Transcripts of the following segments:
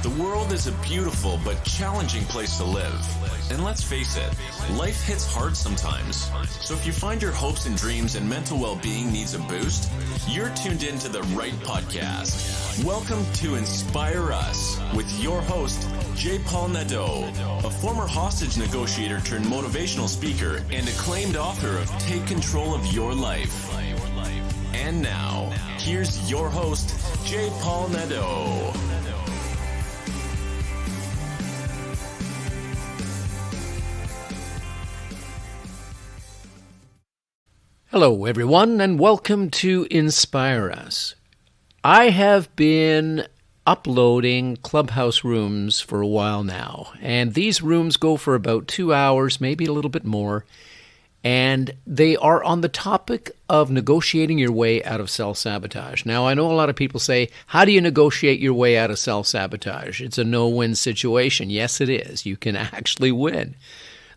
The world is a beautiful but challenging place to live. And let's face it, life hits hard sometimes. So if you find your hopes and dreams and mental well-being needs a boost, you're tuned into the right podcast. Welcome to Inspire Us with your host, J. Paul Nadeau, a former hostage negotiator turned motivational speaker and acclaimed author of Take Control of Your Life. And now, here's your host, J. Paul Nadeau. Hello, everyone, and welcome to Inspire Us. I have been uploading Clubhouse rooms for a while now, and these rooms go for about 2 hours, maybe a little bit more, and they are on the topic of negotiating your way out of self-sabotage. Now, I know a lot of people say, how do you negotiate your way out of self-sabotage? It's a no-win situation. Yes, it is. You can actually win.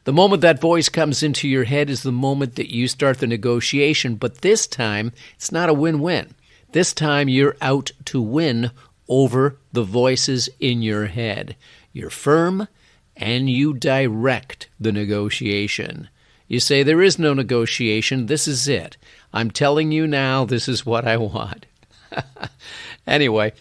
The moment that voice comes into your head is the moment that you start the negotiation, but this time, it's not a win-win. This time, you're out to win over the voices in your head. You're firm, and you direct the negotiation. You say, there is no negotiation, this is it. I'm telling you now, this is what I want. Anyway,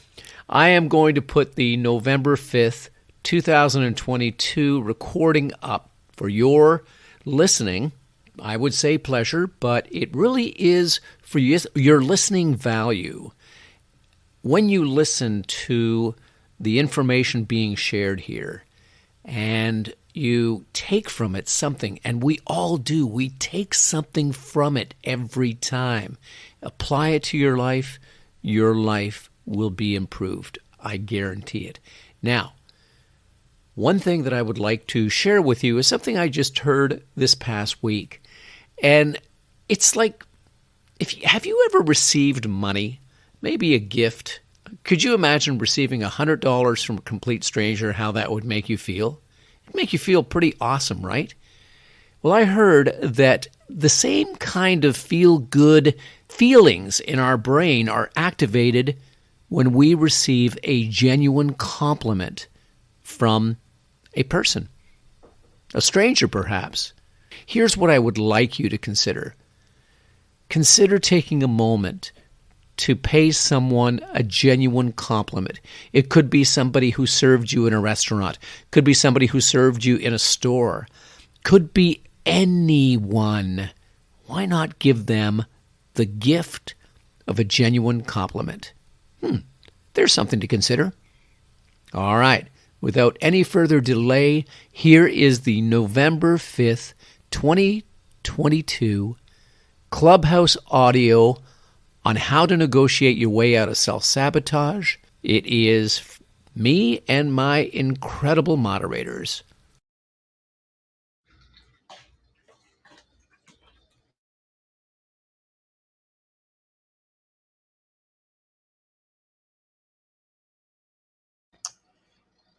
I am going to put the November 5th, 2022 recording up for your listening, I would say pleasure, but it really is for your listening value. When you listen to the information being shared here and you take from it something, and we all do, we take something from it every time. Apply it to your life will be improved. I guarantee it. Now, one thing that I would like to share with you is something I just heard this past week. And it's like, have you ever received money, maybe a gift? Could you imagine receiving $100 from a complete stranger, how that would make you feel? It'd make you feel pretty awesome, right? Well, I heard that the same kind of feel-good feelings in our brain are activated when we receive a genuine compliment from a person, a stranger perhaps. Here's what I would like you to consider. Consider taking a moment to pay someone a genuine compliment. It could be somebody who served you in a restaurant, could be somebody who served you in a store, could be anyone. Why not give them the gift of a genuine compliment? There's something to consider. All right. Without any further delay, here is the November 5th, 2022 Clubhouse audio on how to negotiate your way out of self-sabotage. It is me and my incredible moderators.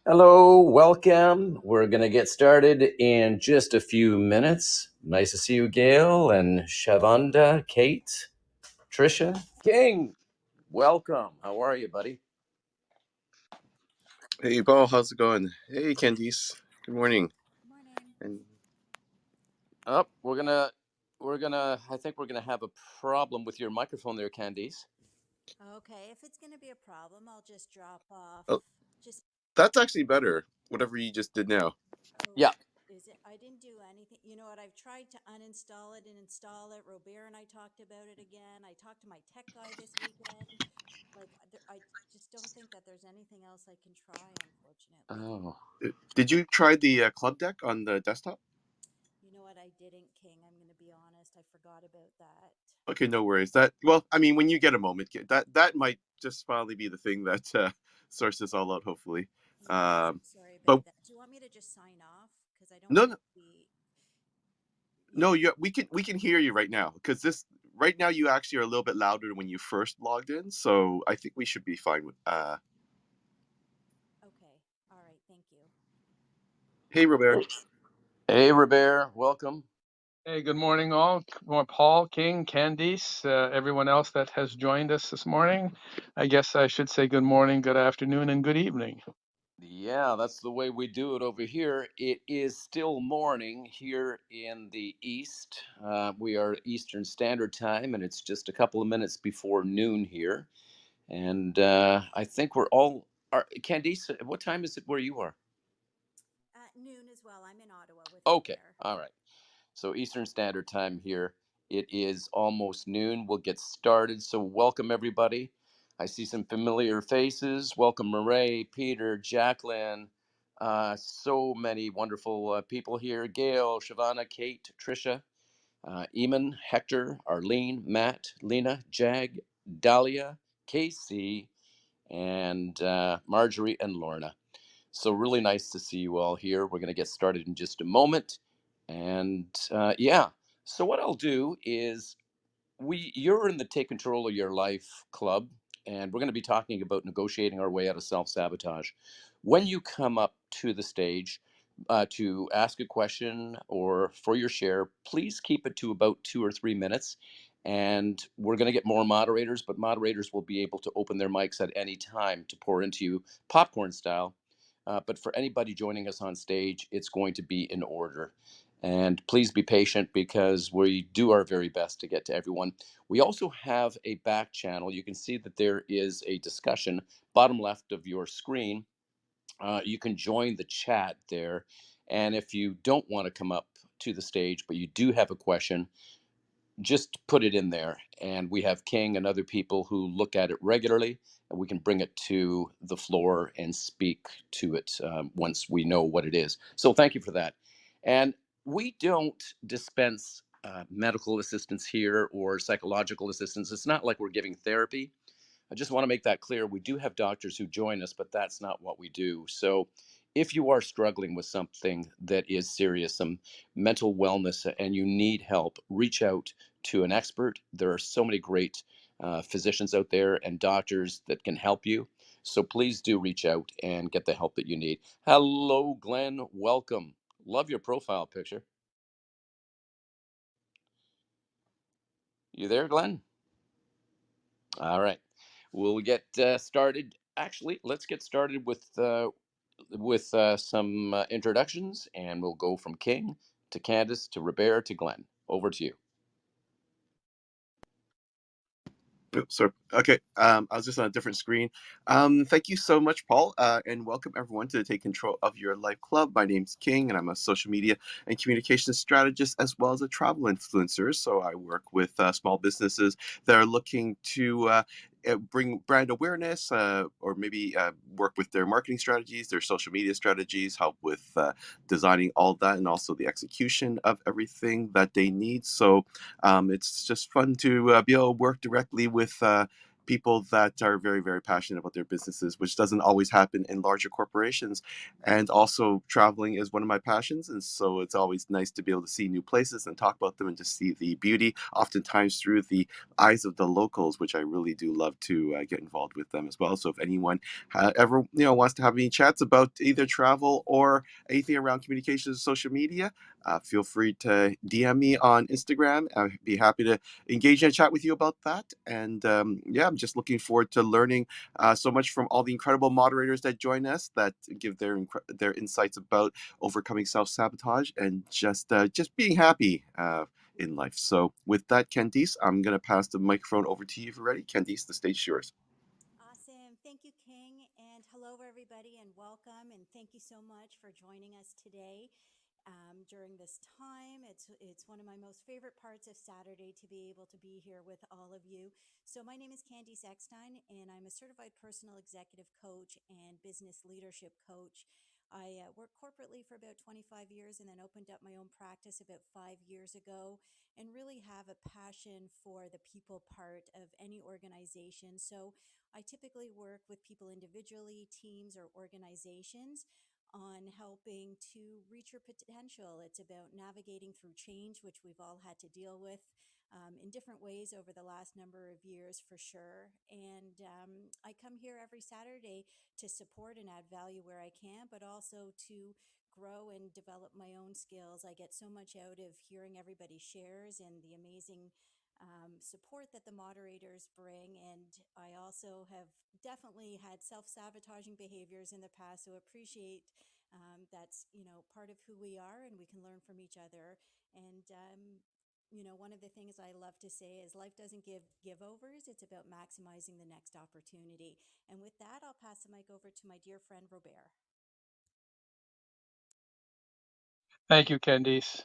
Hello, welcome. We're going to get started in just a few minutes. Nice to see you, Gail and Shavonda, Kate, Trisha, King. Welcome. How are you, buddy? Hey, Paul, how's it going? Hey, Candice. Good morning. And I think we're gonna have a problem with your microphone there, Candice. Okay, if it's going to be a problem, I'll just drop off. oh, that's actually better. Whatever you just did now. Yeah. Is it? I didn't do anything. You know what? I've tried to uninstall it and install it. Robert and I talked about it again. I talked to my tech guy this weekend. I just don't think that there's anything else I can try, unfortunately. Oh. Did you try the club deck on the desktop? You know what? I didn't, King. I'm going to be honest. I forgot about that. Okay, no worries. When you get a moment, that might just finally be the thing that sorts this all out, hopefully. Yeah, sorry about that. Do you want me to just sign off? Because I don't. No. We can hear you right now, because right now you actually are a little bit louder than when you first logged in. So I think we should be fine with. Okay. All right. Thank you. Hey, Robert. Hey, Robert. Welcome. Hey, good morning, all. Paul, King, Candice, everyone else that has joined us this morning. I guess I should say good morning, good afternoon, and good evening. Yeah, that's the way we do it over here. It is still morning here in the East. We are Eastern Standard Time, and it's just a couple of minutes before noon here. And I think we're all. Candice, what time is it where you are? Noon as well. I'm in Ottawa with Okay, Robert. all right. So Eastern Standard Time here. It is almost noon. We'll get started. So welcome everybody. I see some familiar faces. Welcome Murray, Peter, Jacqueline. So many wonderful people here. Gail, Shavana, Kate, Trisha, Eamon, Hector, Arlene, Matt, Lena, Jag, Dahlia, Casey, and Marjorie and Lorna. So really nice to see you all here. We're going to get started in just a moment. And yeah, so what I'll do is you're in the Take Control of Your Life club, and we're going to be talking about negotiating our way out of self-sabotage. When you come up to the stage to ask a question or for your share, please keep it to about 2 or 3 minutes. And we're going to get more moderators, but moderators will be able to open their mics at any time to pour into you popcorn style. But for anybody joining us on stage, it's going to be in order. And please be patient because we do our very best to get to everyone. We also have a back channel. You can see that there is a discussion bottom left of your screen. You can join the chat there. And if you don't want to come up to the stage, but you do have a question, just put it in there. And we have King and other people who look at it regularly, and we can bring it to the floor and speak to it once we know what it is. So thank you for that. And we don't dispense medical assistance here or psychological assistance. It's not like we're giving therapy. I just want to make that clear. We do have doctors who join us, but that's not what we do. So if you are struggling with something that is serious, some mental wellness, and you need help, reach out to an expert. There are so many great physicians out there and doctors that can help you. So please do reach out and get the help that you need. Hello, Glenn. Welcome. Love your profile picture. You there, Glenn? All right. We'll get started. Actually, let's get started with some introductions, and we'll go from King to Candace to Robert to Glenn. Over to you. Oops, sorry. Okay, I was just on a different screen. Thank you so much, Paul, and welcome everyone to the Take Control of Your Life Club. My name's King, and I'm a social media and communications strategist as well as a travel influencer. So I work with small businesses that are looking to bring brand awareness or maybe work with their marketing strategies, their social media strategies, help with designing all that, and also the execution of everything that they need. So it's just fun to be able to work directly with people that are very, very passionate about their businesses, which doesn't always happen in larger corporations. And also, traveling is one of my passions. And so it's always nice to be able to see new places and talk about them and just see the beauty, oftentimes through the eyes of the locals, which I really do love to get involved with them as well. So if anyone ever wants to have any chats about either travel or anything around communications, social media, feel free to DM me on Instagram. I'd be happy to engage in a chat with you about that. And yeah, I'm just looking forward to learning so much from all the incredible moderators that join us that give their insights about overcoming self-sabotage and just being happy in life. So with that, Candice, I'm going to pass the microphone over to you if you're ready. Candice, the stage is yours. Awesome. Thank you, King. And hello, everybody, and welcome. And thank you so much for joining us today. During this time. It's one of my most favorite parts of Saturday to be able to be here with all of you. So my name is Candice Eckstein, and I'm a certified personal executive coach and business leadership coach. I worked corporately for about 25 years and then opened up my own practice about 5 years ago and really have a passion for the people part of any organization. So I typically work with people individually, teams, or organizations on helping to reach your potential. It's about navigating through change, which we've all had to deal with in different ways over the last number of years, for sure. And I come here every Saturday to support and add value where I can, but also to grow and develop my own skills. I get so much out of hearing everybody shares and the amazing support that the moderators bring. And I also have definitely had self-sabotaging behaviors in the past, so appreciate that's, part of who we are, and we can learn from each other. And one of the things I love to say is life doesn't give give-overs, it's about maximizing the next opportunity. And with that, I'll pass the mic over to my dear friend Robert. Thank you, Candice.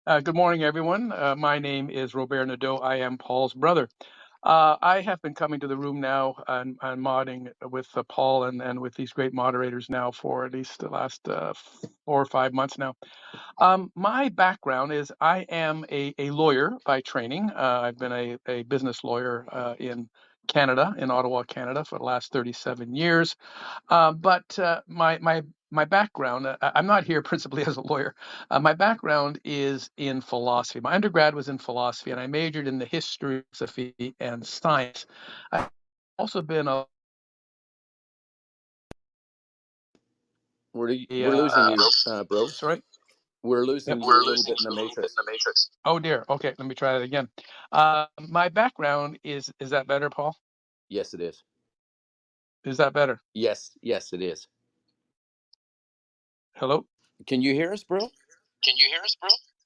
Good morning, everyone. My name is Robert Nadeau. I am Paul's brother. I have been coming to the room now and modding with Paul and with these great moderators now for at least the last 4 or 5 months now. My background is I am a lawyer by training. I've been a business lawyer in Canada, in Ottawa, Canada, for the last 37 years. But my background, I'm not here principally as a lawyer. My background is in philosophy. My undergrad was in philosophy, and I majored in the history of philosophy and science. I've also been We're losing you, bro. sorry. We're Yep. losing you a little bit in the matrix. Oh dear. Okay, let me try that again. My background is that better, Paul? Yes, it is. Is that better? Yes, it is. Hello? Can you hear us, bro?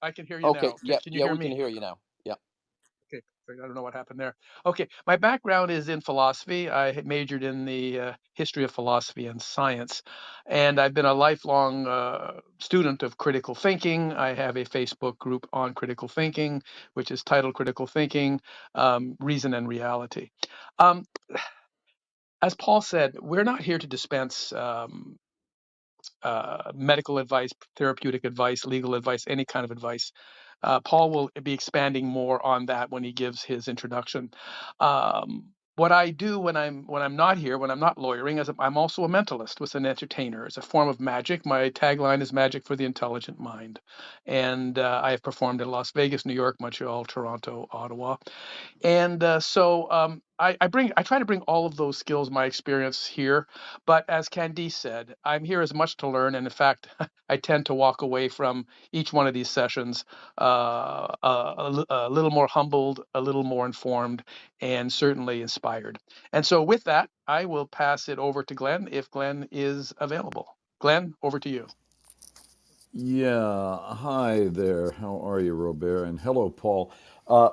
I can hear you Okay. now. Yeah, Can you yeah, hear we can me? hear you now. Yeah. Okay, I don't know what happened there. Okay, my background is in philosophy. I majored in the history of philosophy and science, and I've been a lifelong student of critical thinking. I have a Facebook group on critical thinking, which is titled Critical Thinking, Reason and Reality. Um, as Paul said, we're not here to dispense medical advice, therapeutic advice, legal advice, any kind of advice. Paul will be expanding more on that when he gives his introduction. What I do when I'm not here, when I'm not lawyering, is I'm also a mentalist with an entertainer. It's a form of magic. My tagline is "Magic for the Intelligent Mind," and I have performed in Las Vegas, New York, Montreal, Toronto, Ottawa. And I try to bring all of those skills, my experience here. But as Candice said, I'm here as much to learn, and in fact, I tend to walk away from each one of these sessions a little more humbled, a little more informed, and certainly inspired. And so, with that, I will pass it over to Glenn if Glenn is available. Glenn, over to you. Yeah, hi there. How are you, Robert? And hello, Paul.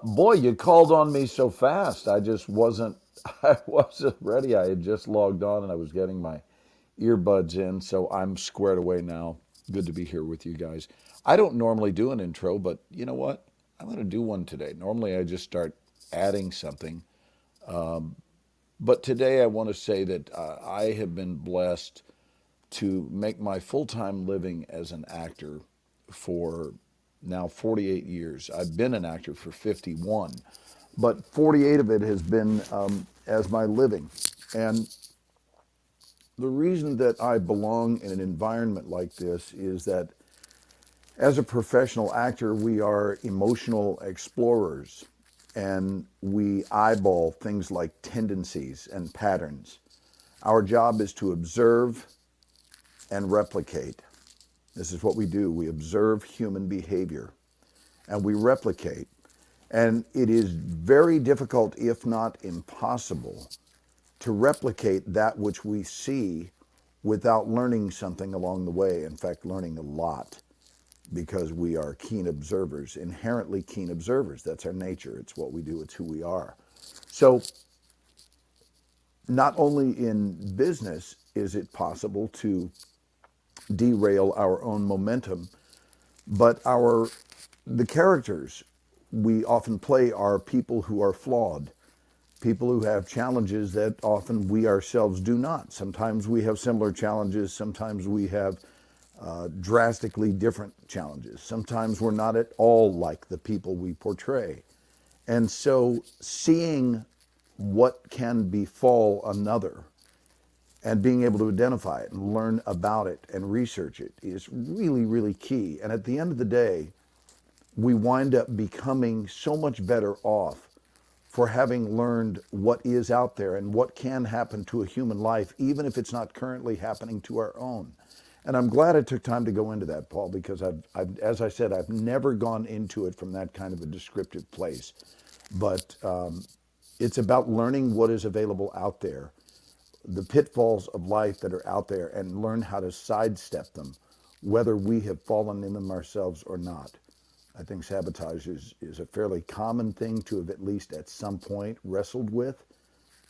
Boy, you called on me so fast. I just wasn't. I wasn't ready. I had just logged on and I was getting my earbuds in, so I'm squared away now. Good to be here with you guys. I don't normally do an intro, but you know what? I'm going to do one today. Normally, I just start adding something, but today I want to say that I have been blessed to make my full-time living as an actor for now 48 years. I've been an actor for 51, but 48 of it has been as my living. And the reason that I belong in an environment like this is that as a professional actor, we are emotional explorers and we eyeball things like tendencies and patterns. Our job is to observe and replicate. This is what we do. We observe human behavior and we replicate. And it is very difficult, if not impossible, to replicate that which we see without learning something along the way. In fact, learning a lot, because we are keen observers, inherently keen observers. That's our nature. It's what we do. It's who we are. So not only in business is it possible to derail our own momentum, but the characters we often play are people who are flawed, people who have challenges that often we ourselves do not. Sometimes we have similar challenges, sometimes we have drastically different challenges. Sometimes we're not at all like the people we portray. And so seeing what can befall another and being able to identify it and learn about it and research it is really, really key. And at the end of the day, we wind up becoming so much better off for having learned what is out there and what can happen to a human life, even if it's not currently happening to our own. And I'm glad I took time to go into that, Paul, because as I said, I've never gone into it from that kind of a descriptive place. But it's about learning what is available out there, the pitfalls of life that are out there, and learn how to sidestep them, whether we have fallen in them ourselves or not. I think sabotage is a fairly common thing to have at least at some point wrestled with.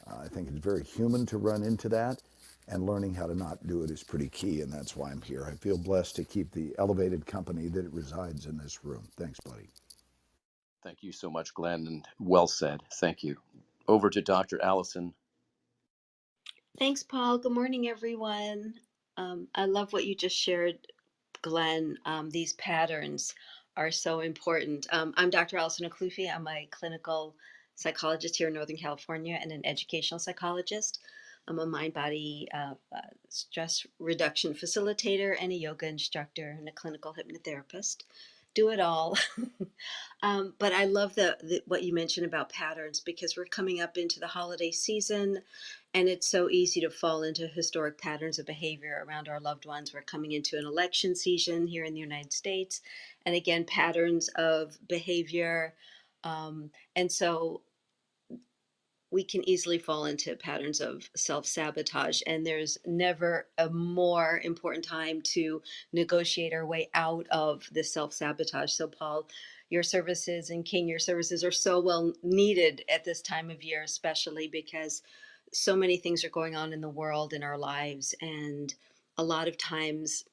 I think it's very human to run into that, and learning how to not do it is pretty key, and that's why I'm here. I feel blessed to keep the elevated company that it resides in this room. Thanks, buddy. Thank you so much, Glenn, and well said. Thank you. Over to Dr. Allison. Thanks, Paul. Good morning, everyone. I love what you just shared, Glenn. These patterns are so important. I'm Dr. Allison Oklufi. I'm a clinical psychologist here in Northern California and an educational psychologist. I'm a mind body stress reduction facilitator and a yoga instructor and a clinical hypnotherapist. Do it all. But I love what you mentioned about patterns because we're coming up into the holiday season. And it's so easy to fall into historic patterns of behavior around our loved ones. We're coming into an election season here in the United States. And again, patterns of behavior. And so we can easily fall into patterns of self-sabotage. And there's never a more important time to negotiate our way out of the self-sabotage. So, Paul, your services and King, your services are so well needed at this time of year, especially because so many things are going on in the world, in our lives, and a lot of times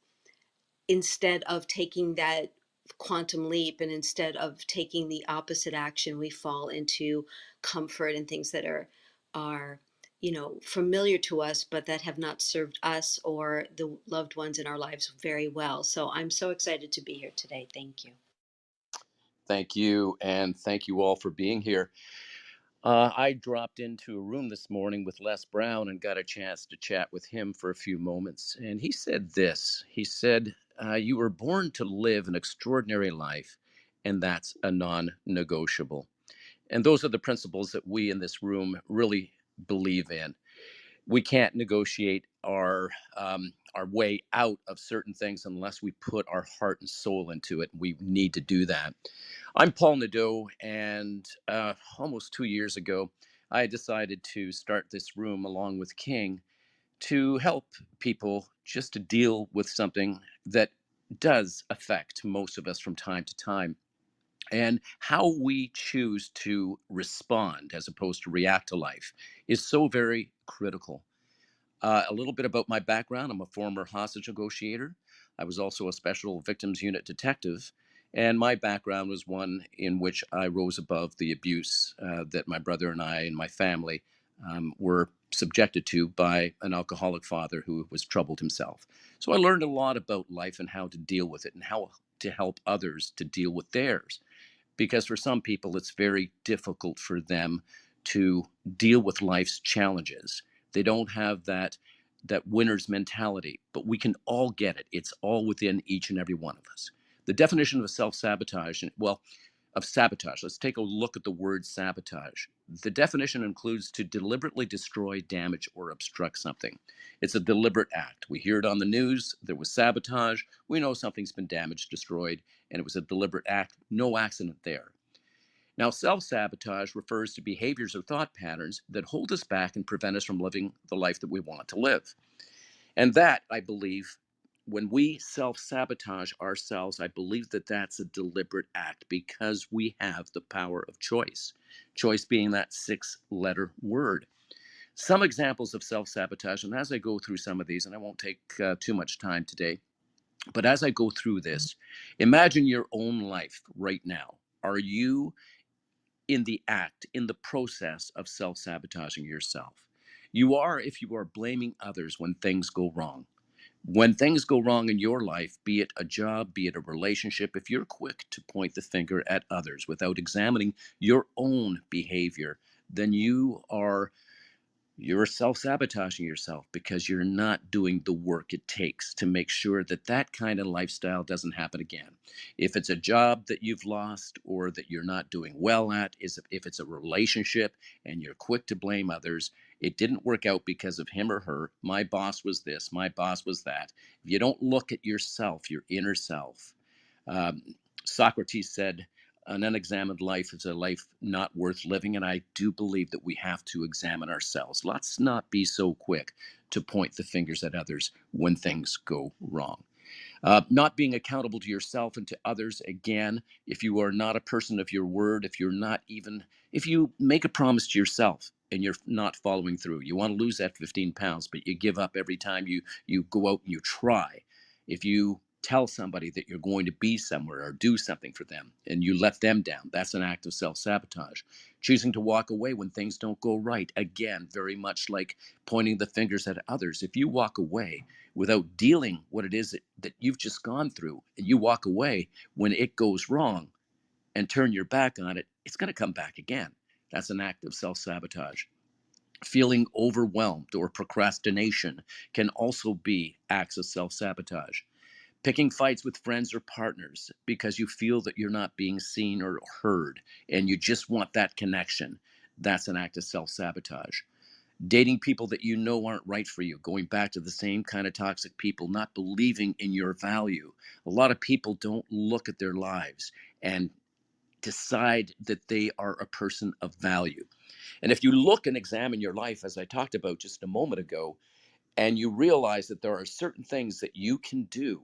instead of taking that quantum leap and instead of taking the opposite action, we fall into comfort and things that are familiar to us but that have not served us or the loved ones in our lives very well. So I'm so excited to be here today. Thank you. Thank you, and thank you all for being here. I dropped into a room this morning with Les Brown and got a chance to chat with him for a few moments. And he said this. He said, you were born to live an extraordinary life, and that's a non-negotiable. And those are the principles that we in this room really believe in. We can't negotiate our way out of certain things unless we put our heart and soul into it. We need to do that. I'm Paul Nadeau, and almost 2 years ago, I decided to start this room along with King to help people just to deal with something that does affect most of us from time to time. And how we choose to respond as opposed to react to life is so very critical. A little bit about my background. I'm a former hostage negotiator. I was also a special victims unit detective. And my background was one in which I rose above the abuse that my brother and I and my family were subjected to by an alcoholic father who was troubled himself. So I learned a lot about life and how to deal with it and how to help others to deal with theirs, because for some people it's very difficult for them to deal with life's challenges. They don't have that winner's mentality, but we can all get it. It's all within each and every one of us. The definition of self-sabotage, well, of sabotage, let's take a look at the word sabotage. The definition includes to deliberately destroy, damage, or obstruct something. It's a deliberate act. We hear it on the news. There was sabotage. We know something's been damaged, destroyed, and it was a deliberate act. No accident there. Now, self-sabotage refers to behaviors or thought patterns that hold us back and prevent us from living the life that we want to live. And that, I believe, when we self-sabotage ourselves, I believe that that's a deliberate act because we have the power of choice. Choice being that 6-letter word. Some examples of self-sabotage, and as I go through some of these, and I won't take too much time today, but as I go through this, imagine your own life right now. Are you in the act, in the process of self-sabotaging yourself? You are if you are blaming others when things go wrong. When things go wrong in your life, be it a job, be it a relationship, if you're quick to point the finger at others without examining your own behavior, then you're self-sabotaging yourself because you're not doing the work it takes to make sure that that kind of lifestyle doesn't happen again. If it's a job that you've lost or that you're not doing well at, if it's a relationship and you're quick to blame others, it didn't work out because of him or her. My boss was this, my boss was that. If you don't look at yourself, your inner self, um, Socrates said, An unexamined life is a life not worth living, and I do believe that we have to examine ourselves. Let's not be so quick to point the fingers at others when things go wrong. Not being accountable to yourself and to others. Again, if you are not a person of your word, if you make a promise to yourself and you're not following through, you want to lose that 15 pounds, but you give up every time you go out and you try. If you tell somebody that you're going to be somewhere or do something for them and you let them down, that's an act of self-sabotage. Choosing to walk away when things don't go right. Again, very much like pointing the fingers at others. If you walk away without dealing what it is that you've just gone through, and you walk away when it goes wrong and turn your back on it, it's going to come back again. That's an act of self-sabotage. Feeling overwhelmed or procrastination can also be acts of self-sabotage. Picking fights with friends or partners because you feel that you're not being seen or heard and you just want that connection, that's an act of self-sabotage. Dating people that you know aren't right for you, going back to the same kind of toxic people, not believing in your value. A lot of people don't look at their lives and decide that they are a person of value. And if you look and examine your life, as I talked about just a moment ago, and you realize that there are certain things that you can do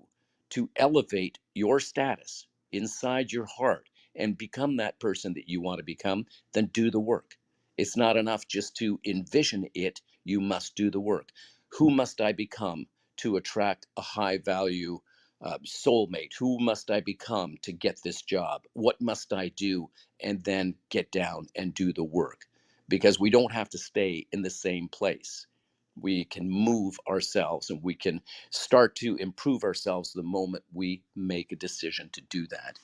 to elevate your status inside your heart and become that person that you want to become, then do the work. It's not enough just to envision it, you must do the work. Who must I become to attract a high value soulmate? Who must I become to get this job? What must I do? And then get down and do the work, because we don't have to stay in the same place. We can move ourselves and we can start to improve ourselves the moment we make a decision to do that.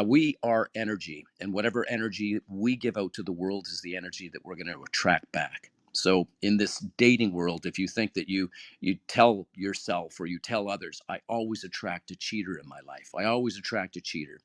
We are energy, and whatever energy we give out to the world is the energy that we're going to attract back. So, in this dating world, if you think that you tell yourself or you tell others, I always attract a cheater in my life. I always attract a cheater.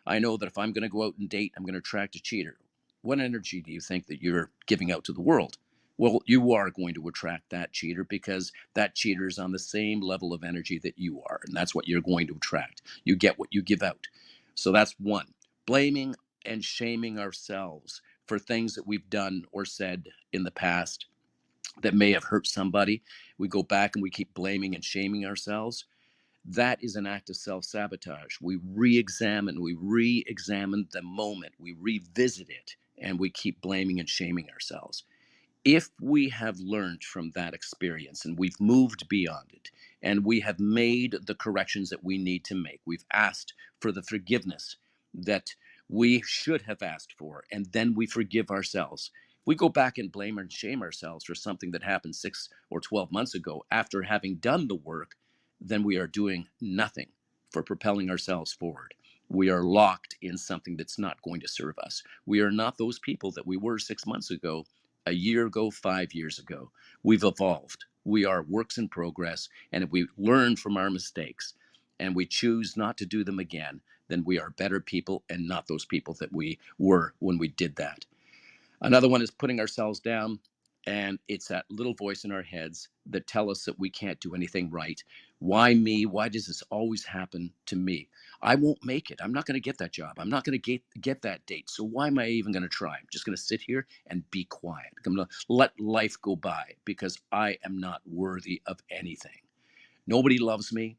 I know that if I'm going to go out and date, I'm going to attract a cheater. What energy do you think that you're giving out to the world? Well, you are going to attract that cheater because that cheater is on the same level of energy that you are, and that's what you're going to attract. You get what you give out. So that's one. Blaming and shaming ourselves for things that we've done or said in the past that may have hurt somebody. We go back and we keep blaming and shaming ourselves. That is an act of self-sabotage. We re-examine the moment, we revisit it, and we keep blaming and shaming ourselves. If we have learned from that experience and we've moved beyond it and we have made the corrections that we need to make, we've asked for the forgiveness that we should have asked for, and then we forgive ourselves. If we go back and blame and shame ourselves for something that happened 6 or 12 months ago after having done the work, then we are doing nothing for propelling ourselves forward. We are locked in something that's not going to serve us. We are not those people that we were 6 months ago, a year ago, 5 years ago. We've evolved. We are works in progress. And if we learn from our mistakes and we choose not to do them again, then we are better people and not those people that we were when we did that. Another one is putting ourselves down. And it's that little voice in our heads that tell us that we can't do anything right. Why me? Why does this always happen to me? I won't make it. I'm not going to get that job. I'm not going to get that date. So why am I even going to try? I'm just going to sit here and be quiet. I'm going to let life go by because I am not worthy of anything. Nobody loves me.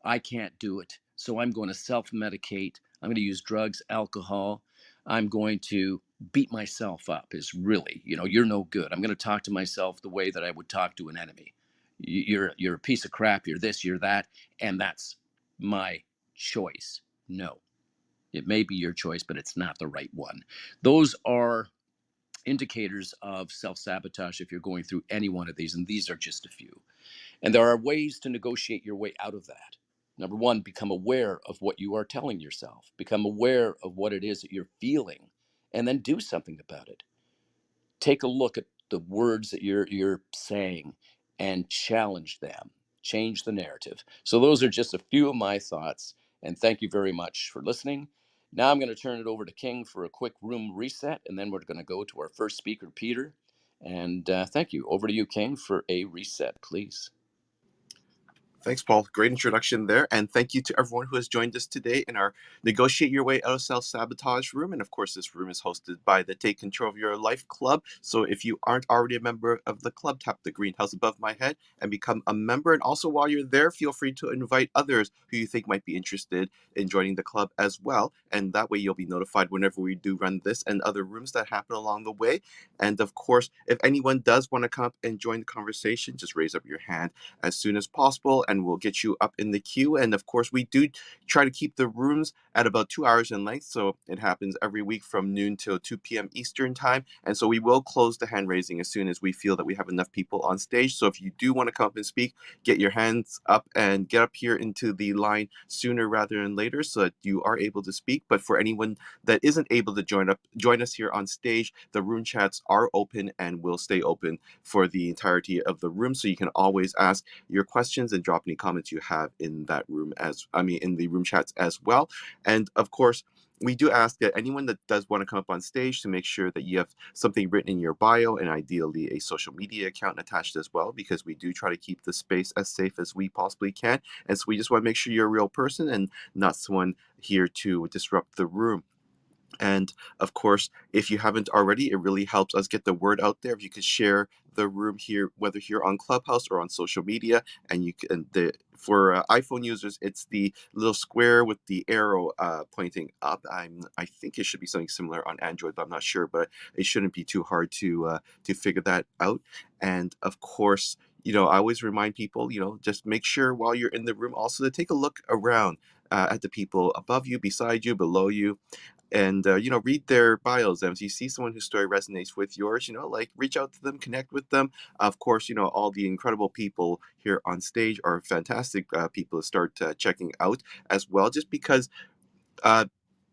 I can't do it. So I'm going to self medicate. I'm going to use drugs, alcohol. I'm going to beat myself up, is really, you're no good. I'm going to talk to myself the way that I would talk to an enemy. You're a piece of crap. You're this, you're that. And that's my choice. No, it may be your choice, but it's not the right one. Those are indicators of self sabotage if you're going through any one of these. And these are just a few. And there are ways to negotiate your way out of that. Number one, become aware of what you are telling yourself. Become aware of what it is that you're feeling, and then do something about it. Take a look at the words that you're saying and challenge them. Change the narrative. So those are just a few of my thoughts, and thank you very much for listening. Now I'm going to turn it over to King for a quick room reset, and then we're going to go to our first speaker, Peter. And thank you. Over to you, King, for a reset, please. Thanks, Paul. Great introduction there. And thank you to everyone who has joined us today in our Negotiate Your Way Out of Self-Sabotage room. And of course, this room is hosted by the Take Control of Your Life Club. So if you aren't already a member of the club, tap the green house above my head and become a member. And also, while you're there, feel free to invite others who you think might be interested in joining the club as well. And that way, you'll be notified whenever we do run this and other rooms that happen along the way. And of course, if anyone does want to come up and join the conversation, just raise up your hand as soon as possible and we'll get you up in the queue. And of course, we do try to keep the rooms at about 2 hours in length. So it happens every week from noon till 2 p.m. Eastern time. And so we will close the hand raising as soon as we feel that we have enough people on stage. So if you do want to come up and speak, get your hands up and get up here into the line sooner rather than later so that you are able to speak. But for anyone that isn't able to join us here on stage, the room chats are open and will stay open for the entirety of the room. So you can always ask your questions and drop any comments you have in that room in the room chats as well. And of course, we do ask that anyone that does want to come up on stage to make sure that you have something written in your bio and ideally a social media account attached as well, because we do try to keep the space as safe as we possibly can. And so we just want to make sure you're a real person and not someone here to disrupt the room. And of course, if you haven't already, it really helps us get the word out there. If you could share the room here, whether here on Clubhouse or on social media, and you can for iPhone users, it's the little square with the arrow pointing up. I think it should be something similar on Android, but I'm not sure. But it shouldn't be too hard to figure that out. And of course, I always remind people, just make sure while you're in the room also to take a look around at the people above you, beside you, below you, and read their bios. And if you see someone whose story resonates with yours, like reach out to them, connect with them. Of course, all the incredible people here on stage are fantastic people to start checking out as well, just because uh,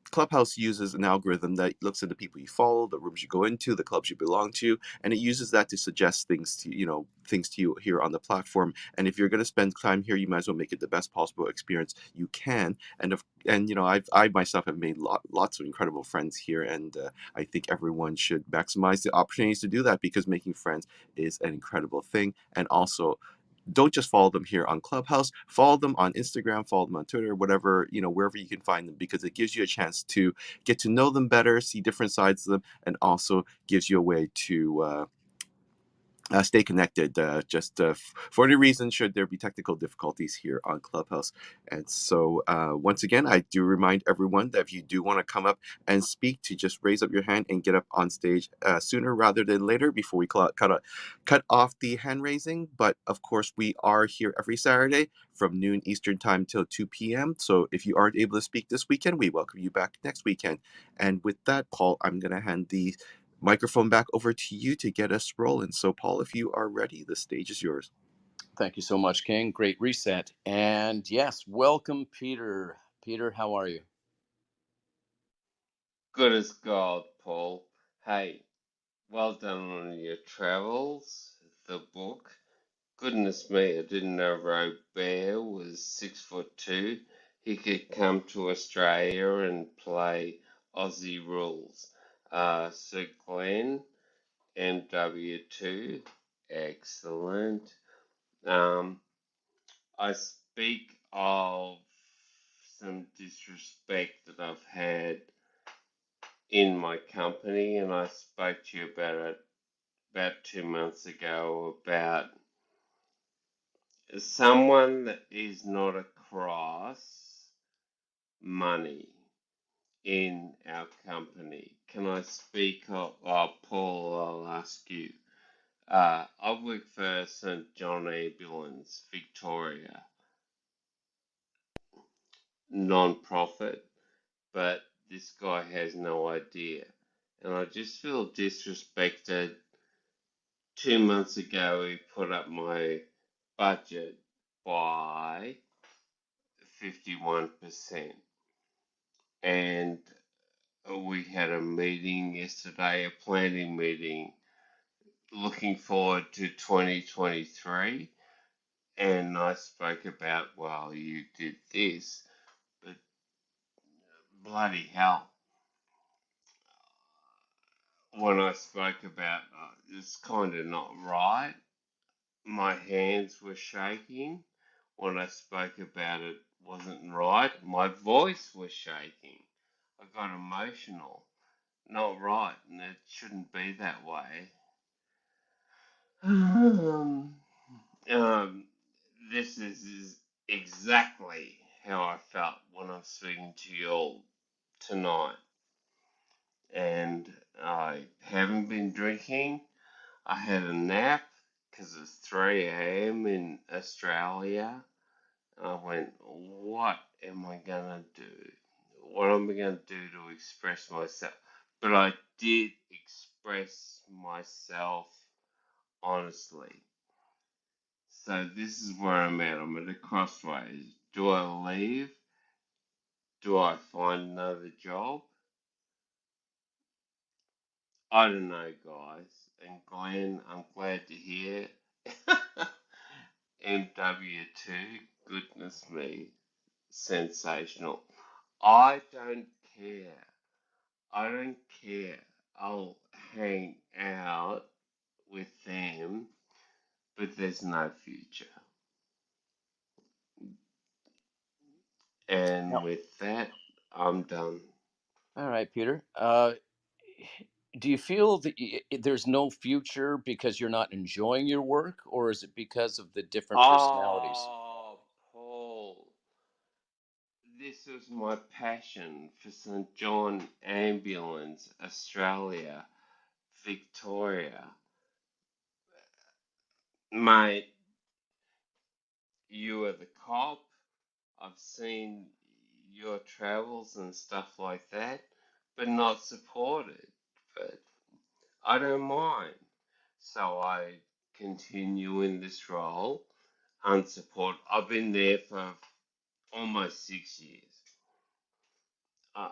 Clubhouse uses an algorithm that looks at the people you follow, the rooms you go into, the clubs you belong to, and it uses that to suggest things to you here on the platform. And if you're going to spend time here, you might as well make it the best possible experience you can. I myself have made lots of incredible friends here, and I think everyone should maximize the opportunities to do that, because making friends is an incredible thing. And also, don't just follow them here on Clubhouse. Follow them on Instagram, follow them on Twitter, whatever, wherever you can find them, because it gives you a chance to get to know them better, see different sides of them, and also gives you a way to stay connected. For any reason, should there be technical difficulties here on Clubhouse. And so, once again, I do remind everyone that if you do want to come up and speak, to just raise up your hand and get up on stage sooner rather than later, before we cut off the hand raising. But of course, we are here every Saturday from noon Eastern time till 2 p.m. So if you aren't able to speak this weekend, we welcome you back next weekend. And with that, Paul, I'm going to hand the microphone back over to you to get us rolling. So, Paul, if you are ready, the stage is yours. Thank you so much, King. Great reset. And yes, welcome, Peter. Peter, how are you? Good as gold, Paul. Hey, well done on your travels, the book. Goodness me, I didn't know Robert was 6'2". He could come to Australia and play Aussie rules. So Glenn, MW2, excellent. I speak of some disrespect that I've had in my company, and I spoke to you about it about 2 months ago, about someone that is not across money in our company. Can I speak? Paul, I'll ask you. I work for St John Ambulance Victoria, non-profit, but this guy has no idea. And I just feel disrespected. 2 months ago, he put up my budget by 51%. And we had a meeting yesterday, a planning meeting, looking forward to 2023. And I spoke about, well, you did this, but bloody hell. When I spoke about it's kind of not right, my hands were shaking. when I spoke about it wasn't right. My voice was shaking. I got emotional. Not right, and it shouldn't be that way. Um, this is exactly how I felt when I'm speaking to you all tonight. And I haven't been drinking. I had a nap because it's 3 a.m. in Australia. I went, what am I going to do? What am I going to do to express myself? But I did express myself honestly. So this is where I'm at. I'm at a crossroads. Do I leave? Do I find another job? I don't know, guys. And Glenn, I'm glad to hear. MW2, goodness me, sensational. I don't care. I don't care. I'll hang out with them, but there's no future. Now, And with that, I'm done. all right, Peter. Do you feel that there's no future because you're not enjoying your work, or is it because of the different personalities? Oh, Paul, this was my passion for St. John Ambulance, Australia, Victoria. Mate, you are the cop. I've seen your travels and stuff like that, but not supported. But I don't mind. So I continue in this role, unsupported. I've been there for almost 6 years. Uh,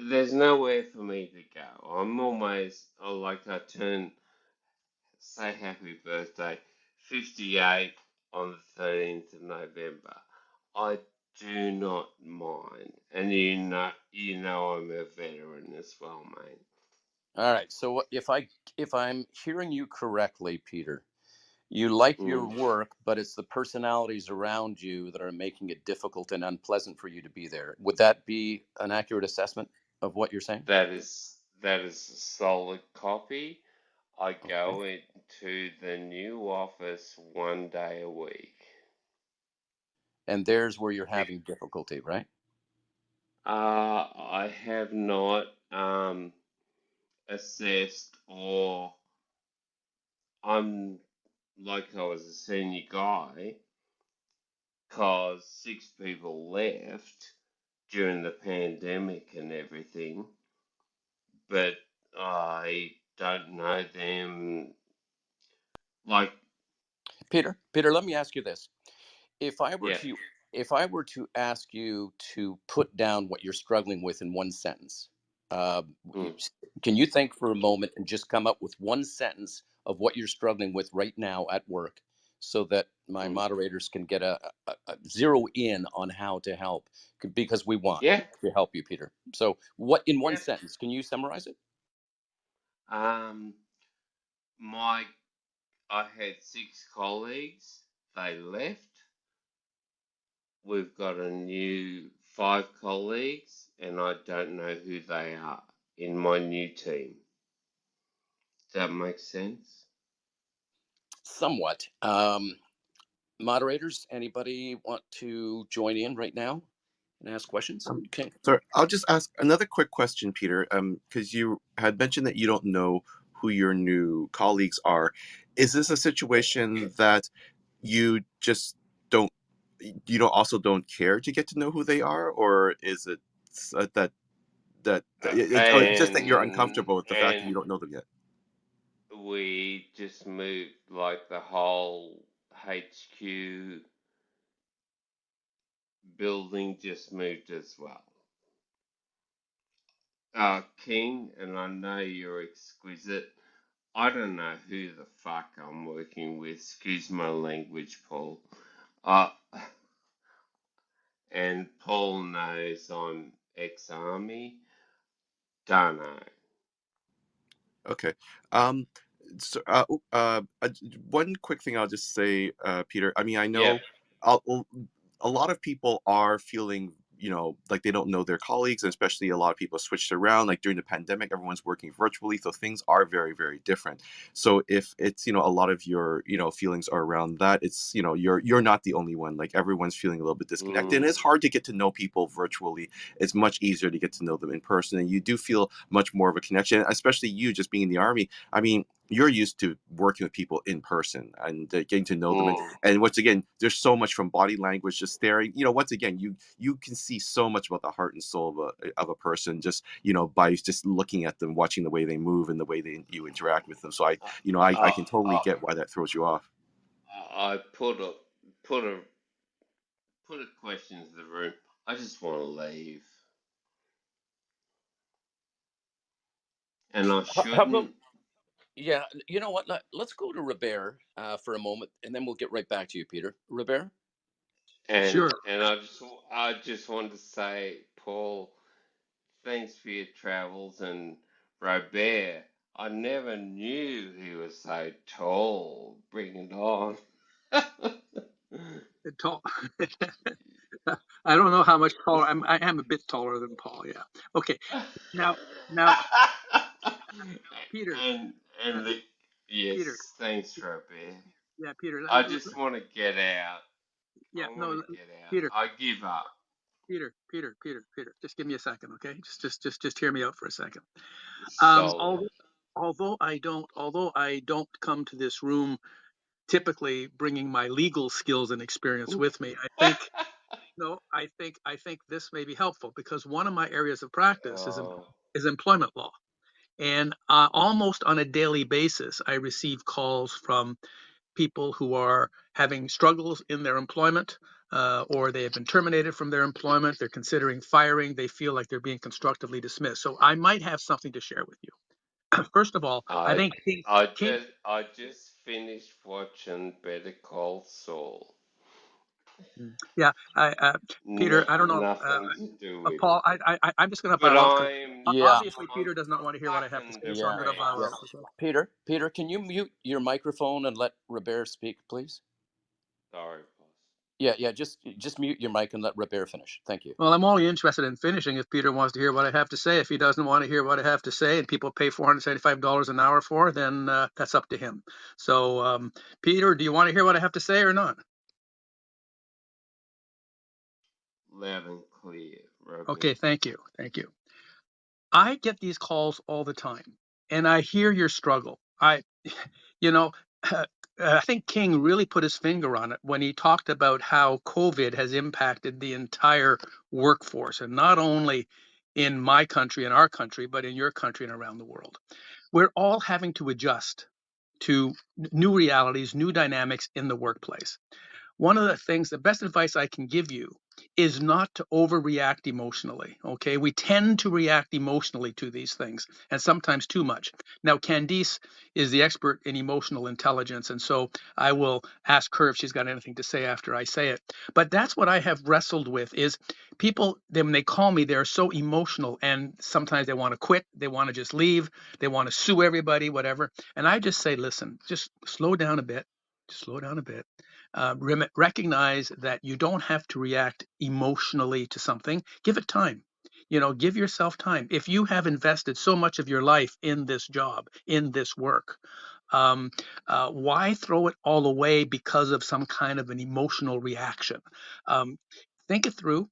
there's nowhere for me to go. I'm almost, like I turn, say happy birthday, 58 on the 13th of November. I do not mind. And you know I'm a veteran as well, mate. All right. So if I'm hearing you correctly, Peter, you like your Mm. work, but it's the personalities around you that are making it difficult and unpleasant for you to be there. Would that be an accurate assessment of what you're saying? That is a solid copy. I Okay. go into the new office 1 day a week. And there's where you're having difficulty, right? I have not assessed, or I'm like I was a senior guy because 6 people left during the pandemic and everything, but I don't know them. Like, Peter, let me ask you this. If I were yeah, to if I were to ask you to put down what you're struggling with in one sentence, uh, mm, can you think for a moment and just come up with one sentence of what you're struggling with right now at work, so that my mm, moderators can get a zero in on how to help, because we want yeah, to help you, Peter. So, what in one yeah. sentence can you summarize it? Um, my I had 6 colleagues. They left. We've got a new 5 colleagues, and I don't know who they are in my new team. Does that make sense? Somewhat. Moderators, anybody want to join in right now and ask questions? Um, Okay. sorry, I'll just ask another quick question, Peter. Because you had mentioned that you don't know who your new colleagues are. Is this a situation that you just don't, you don't also don't care to get to know who they are, or is it or just that you're And uncomfortable with the fact that you and don't know them yet? we just moved, like the whole HQ building just moved as well. King, and I know you're exquisite. I don't know who the fuck I'm working with. Excuse my language, Paul. Uh, and Paul knows I'm ex-army. Don't know. Okay. Um, so, one quick thing I'll just say, Peter. I mean, I Yep. know a, a lot of people are feeling, like they don't know their colleagues, and especially a lot of people switched around. Like during the pandemic, everyone's working virtually, so things are very, very different. So if it's, a lot of your, feelings are around that, it's, you're not the only one. Like everyone's feeling a little bit disconnected, and Mm, it's hard to get to know people virtually. It's much easier to get to know them in person, and you do feel much more of a connection, especially you just being in the army. I mean, you're used to working with people in person and getting to know them, mm. and once again, there's so much from body language, just staring. Once again, you can see so much about the heart and soul of a person, just by just looking at them, watching the way they move and the way you interact with them. So I I, can totally I, get why that throws you off. I put a put a question into the room. I just want to leave, and I How about, shouldn't. yeah, you know what? Let's go to Robert for a moment, and then we'll get right back to you, Peter. Robert? Sure. And I just wanted to say, Paul, thanks for your travels, and Robert. I never knew he was so tall. Bring it on. Tall. I don't know how much taller. I am a bit taller than Paul. Yeah. Okay. Now, now, Peter, and uh, and the Peter. yes, thanks, Robert. Yeah, Peter. I just want to get out. Yeah. I want to No, get out. Peter. I give up. Peter. Just give me a second, okay? Just hear me out for a second. Solid. Although I don't come to this room typically bringing my legal skills and experience with me, I think this may be helpful because one of my areas of practice Oh, is employment law. And almost on a daily basis, I receive calls from people who are having struggles in their employment, or they have been terminated from their employment. They're considering firing. They feel like they're being constructively dismissed. So I might have something to share with you. First of all, I I think King. I just finished watching Better Call Saul. Yeah, Peter. No, I don't know, nothing to do with Paul. it. I'm just going to But bow out because Yeah, obviously I'm Peter does not want to hear what I have to fucking say. So I'm yeah, going to bow yeah. out. depressed. Okay? Peter, can you mute your microphone and let Robert speak, please? Sorry, boss. Yeah. Just mute your mic and let Robert finish. Thank you. Well, I'm only interested in finishing if Peter wants to hear what I have to say. If he doesn't want to hear what I have to say, and people pay $475 an hour for, then that's up to him. So, Peter, do you want to hear what I have to say or not? Loud and clear, Okay, Robert. thank you. I get these calls all the time, and I hear your struggle. You know, I think King really put his finger on it when he talked about how COVID has impacted the entire workforce, and not only in my country and our country, but in your country and around the world. We're all having to adjust to new realities, new dynamics in the workplace. One of the things, the best advice I can give you is not to overreact emotionally. Okay. We tend to react emotionally to these things and sometimes too much. Now, Candice is the expert in emotional intelligence. And so I will ask her if she's got anything to say after I say it. But that's what I have wrestled with is people, when they call me, they're so emotional and sometimes they want to quit. They want to just leave. They want to sue everybody, whatever. And I just say, listen, just slow down a bit. Slow down a bit. Recognize that you don't have to react emotionally to something. Give it time. Give yourself time. If you have invested so much of your life in this job, in this work, um, why throw it all away because of some kind of an emotional reaction? Um, think it through.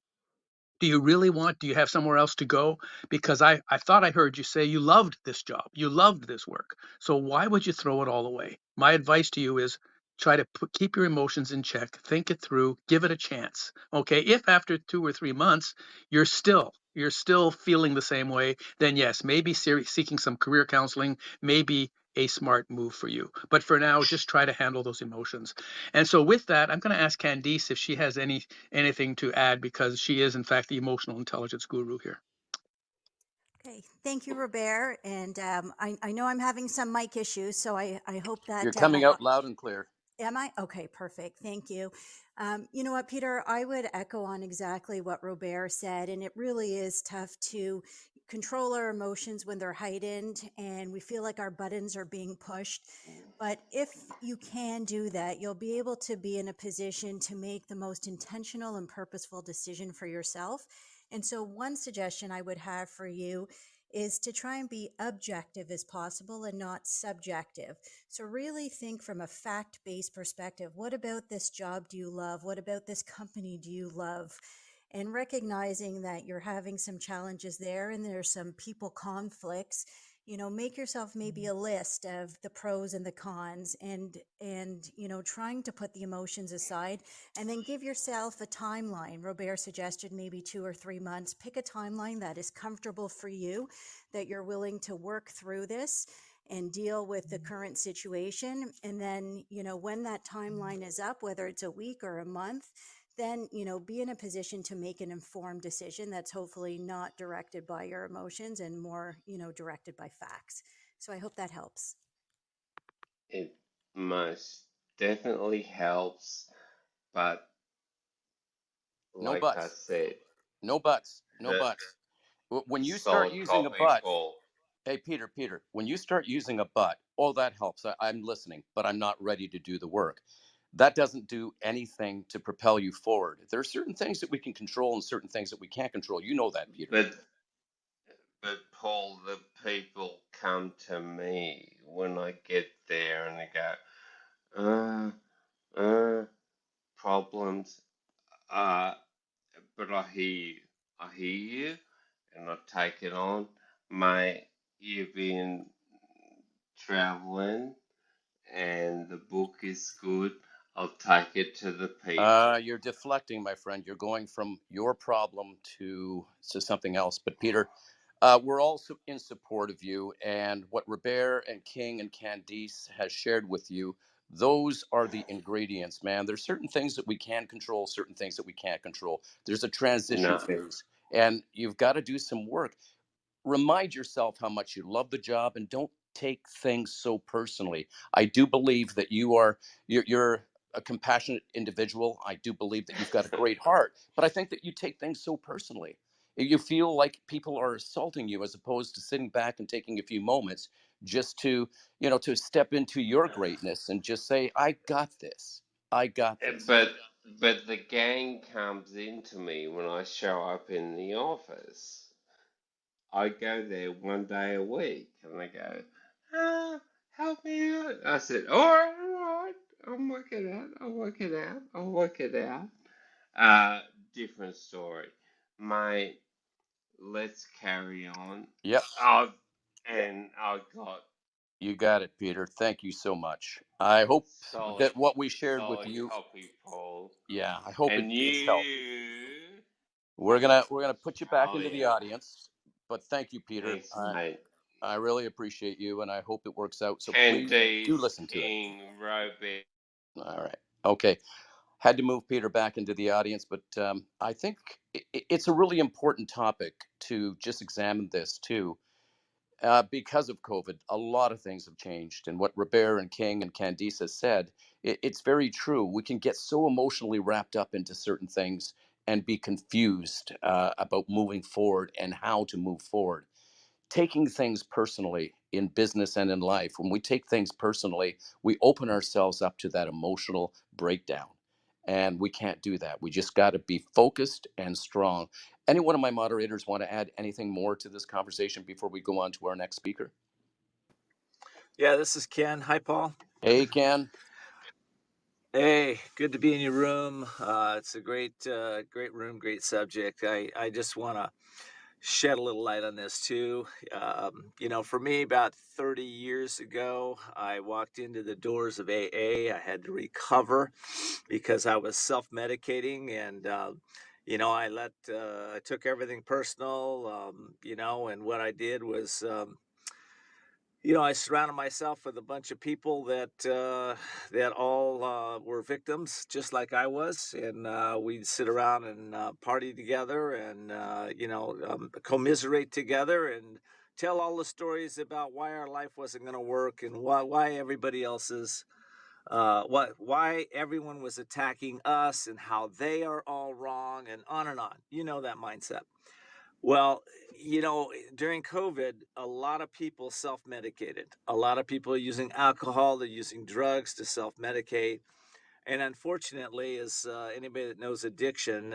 Do you have somewhere else to go? Because I thought I heard you say you loved this job, you loved this work. So why would you throw it all away? My advice to you is try to keep your emotions in check, think it through, give it a chance. Okay. If after 2 or 3 months you're still feeling the same way, then yes, maybe seeking some career counseling may be a smart move for you. But for now, just try to handle those emotions. And so with that, I'm going to ask Candice if she has anything to add because she is in fact the emotional intelligence guru here. Okay, thank you, Robert. And I know I'm having some mic issues, so I hope You're that coming out loud and clear. am I? Okay, perfect. Thank you. You know what, Peter? I would echo on exactly what Robert said, and it really is tough to control our emotions when they're heightened and we feel like our buttons are being pushed. But if you can do that, you'll be able to be in a position to make the most intentional and purposeful decision for yourself. And so, one suggestion I would have for you is to try and be objective as possible and not subjective. So, really think from a fact based perspective. What about this job do you love? What about this company do you love? And recognizing that you're having some challenges there and there's some people conflicts, make yourself maybe a list of the pros and the cons, and trying to put the emotions aside, and then give yourself a timeline. Robert suggested maybe 2 or 3 months. Pick a timeline that is comfortable for you, that you're willing to work through this and deal with the current situation. And then, when that timeline is up, whether it's a week or a month, then, be in a position to make an informed decision that's hopefully not directed by your emotions and more, directed by facts. So I hope that helps. It most definitely helps, but No like I buts. said, No buts. No the buts. When you start solid using a copy, but, Paul. hey, Peter, when you start using a but, oh, that helps. I'm listening, but I'm not ready to do the work. That doesn't do anything to propel you forward. There are certain things that we can control and certain things that we can't control. You know that, Peter. But Paul, the people come to me when I get there and they go, problems. But I hear you, and I take it on. Mate, you've been traveling, and the book is good. I'll take it to the people. You're deflecting, my friend. You're going from your problem to something else. But Peter, we're also in support of you, and what Robert and King and Candice has shared with you. Those are the ingredients, man. There's certain things that we can control, certain things that we can't control. There's a transition No, phase, and you've got to do some work. Remind yourself how much you love the job and don't take things so personally. I do believe that you're a compassionate individual. I do believe that you've got a great heart, but I think that you take things so personally. You feel like people are assaulting you as opposed to sitting back and taking a few moments just to step into your greatness and just say, I got this. I got this. but the gang comes into me when I show up in the office. I go there one day a week, and they go, help me out. I said, all right, I'll work it out. I'll work it out. Different story, mate. Let's carry on. Yep. I've I got You got it, Peter. Thank you so much. I hope solid that what we shared with solid you, copy, Paul, yeah, I hope and it's helped. you. We're gonna put you back Oh into the yeah, audience, but thank you, Peter. thanks, mate. I really appreciate you, and I hope it works out. So please do Candice, listen to it. King, Robert. All right. Okay. Had to move Peter back into the audience, but I think it's a really important topic to just examine this too. Because of COVID, a lot of things have changed. And what Robert and King and Candice has said, it's very true. We can get so emotionally wrapped up into certain things and be confused about moving forward and how to move forward. Taking things personally in business and in life, when we take things personally, we open ourselves up to that emotional breakdown. And we can't do that. We just got to be focused and strong. Any one of my moderators want to add anything more to this conversation before we go on to our next speaker? Yeah, this is Ken. Hi, Paul. Hey, Ken. Hey, good to be in your room. It's a great room, great subject. I just want to shed a little light on this too. For me, about 30 years ago, I walked into the doors of AA. I had to recover because I was self-medicating, and I took everything personal. And what I did was. I surrounded myself with a bunch of people that all were victims, just like I was, and we'd sit around and party together, and commiserate together, and tell all the stories about why our life wasn't going to work, and why everybody else's why everyone was attacking us, and how they are all wrong, and on and on. You know that mindset. Well, during COVID, a lot of people self medicated. A lot of people are using alcohol, they're using drugs to self medicate. And unfortunately, as anybody that knows addiction,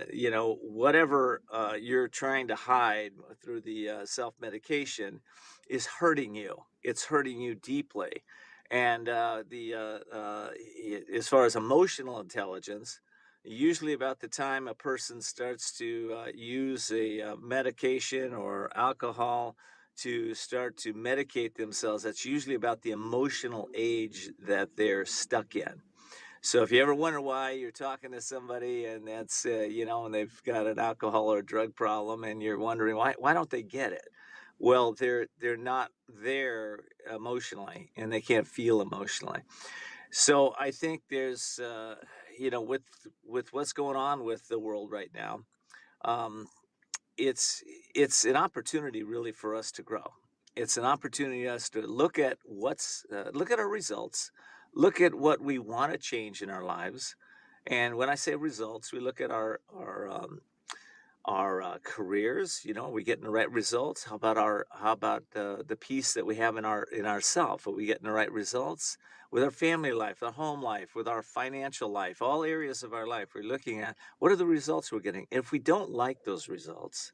whatever you're trying to hide through the self medication is hurting you. It's hurting you deeply. And as far as emotional intelligence, usually about the time a person starts to use a medication or alcohol to start to medicate themselves, that's usually about the emotional age that they're stuck in. So if you ever wonder why you're talking to somebody and that's and they've got an alcohol or drug problem and you're wondering why don't they get it? Well, they're not there emotionally and they can't feel emotionally. So I think there's with what's going on with the world right now, um, it's it's an opportunity really for us to grow. It's an opportunity for us to look at our results, look at what we want to change in our lives, and when I say results, we look at our careers. Are we getting the right results? How about the peace that we have in ourself? Are we getting the right results with our family life, our home life, with our financial life, all areas of our life? We're looking at what are the results we're getting. If we don't like those results,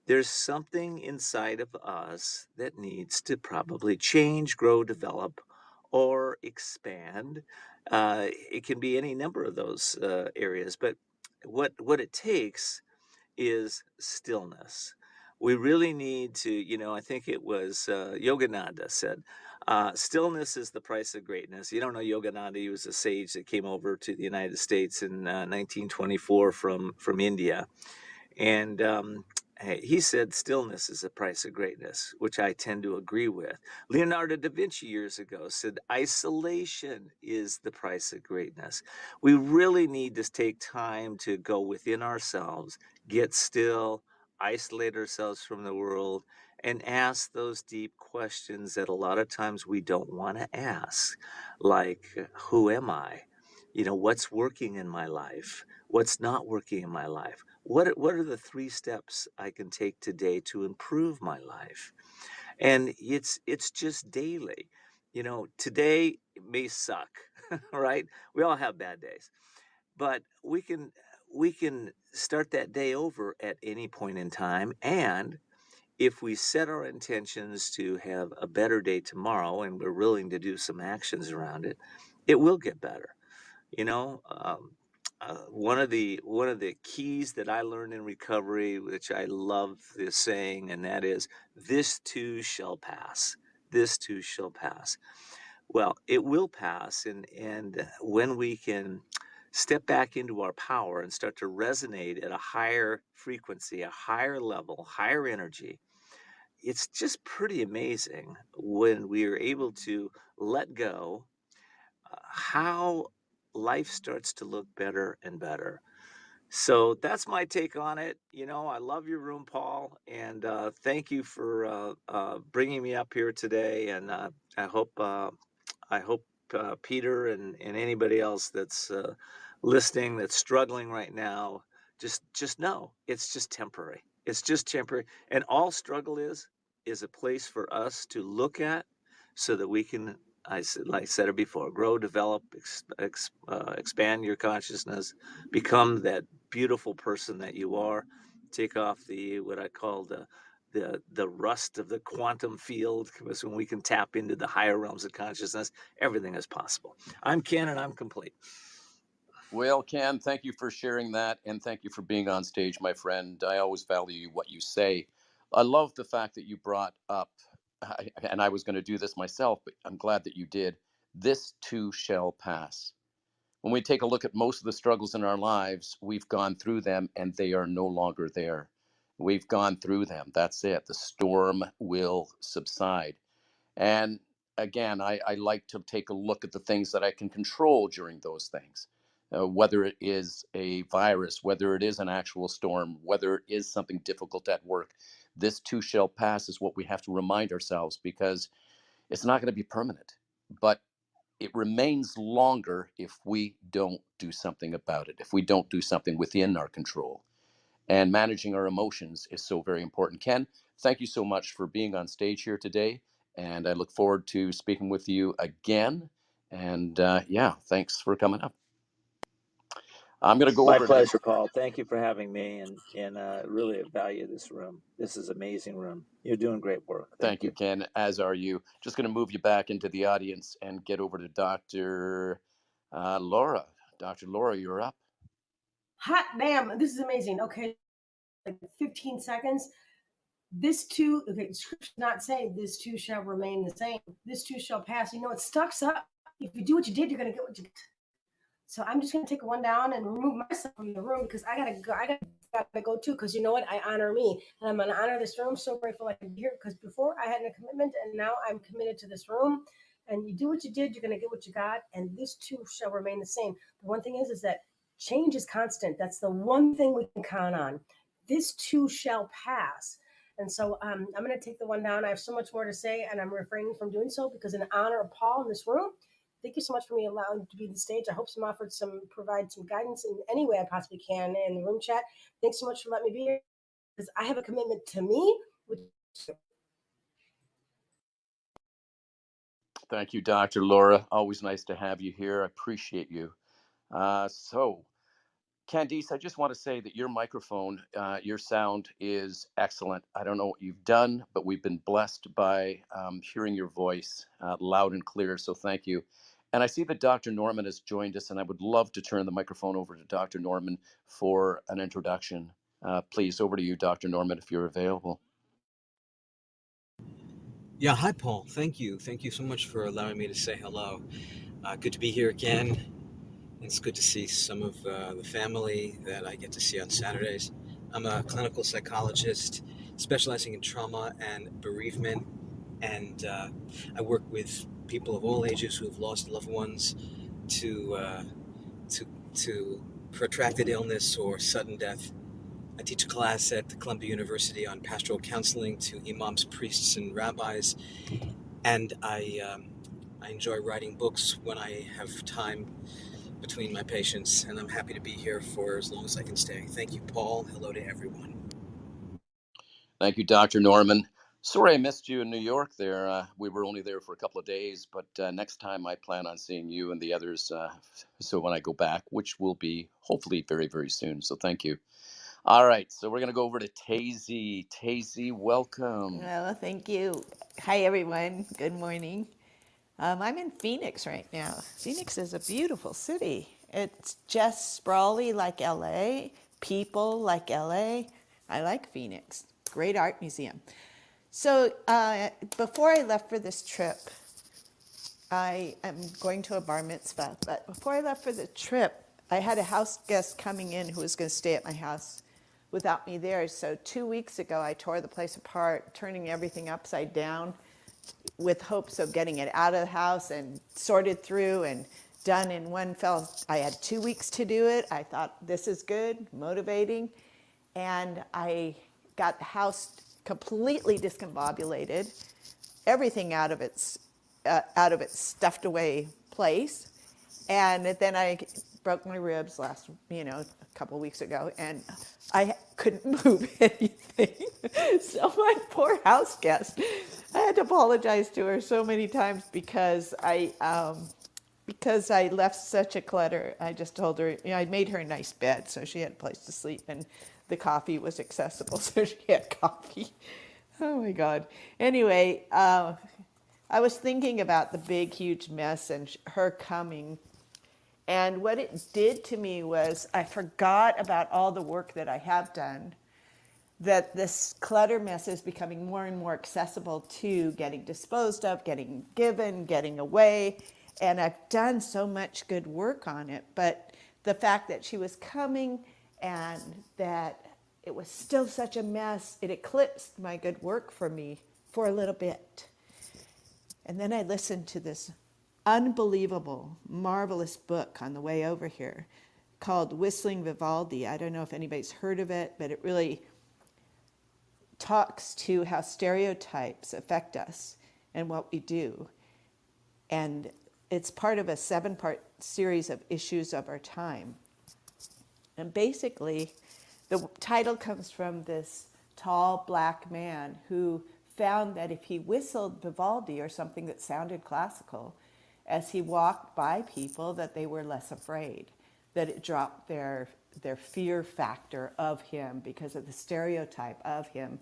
there's something inside of us that needs to probably change, grow, develop, or expand. It can be any number of those areas, but what it takes is stillness. We really need to, I think it was Yogananda said, stillness is the price of greatness. You don't know Yogananda, he was a sage that came over to the United States in 1924 from India. And he said, stillness is the price of greatness, which I tend to agree with. Leonardo da Vinci years ago said, isolation is the price of greatness. We really need to take time to go within ourselves, get still, isolate ourselves from the world, and ask those deep questions that a lot of times we don't want to ask, like, who am I? What's working in my life? What's not working in my life? What are the 3 steps I can take today to improve my life? And it's just daily. Today may suck, right? We all have bad days, but we can start that day over at any point in time. And if we set our intentions to have a better day tomorrow and we're willing to do some actions around it, it will get better. You know, one of the keys that I learned in recovery, which I love this saying, and that is, "This too shall pass. This too shall pass." Well, it will pass, and when we can step back into our power and start to resonate at a higher frequency, a higher level, higher energy, it's just pretty amazing when we are able to let go, how life starts to look better and better. So that's my take on it. I love your room, Paul, and thank you for bringing me up here today. And I hope Peter and anybody else that's listening that's struggling right now just know it's just temporary. It's just temporary, and all struggle is a place for us to look at so that we can, like I said it before, grow, develop, expand your consciousness, become that beautiful person that you are. Take off the what I call the rust of the quantum field, because when we can tap into the higher realms of consciousness, everything is possible. I'm Ken, and I'm complete. Well, Ken, thank you for sharing that, and thank you for being on stage, my friend. I always value what you say. I love the fact that you brought up, and I was going to do this myself, but I'm glad that you did. This too shall pass. When we take a look at most of the struggles in our lives, we've gone through them and they are no longer there. We've gone through them. That's it. The storm will subside. And again, I like to take a look at the things that I can control during those things, whether it is a virus, whether it is an actual storm, whether it is something difficult at work. This too shall pass is what we have to remind ourselves, because it's not going to be permanent. But it remains longer if we don't do something about it, if we don't do something within our control. And managing our emotions is so very important. Ken, thank you so much for being on stage here today. And I look forward to speaking with you again. And yeah, thanks for coming up. I'm going to go My over to pleasure, Paul. Thank you for having me, and really value this room. This is amazing room. You're doing great work. Thank thank you, you. Ken, as are you. Just going to move you back into the audience and get over to Dr. Laura. Dr. Laura, you're up. Hot damn, this is amazing. Okay, like 15 seconds. This too, okay, scripture not saying this too shall remain the same. This too shall pass. You know, it stocks up. If you do what you did, you're gonna get what you get. So I'm just gonna take one down and remove myself from the room because I gotta go. I gotta go too because you know what? I honor me and I'm gonna honor this room. So grateful I can be here because before I had a commitment and now I'm committed to this room. And you do what you did, you're gonna get what you got, and this too shall remain the same. The one thing is that change is constant. That's the one thing we can count on. This too shall pass. And so I'm going to take the one down. I have so much more to say, and I'm refraining from doing so because in honor of Paul in this room, thank you so much for me allowing to be the stage. I hope provide some guidance in any way I possibly can in the room chat. Thanks so much for letting me be here because I have a commitment to me. Thank you, Dr. Laura. Always nice to have you here. I appreciate you. So, Candice, I just want to say that your microphone, your sound is excellent. I don't know what you've done, but we've been blessed by hearing your voice loud and clear. So thank you. And I see that Dr. Norman has joined us, and I would love to turn the microphone over to Dr. Norman for an introduction. Please, over to you, Dr. Norman, if you're available. Yeah, hi, Paul. Thank you. Thank you so much for allowing me to say hello. Good to be here again. It's good to see some of the family that I get to see on Saturdays. I'm a clinical psychologist specializing in trauma and bereavement, and I work with people of all ages who have lost loved ones to to protracted illness or sudden death. I teach a class at Columbia University on pastoral counseling to imams, priests, and rabbis, and I enjoy writing books when I have time between my patients, and I'm happy to be here for as long as I can stay. Thank you, Paul. Hello to everyone. Thank you, Dr. Norman. Sorry I missed you in New York there. We were only there for a couple of days, but next time I plan on seeing you and the others. So when I go back, which will be hopefully very, very soon. So thank you. All right. So we're going to go over to Tazy. Tazy, welcome. Well, thank you. Hi, everyone. Good morning. I'm in Phoenix right now. Phoenix is a beautiful city. It's just sprawly like LA, people like LA. I like Phoenix. Great art museum. So before I left for this trip, I am going to a bar mitzvah. But before I left for the trip, I had a house guest coming in who was going to stay at my house without me there. So 2 weeks ago, I tore the place apart, turning everything upside down with hopes of getting it out of the house and sorted through and done in one fell. I had 2 weeks to do it. I thought this is good, motivating. And I got the house completely discombobulated, everything out of its stuffed away place. And then I broke my ribs a couple weeks ago, and I couldn't move anything. So my poor house guest, I had to apologize to her so many times because I left such a clutter. I just told her, I made her a nice bed so she had a place to sleep, and the coffee was accessible, so she had coffee. Oh my God. Anyway, I was thinking about the big, huge mess and her coming. And what it did to me was I forgot about all the work that I have done, that this clutter mess is becoming more and more accessible to getting disposed of, getting given, getting away. And I've done so much good work on it. But the fact that she was coming and that it was still such a mess, it eclipsed my good work for me for a little bit. And then I listened to this unbelievable, marvelous book on the way over here called Whistling Vivaldi. I don't know if anybody's heard of it, but it really talks to how stereotypes affect us and what we do. And it's part of a 7-part series of issues of our time. And basically, The title comes from this tall black man who found that if he whistled Vivaldi or something that sounded classical, as he walked by people, that they were less afraid, that it dropped their fear factor of him because of the stereotype of him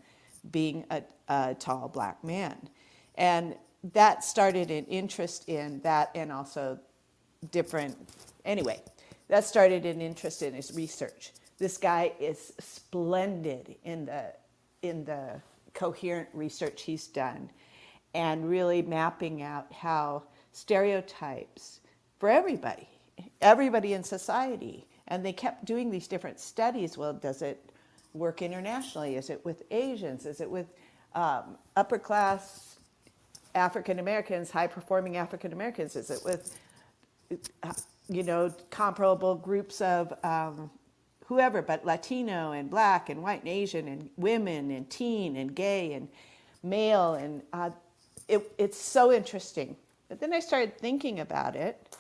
being a tall black man. And that started an interest in that, and also different, anyway, that started an interest in his research. This guy is splendid in the coherent research he's done, and really mapping out how stereotypes for everybody in society, and they kept doing these different studies. Well, does it work internationally? Is it with Asians? Is it with upper class African Americans, high performing African Americans? Is it with comparable groups of whoever, but Latino and black and white and Asian and women and teen and gay and male, and it's so interesting. But then I started thinking about it,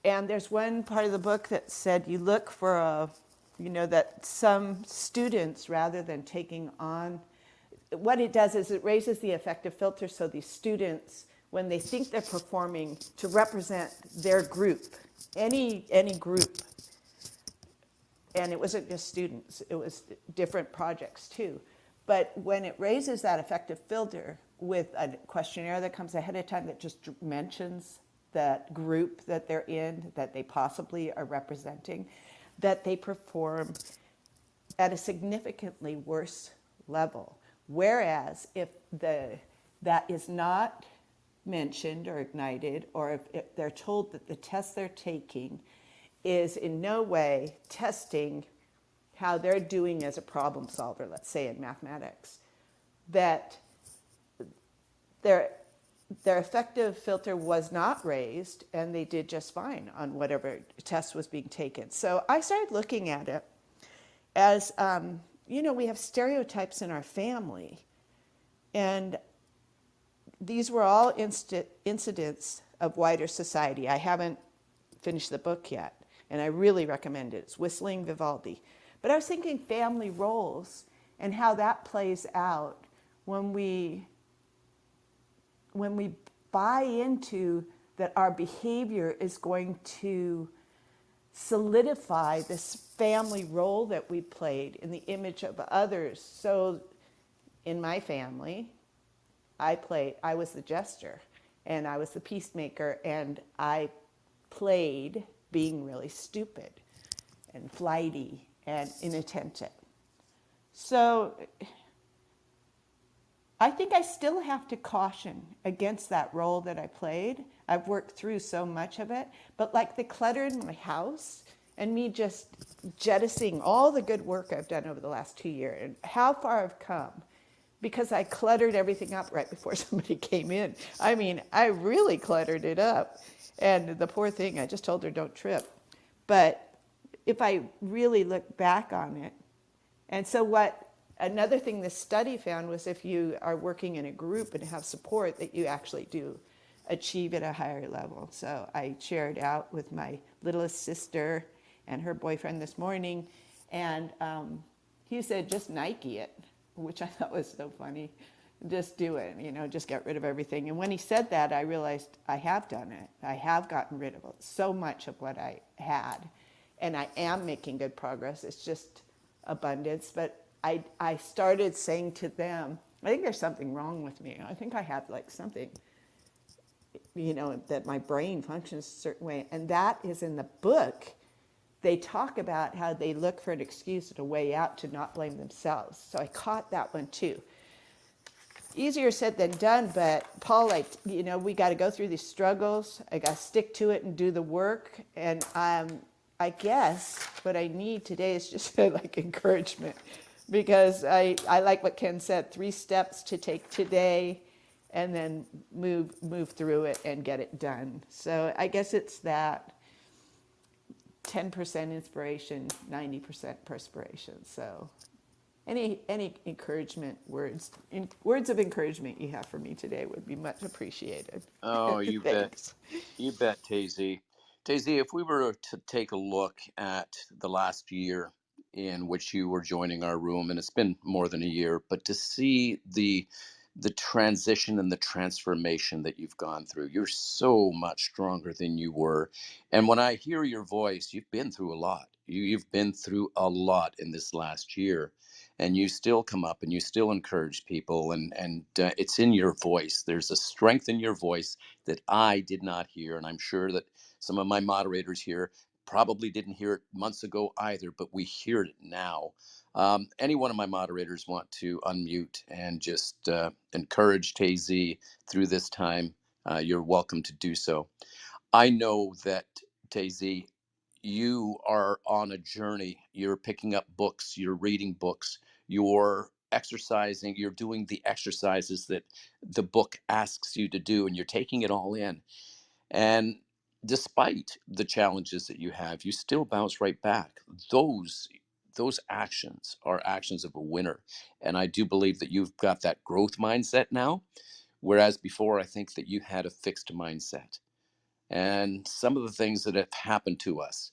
and there's one part of the book that said you look for that some students, rather than taking on, what it does is it raises the affective filter, so these students, when they think they're performing to represent their group, any group, and it wasn't just students, it was different projects too. But when it raises that affective filter with a questionnaire that comes ahead of time that just mentions that group that they're in, that they possibly are representing, that they perform at a significantly worse level. Whereas if that is not mentioned or ignited, or if they're told that the test they're taking is in no way testing how they're doing as a problem solver, let's say in mathematics, that their affective filter was not raised and they did just fine on whatever test was being taken. So I started looking at it as, we have stereotypes in our family, and these were all incidents of wider society. I haven't finished the book yet, and I really recommend it. It's Whistling Vivaldi. But I was thinking family roles and how that plays out when we buy into that our behavior is going to solidify this family role that we played in the image of others. So in my family, I was the jester, and I was the peacemaker, and I played being really stupid and flighty and inattentive. So I think I still have to caution against that role that I played. I've worked through so much of it, but like the clutter in my house and me just jettisoning all the good work I've done over the last 2 years and how far I've come because I cluttered everything up right before somebody came in. I mean, I really cluttered it up. And the poor thing, I just told her don't trip. But if I really look back on it, and so another thing this study found was if you are working in a group and have support, that you actually do achieve at a higher level. So I shared out with my littlest sister and her boyfriend this morning, and he said, just Nike it, which I thought was so funny. Just do it, just get rid of everything. And when he said that, I realized I have done it. I have gotten rid of so much of what I had, and I am making good progress. It's just abundance. But I started saying to them, I think there's something wrong with me. I think I have like something, that my brain functions a certain way. And that is in the book. They talk about how they look for an excuse and a way out to not blame themselves. So I caught that one too. Easier said than done, but Paul, we got to go through these struggles. I got to stick to it and do the work. And I guess what I need today is just like encouragement, because I like what Ken said, 3 steps to take today and then move through it and get it done. So I guess it's that 10% inspiration, 90% perspiration. So any encouragement words of encouragement you have for me today would be much appreciated. Oh, you bet. Thanks. You bet, Tazy. Tazy, if we were to take a look at the last year in which you were joining our room, and it's been more than a year, but to see the transition and the transformation that you've gone through. You're so much stronger than you were. And when I hear your voice, you've been through a lot. You've been through a lot in this last year, and you still come up and you still encourage people, and it's in your voice. There's a strength in your voice that I did not hear, and I'm sure that some of my moderators here probably didn't hear it months ago either, but we hear it now. Any one of my moderators want to unmute and just encourage Tazy through this time, you're welcome to do so. I know that, Tazy, you are on a journey. You're picking up books, you're reading books, you're exercising, you're doing the exercises that the book asks you to do, and you're taking it all in. And despite the challenges that you have, you still bounce right back. Those those actions are actions of a winner. And I do believe that you've got that growth mindset now, whereas before I think that you had a fixed mindset. And some of the things that have happened to us,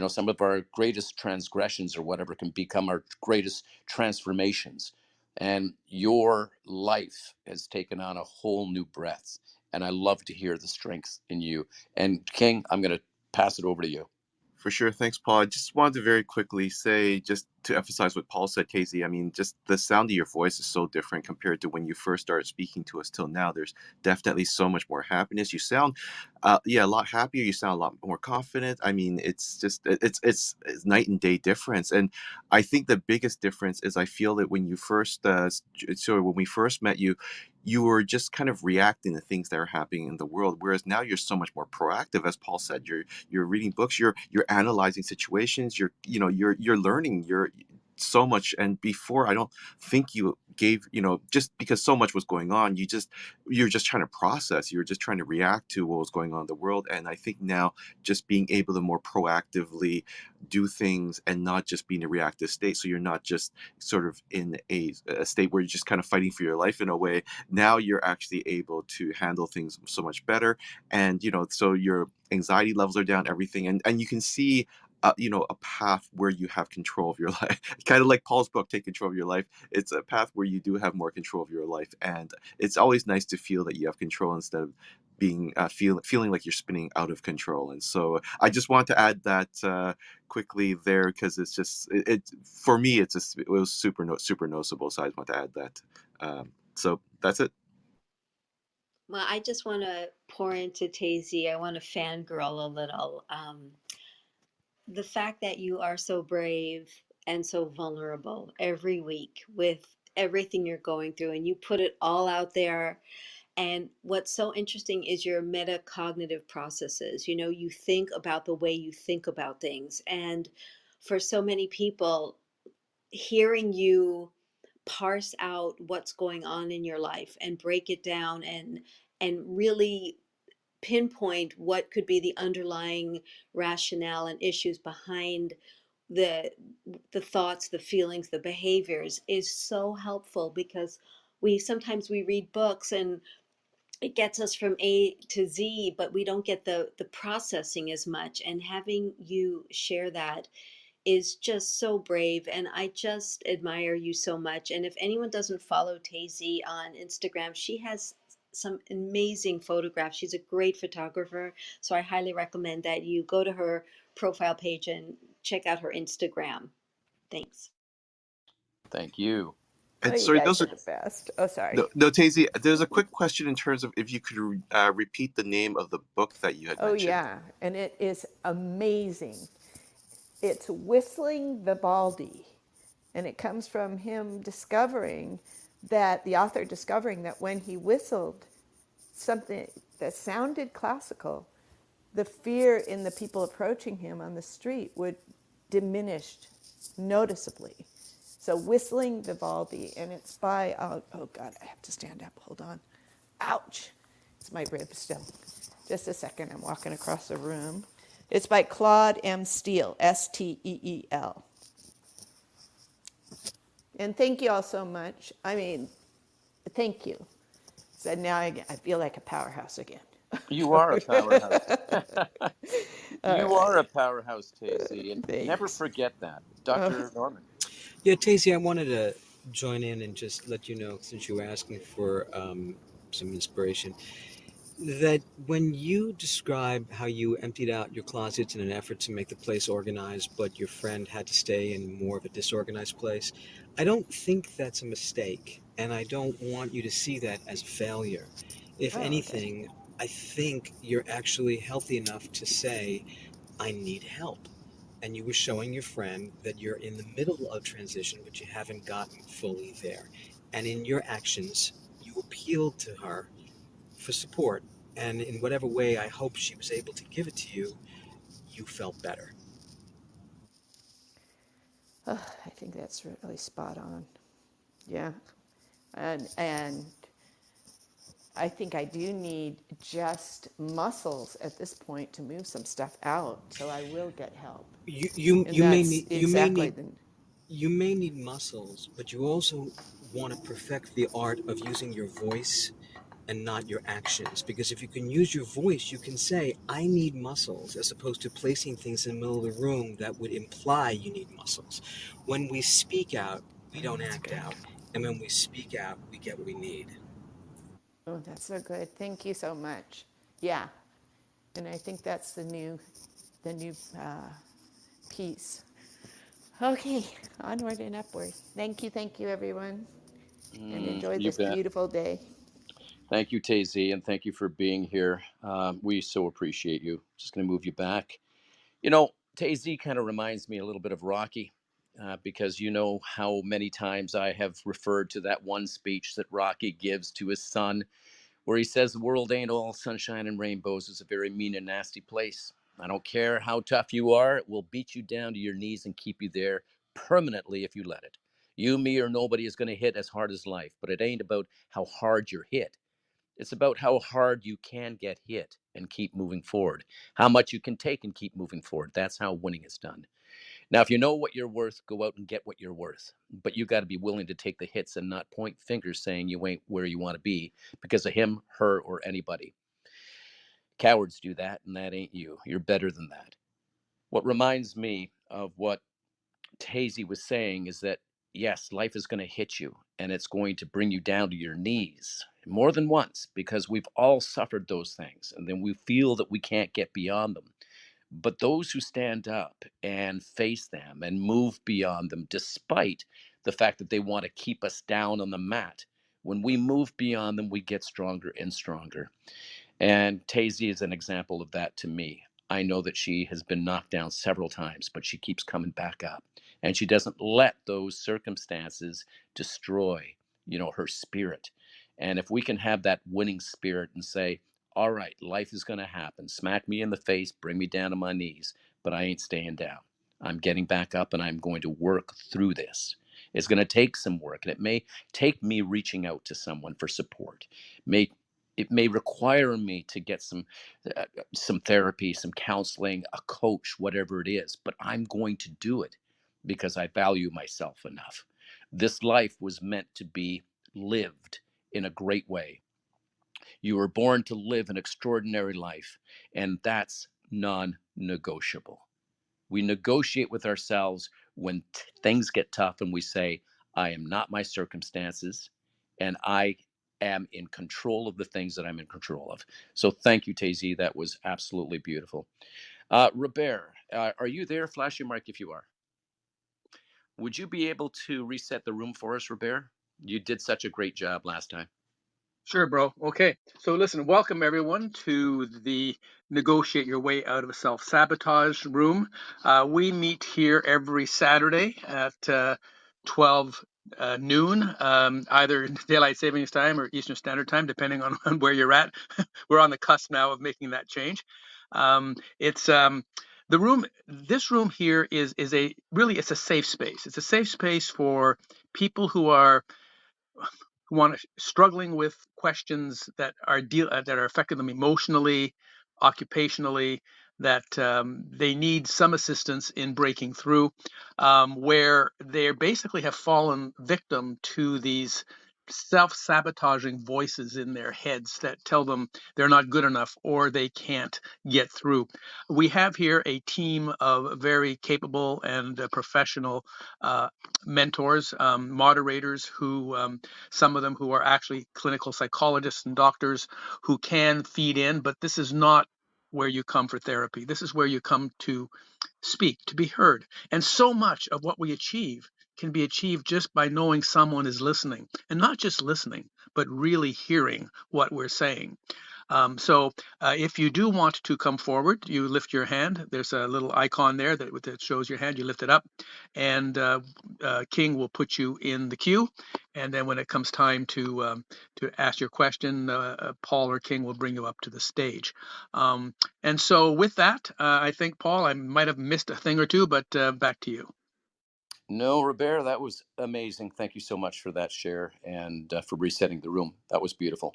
some of our greatest transgressions or whatever can become our greatest transformations. And your life has taken on a whole new breath. And I love to hear the strength in you. And King, I'm going to pass it over to you. For sure. Thanks, Paul. I just wanted to very quickly say, just to emphasize what Paul said, Casey, I mean, just the sound of your voice is so different compared to when you first started speaking to us till now. There's definitely so much more happiness. You sound, a lot happier. You sound a lot more confident. I mean, it's just, it's night and day difference. And I think the biggest difference is I feel that when you first, so when we first met you, you were just kind of reacting to things that are happening in the world, whereas now you're so much more proactive. As Paul said, you're reading books, you're analyzing situations, you're learning, you're so much. And before, I don't think you gave, just because so much was going on, you're just trying to process, you're just trying to react to what was going on in the world. And I think now, just being able to more proactively do things and not just be in a reactive state, so you're not just sort of in a state where you're just kind of fighting for your life in a way. Now you're actually able to handle things so much better. And so your anxiety levels are down, everything. And you can see a path where you have control of your life. Kind of like Paul's book, Take Control of Your Life. It's a path where you do have more control of your life. And it's always nice to feel that you have control instead of being feeling like you're spinning out of control. And so I just want to add that quickly there, because it's just for me, it was super noticeable. So I just want to add that. So that's it. Well, I just want to pour into Tazy. I want to fangirl a little. The fact that you are so brave and so vulnerable every week with everything you're going through, and you put it all out there. And what's so interesting is your metacognitive processes. You think about the way you think about things. And for so many people, hearing you parse out what's going on in your life and break it down and really pinpoint what could be the underlying rationale and issues behind the the thoughts, the feelings, the behaviors is so helpful, because we read books and it gets us from A to Z, but we don't get the processing as much. And having you share that is just so brave, and I just admire you so much. And if anyone doesn't follow Tazy on Instagram, she has some amazing photographs. She's a great photographer, so I highly recommend that you go to her profile page and check out her Instagram. Thanks. Thank you. Oh, And you sorry, guys those are are the best. Oh, sorry. no, Tazy. There's a quick question in terms of if you could repeat the name of the book that you had Oh, mentioned. yeah. And it is amazing. It's Whistling Vivaldi. And it comes from him discovering that, the author discovering that when he whistled something that sounded classical, the fear in the people approaching him on the street would diminish noticeably. So Whistling Vivaldi, and it's by, oh God, I have to stand up, hold on. Ouch, it's my rib still. Just a second, I'm walking across the room. It's by Claude M. Steele, Steel. And thank you all so much. I mean, thank you. So now I feel like a powerhouse again. You are a powerhouse. All You are a right. powerhouse, Tazy, and never Thanks. forget that. Oh, Dr. Norman. Yeah, Tazy, I wanted to join in and just let you know, since you were asking for some inspiration, that when you describe how you emptied out your closets in an effort to make the place organized, but your friend had to stay in more of a disorganized place, I don't think that's a mistake. And I don't want you to see that as a failure. If oh, okay. anything, I think you're actually healthy enough to say, I need help. And you were showing your friend that you're in the middle of transition, but you haven't gotten fully there. And in your actions, you appealed to her for support. And in whatever way I hope she was able to give it to you, you felt better. Oh, I think that's really spot on. Yeah. And I think I do need just muscles at this point to move some stuff out, so I will get help. You you And you may that's need you may exactly need the you may need muscles, but you also want to perfect the art of using your voice and not your actions. Because if you can use your voice, you can say, I need muscles, as opposed to placing things in the middle of the room that would imply you need muscles. When we speak out, we oh, don't that's act good. out. And when we speak out, we get what we need. Oh, that's so good. Thank you so much. Yeah, and I think that's the new piece. Okay, onward and upward. Thank you, everyone, and enjoy You this bet. beautiful day. Thank you, Tazy, and thank you for being here. We so appreciate you. Just going to move you back. You know, Tazy kind of reminds me a little bit of Rocky, because you know how many times I have referred to that one speech that Rocky gives to his son, where he says, the world ain't all sunshine and rainbows. It's a very mean and nasty place. I don't care how tough you are, it will beat you down to your knees and keep you there permanently if you let it. You, me, or nobody is going to hit as hard as life, but it ain't about how hard you're hit. It's about how hard you can get hit and keep moving forward, how much you can take and keep moving forward. That's how winning is done. Now, if you know what you're worth, go out and get what you're worth. But you got to be willing to take the hits and not point fingers saying you ain't where you want to be because of him, her, or anybody. Cowards do that, and that ain't you. You're better than that. What reminds me of what Tazy was saying is that, yes, life is going to hit you and it's going to bring you down to your knees more than once because we've all suffered those things and then we feel that we can't get beyond them. But those who stand up and face them and move beyond them, despite the fact that they want to keep us down on the mat, when we move beyond them, we get stronger and stronger. And Tazy is an example of that to me. I know that she has been knocked down several times, but she keeps coming back up. And she doesn't let those circumstances destroy, her spirit. And if we can have that winning spirit and say, all right, life is going to happen. Smack me in the face, bring me down to my knees, but I ain't staying down. I'm getting back up and I'm going to work through this. It's going to take some work, and it may take me reaching out to someone for support. May it may require me to get some therapy, some counseling, a coach, whatever it is, but I'm going to do it because I value myself enough. This life was meant to be lived in a great way. You were born to live an extraordinary life, and that's non-negotiable. We negotiate with ourselves when things get tough and we say, I am not my circumstances and I am in control of the things that I'm in control of. So thank you, Tazy. That was absolutely beautiful. Robert, are you there? Flash your mic if you are. Would you be able to reset the room for us, Robert? You did such a great job last time. Sure, bro. Okay. So listen, welcome everyone to the Negotiate Your Way Out of a Self-Sabotage room. We meet here every Saturday at 12 noon, either Daylight Savings Time or Eastern Standard Time, depending on where you're at. We're on the cusp now of making that change. It's the room. This room here is it's a safe space. It's a safe space for people who are struggling with questions that are affecting them emotionally, occupationally, that they need some assistance in breaking through, where they basically have fallen victim to these self-sabotaging voices in their heads that tell them they're not good enough or they can't get through. We have here a team of very capable and professional mentors, moderators who, some of them who are actually clinical psychologists and doctors who can feed in, but this is not where you come for therapy. This is where you come to speak, to be heard. And so much of what we achieve can be achieved just by knowing someone is listening, and not just listening, but really hearing what we're saying. So if you do want to come forward, you lift your hand. There's a little icon there that shows your hand. You lift it up, and King will put you in the queue. And then when it comes time to ask your question, Paul or King will bring you up to the stage. And so with that, I think, Paul, I might have missed a thing or two, but back to you. No, Robert, that was amazing. Thank you so much for that share and for resetting the room. That was beautiful.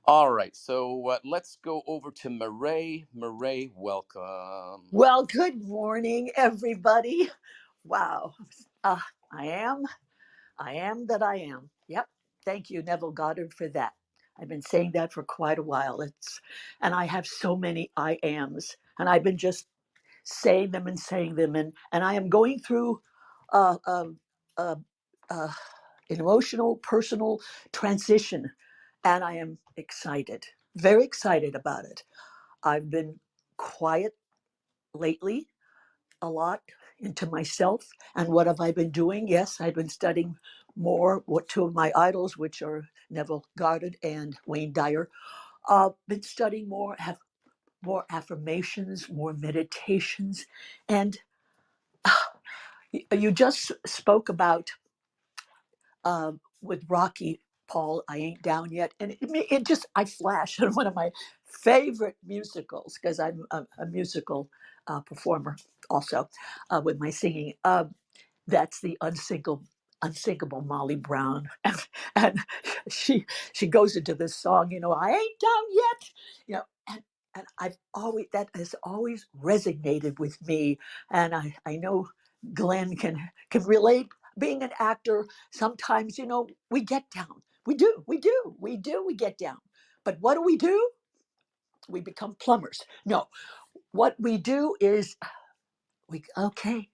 All right, so let's go over to Murray. Murray, welcome. Well, good morning, everybody. Wow. Uh, I am, I am that I am. Yep. Thank you, Neville Goddard, for that. I've been saying that for quite a while. And I have so many I ams, and I've been just saying them and saying them. And I am going through uh, uh, uh, uh, an emotional, personal transition, and I am excited, very excited about it. I've been quiet lately a lot into myself. And what have I been doing? Yes, I've been studying more what two of my idols, which are Neville Goddard and Wayne Dyer, been studying more, have more affirmations, more meditations. And you just spoke about with Rocky, Paul, I Ain't Down Yet. And it just, I flash on one of my favorite musicals because I'm a musical performer also with my singing. That's the unsinkable Molly Brown, and she goes into this song, I ain't down yet, and I've always that has always resonated with me, and I know Glenn can relate. Being an actor, sometimes we get down. We get down. But what do? We become plumbers. No, what we do is okay,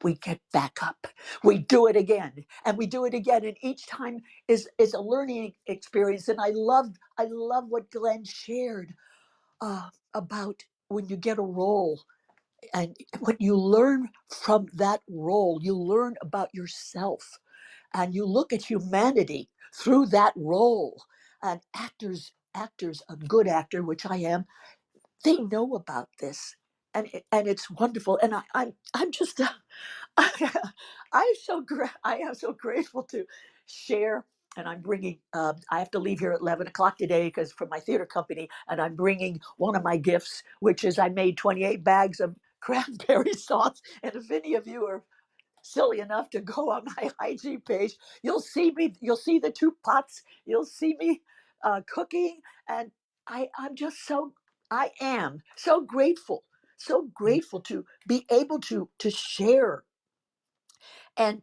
we get back up, we do it again, and we do it again, and each time is a learning experience. And I love what Glenn shared about when you get a role, and what you learn from that role, you learn about yourself, and you look at humanity through that role. And actors, a good actor, which I am, they know about this, and it's wonderful. And I'm just I am so grateful to share. And I'm bringing. I have to leave here at 11 o'clock today because for my theater company, and I'm bringing one of my gifts, which is I made 28 bags of cranberry sauce. And if any of you are silly enough to go on my IG page, you'll see me. You'll see the two pots. You'll see me cooking, and I'm just so. I am so grateful to be able to share, and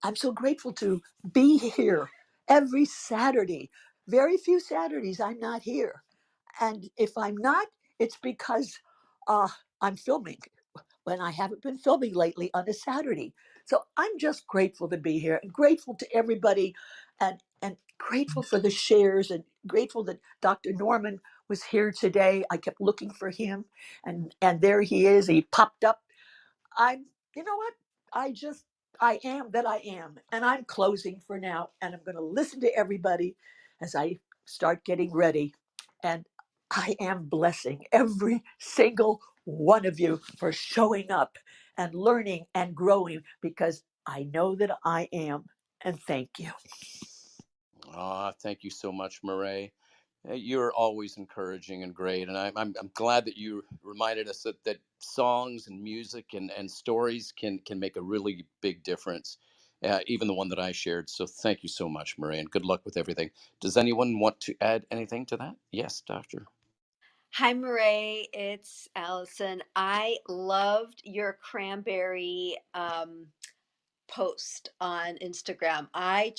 I'm so grateful to be here every Saturday. Very few Saturdays I'm not here, and if I'm not, it's because uh, I'm filming when I haven't been filming lately on a Saturday. So I'm just grateful to be here, and grateful to everybody, and grateful for the shares, and grateful that Dr. Norman was here today. I kept looking for him, and there he is. He popped up. I'm, you know what? I am that I am. And I'm closing for now. And I'm going to listen to everybody as I start getting ready. And I am blessing every single one of you for showing up and learning and growing, because I know that I am. And thank you. Thank you so much, Murray. You're always encouraging and great, and I'm glad that you reminded us that songs and music and stories can make a really big difference, even the one that I shared. So thank you so much, Murray, and good luck with everything. Does anyone want to add anything to that? Yes, Doctor. Hi, Marae. It's Allison. I loved your cranberry post on Instagram. I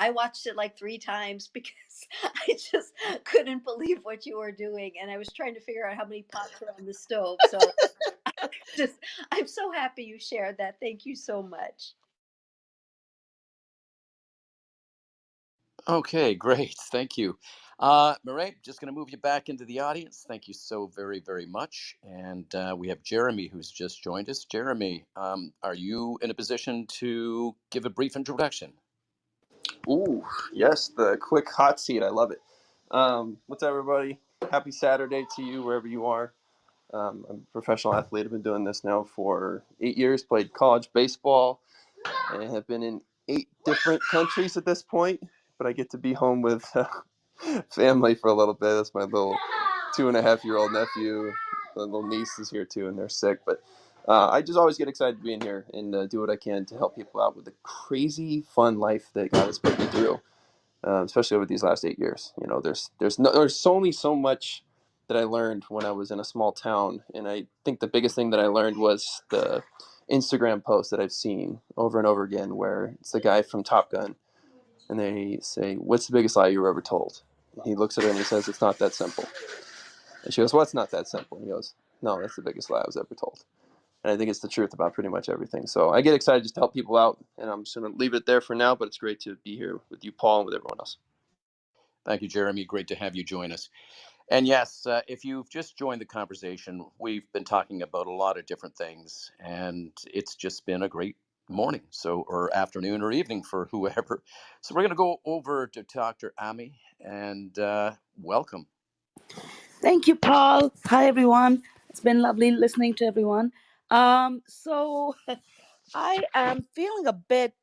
watched it like 3 times because I just couldn't believe what you were doing, and I was trying to figure out how many pots were on the stove. So just I'm so happy you shared that. Thank you so much. Okay, great. Thank you. Murray, just going to move you back into the audience. Thank you so very, very much. And we have Jeremy who's just joined us. Jeremy, are you in a position to give a brief introduction? Ooh, yes, the quick hot seat. I love it. What's up, everybody? Happy Saturday to you, wherever you are. I'm a professional athlete. I've been doing this now for 8 years, played college baseball, and have been in 8 different countries at this point. But I get to be home with family for a little bit. That's my little 2.5-year-old nephew. The little niece is here too, and they're sick. But I just always get excited to be in here and do what I can to help people out with the crazy fun life that God has put me through, especially over these last 8 years. You know, there's only so much that I learned when I was in a small town, and I think the biggest thing that I learned was the Instagram post that I've seen over and over again, where it's the guy from Top Gun, and they say, "What's the biggest lie you were ever told?" And he looks at her and he says, "It's not that simple." And she goes, "What's not that simple?" And he goes, "No, that's the biggest lie I was ever told." And I think it's the truth about pretty much everything. So I get excited just to help people out, and I'm just going to leave it there for now. But it's great to be here with you, Paul, and with everyone else. Thank you, Jeremy. Great to have you join us. And yes, if you've just joined the conversation, we've been talking about a lot of different things, and it's just been a great morning, so or afternoon or evening for whoever. So we're going to go over to Dr. Ami and welcome. Thank you, Paul. Hi, everyone. It's been lovely listening to everyone. So I am feeling a bit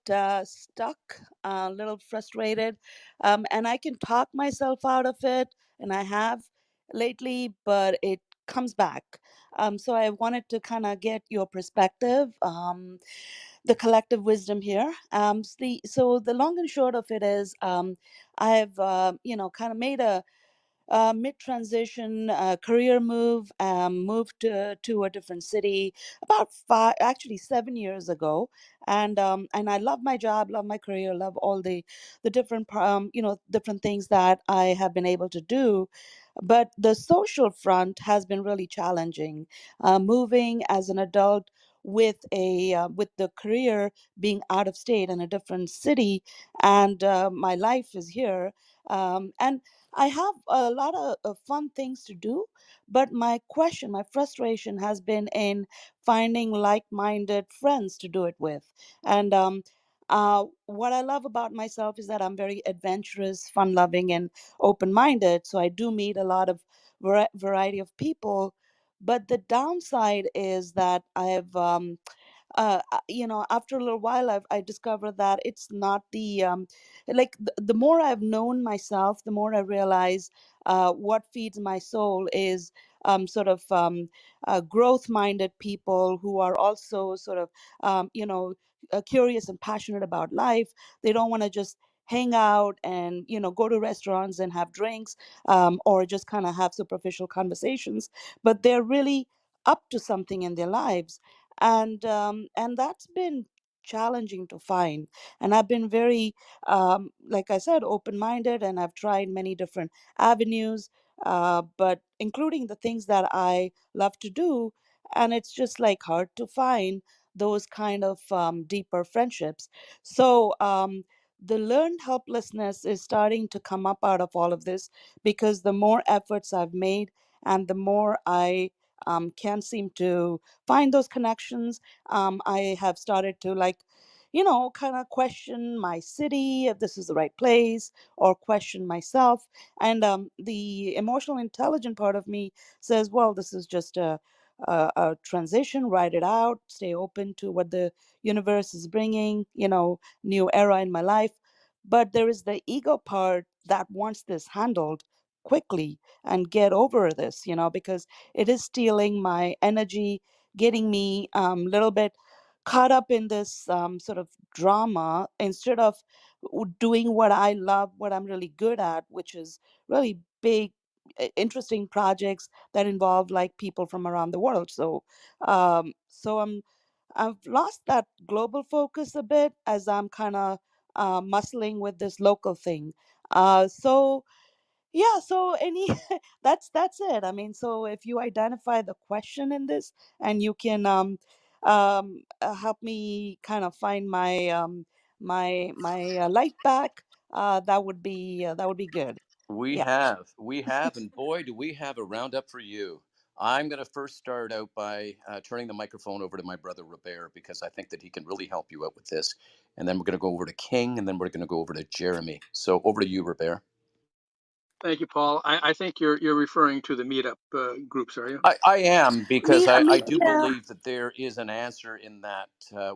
stuck, a little frustrated, and I can talk myself out of it, and I have lately, but it comes back. So I wanted to kind of get your perspective, the collective wisdom here. So the long and short of it is, I've kind of made a mid-transition career move, moved to a different city about 7 years ago, and I love my job, love my career, love all the different different things that I have been able to do. But the social front has been really challenging. Moving as an adult with the career being out of state in a different city, and my life is here. And I have a lot of fun things to do, but my frustration has been in finding like minded friends to do it with. And what I love about myself is that I'm very adventurous, fun loving, and open minded. So I do meet a lot of variety of people. But the downside is that after a little while I discovered that it's not the more I've known myself, the more I realize what feeds my soul is growth minded people who are also curious and passionate about life. They don't want to just hang out and go to restaurants and have drinks, or just kind of have superficial conversations, but they're really up to something in their lives. And that's been challenging to find. And I've been very like I said, open minded, and I've tried many different avenues, but including the things that I love to do. And it's just like hard to find those kind of deeper friendships. So the learned helplessness is starting to come up out of all of this, because the more efforts I've made and the more I can't seem to find those connections, I have started to kind of question my city, if this is the right place, or question myself. And the emotional intelligent part of me says, well, this is just a transition, ride it out, stay open to what the universe is bringing, new era in my life. But there is the ego part that wants this handled quickly and get over this, because it is stealing my energy, getting me a little bit caught up in this sort of drama, instead of doing what I love, what I'm really good at, which is really big, interesting projects that involve like people from around the world. So I'm I've lost that global focus a bit as I'm kind of muscling with this local thing. So yeah, so any that's it. I mean, so if you identify the question in this and you can help me kind of find my light back, that would be good. We Yeah. have, we have, and boy, do we have a roundup for you. I'm going to first start out by turning the microphone over to my brother Robert because I think that he can really help you out with this. And then we're going to go over to King, and then we're going to go over to Jeremy. So over to you, Robert. Thank you, Paul. I think you're referring to the meetup groups, are you? I am, because I Me, do yeah. believe that there is an answer in that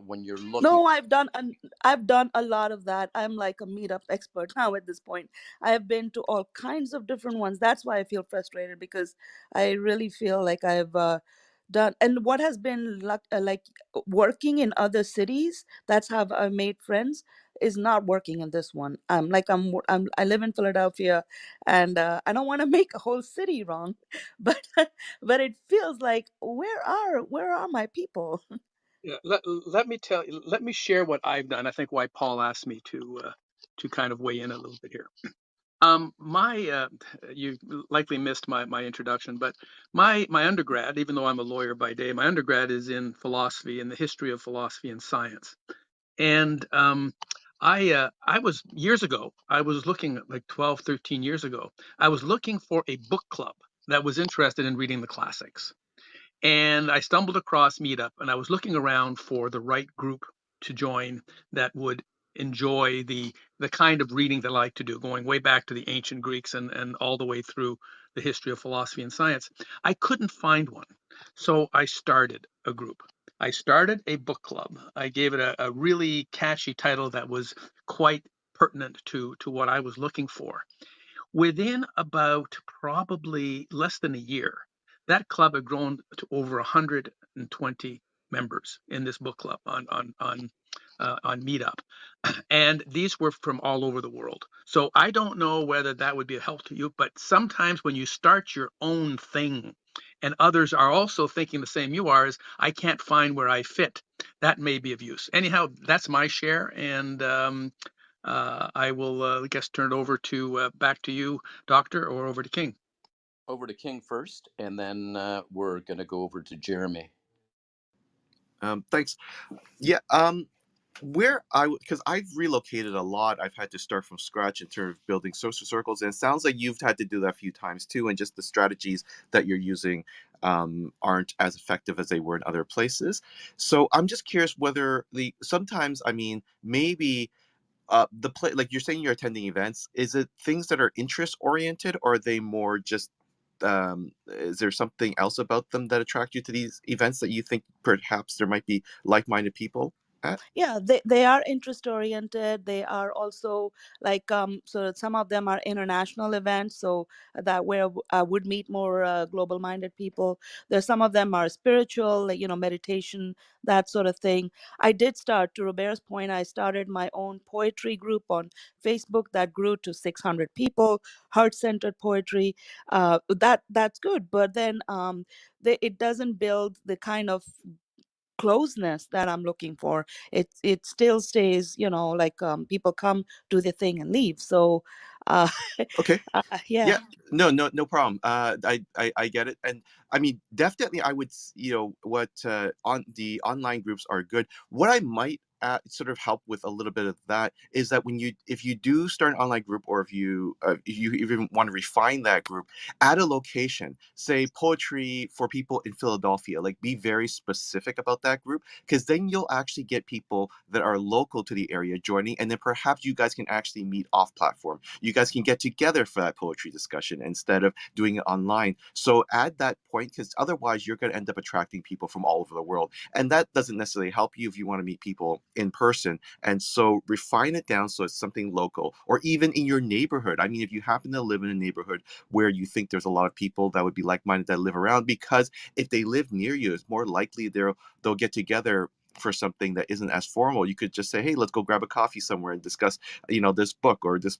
when you're looking. No, I've done a lot of that. I'm like a meetup expert now at this point. I have been to all kinds of different ones. That's why I feel frustrated because I really feel like I've done, and what has been like working in other cities. That's how I made friends. Is not working in this one. I live in Philadelphia, and I don't want to make a whole city wrong, but but it feels like where are my people? Yeah. Let me let me share what I've done. I think why Paul asked me to kind of weigh in a little bit here. My you likely missed my introduction, but my undergrad, even though I'm a lawyer by day, my undergrad is in philosophy and the history of philosophy and science. And I was years ago, I was looking like 12, 13 years ago, I was looking for a book club that was interested in reading the classics. And I stumbled across Meetup, and I was looking around for the right group to join that would enjoy the kind of reading that I like to do, going way back to the ancient Greeks and all the way through the history of philosophy and science. I couldn't find one. So I started a group. I started a book club. I gave it a really catchy title that was quite pertinent to what I was looking for. Within about probably less than a year, that club had grown to over 120 members in this book club on Meetup, and these were from all over the world. So I don't know whether that would be a help to you, but sometimes when you start your own thing, and others are also thinking the same you are, is I can't find where I fit. That may be of use. Anyhow, that's my share, and I will, I guess, turn it over to back to you, Doctor, or over to King. Over to King first, and then we're going to go over to Jeremy. Thanks. Yeah. Where because I've relocated a lot, I've had to start from scratch in terms of building social circles, and it sounds like you've had to do that a few times too, and just the strategies that you're using aren't as effective as they were in other places. So I'm just curious whether sometimes, I mean, maybe the play, like you're saying, you're attending events, is it things that are interest oriented, or are they more just is there something else about them that attract you to these events that you think perhaps there might be like-minded people at? Yeah, they are interest oriented. They are also like so some of them are international events, so that where I would meet more global minded people. There's some of them are spiritual, like meditation, that sort of thing. I did start, to Robert's point, I started my own poetry group on Facebook that grew to 600 people, heart centered poetry. That's good, but then it doesn't build the kind of closeness that I'm looking for. It still stays, like people come, do their thing, and leave. So, uh, Okay. yeah. Yeah, no problem. I get it, and I mean, definitely, I would, what on the online groups are good. What I might sort of help with a little bit of that is that if you do start an online group, or if you even want to refine that group, add a location, say poetry for people in Philadelphia. Like, be very specific about that group, because then you'll actually get people that are local to the area joining, and then perhaps you guys can actually meet off platform. You guys can get together for that poetry discussion instead of doing it online. So add that point, because otherwise you're going to end up attracting people from all over the world. And that doesn't necessarily help you if you want to meet people in person. And so refine it down so it's something local, or even in your neighborhood. I mean, if you happen to live in a neighborhood where you think there's a lot of people that would be like-minded that live around, because if they live near you, it's more likely they'll get together for something that isn't as formal. You could just say, hey, let's go grab a coffee somewhere and discuss, this book or this,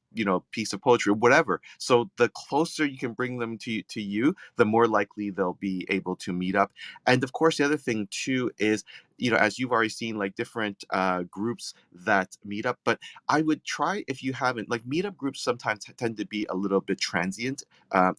piece of poetry or whatever. So the closer you can bring them to you, the more likely they'll be able to meet up. And of course, the other thing too is, as you've already seen, like different groups that meet up. But I would try, if you haven't, like meetup groups sometimes tend to be a little bit transient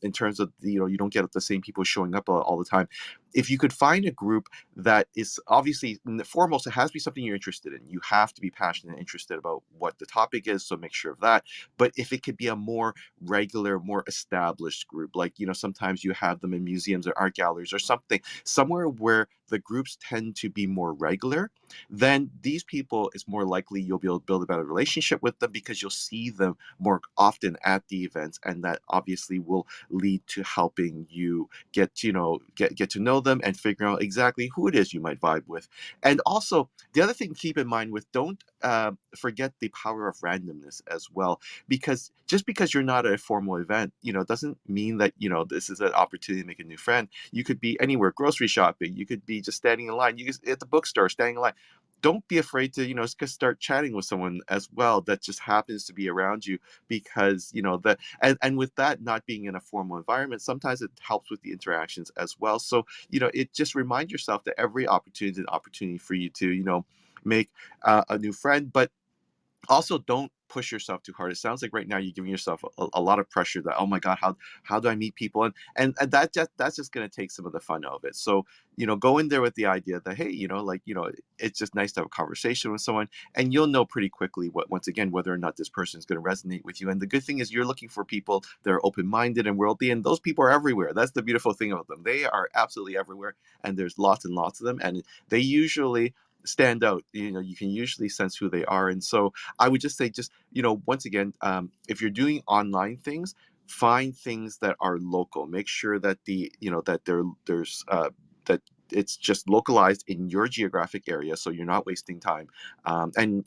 in terms of, you don't get the same people showing up all the time. If you could find a group that is obviously foremost, it has to be something you're interested in. You have to be passionate and interested about what the topic is, so make sure of that. But if it could be a more regular, more established group, like, sometimes you have them in museums or art galleries or something, somewhere where the groups tend to be more regular, then these people, it's more likely you'll be able to build a better relationship with them because you'll see them more often at the events, and that obviously will lead to helping you get to get to know them and figure out exactly who it is you might vibe with. And also, the other thing to keep in mind with, don't forget the power of randomness as well, because just because you're not at a formal event, doesn't mean that this is an opportunity to make a new friend. You could be anywhere, grocery shopping, you could be just standing in line, you could at the bookstore standing in line. Don't be afraid to just start chatting with someone as well that just happens to be around you, because that, and with that not being in a formal environment, sometimes it helps with the interactions as well. So it just remind yourself that every opportunity is an opportunity for you to make a new friend. But also, don't push yourself too hard. It sounds like right now you're giving yourself a lot of pressure that, oh my god, how do I meet people, and that's just going to take some of the fun out of it. So go in there with the idea that, hey, it's just nice to have a conversation with someone, and you'll know pretty quickly once again whether or not this person is going to resonate with you. And the good thing is you're looking for people that are open-minded and worldly, and those people are everywhere. That's the beautiful thing about them. They are absolutely everywhere, and there's lots and lots of them, and they usually stand out. You can usually sense who they are. And so I would just say, just once again, if you're doing online things, find things that are local. Make sure that that it's just localized in your geographic area, so you're not wasting time. And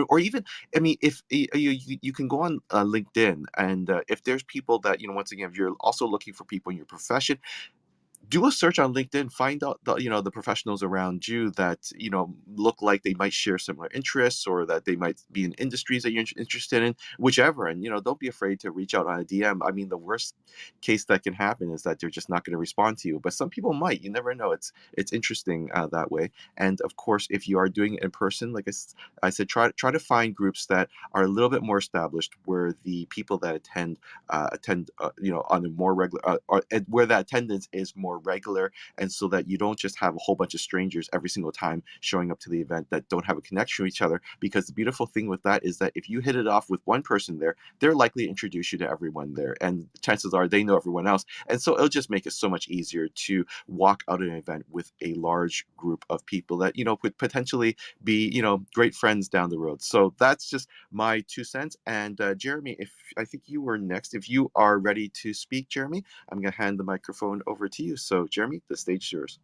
or even, I mean, if you can go on LinkedIn, and if there's people that once again, if you're also looking for people in your profession, do a search on LinkedIn, find out the professionals around you that look like they might share similar interests, or that they might be in industries that you're interested in, whichever. And don't be afraid to reach out on a DM. I mean, the worst case that can happen is that they're just not going to respond to you, but some people might. You never know. It's interesting that way. And of course, if you are doing it in person, like I said, try to find groups that are a little bit more established, where the people that attend on a more regular, where that attendance is more regular, and so that you don't just have a whole bunch of strangers every single time showing up to the event that don't have a connection with each other. Because the beautiful thing with that is that if you hit it off with one person there, they're likely to introduce you to everyone there, and chances are they know everyone else, and so it'll just make it so much easier to walk out an event with a large group of people that could potentially be great friends down the road. So that's just my 2 cents. And Jeremy, if I think you were next, if you are ready to speak, Jeremy, I'm going to hand the microphone over to you. So, Jeremy, the stage is yours.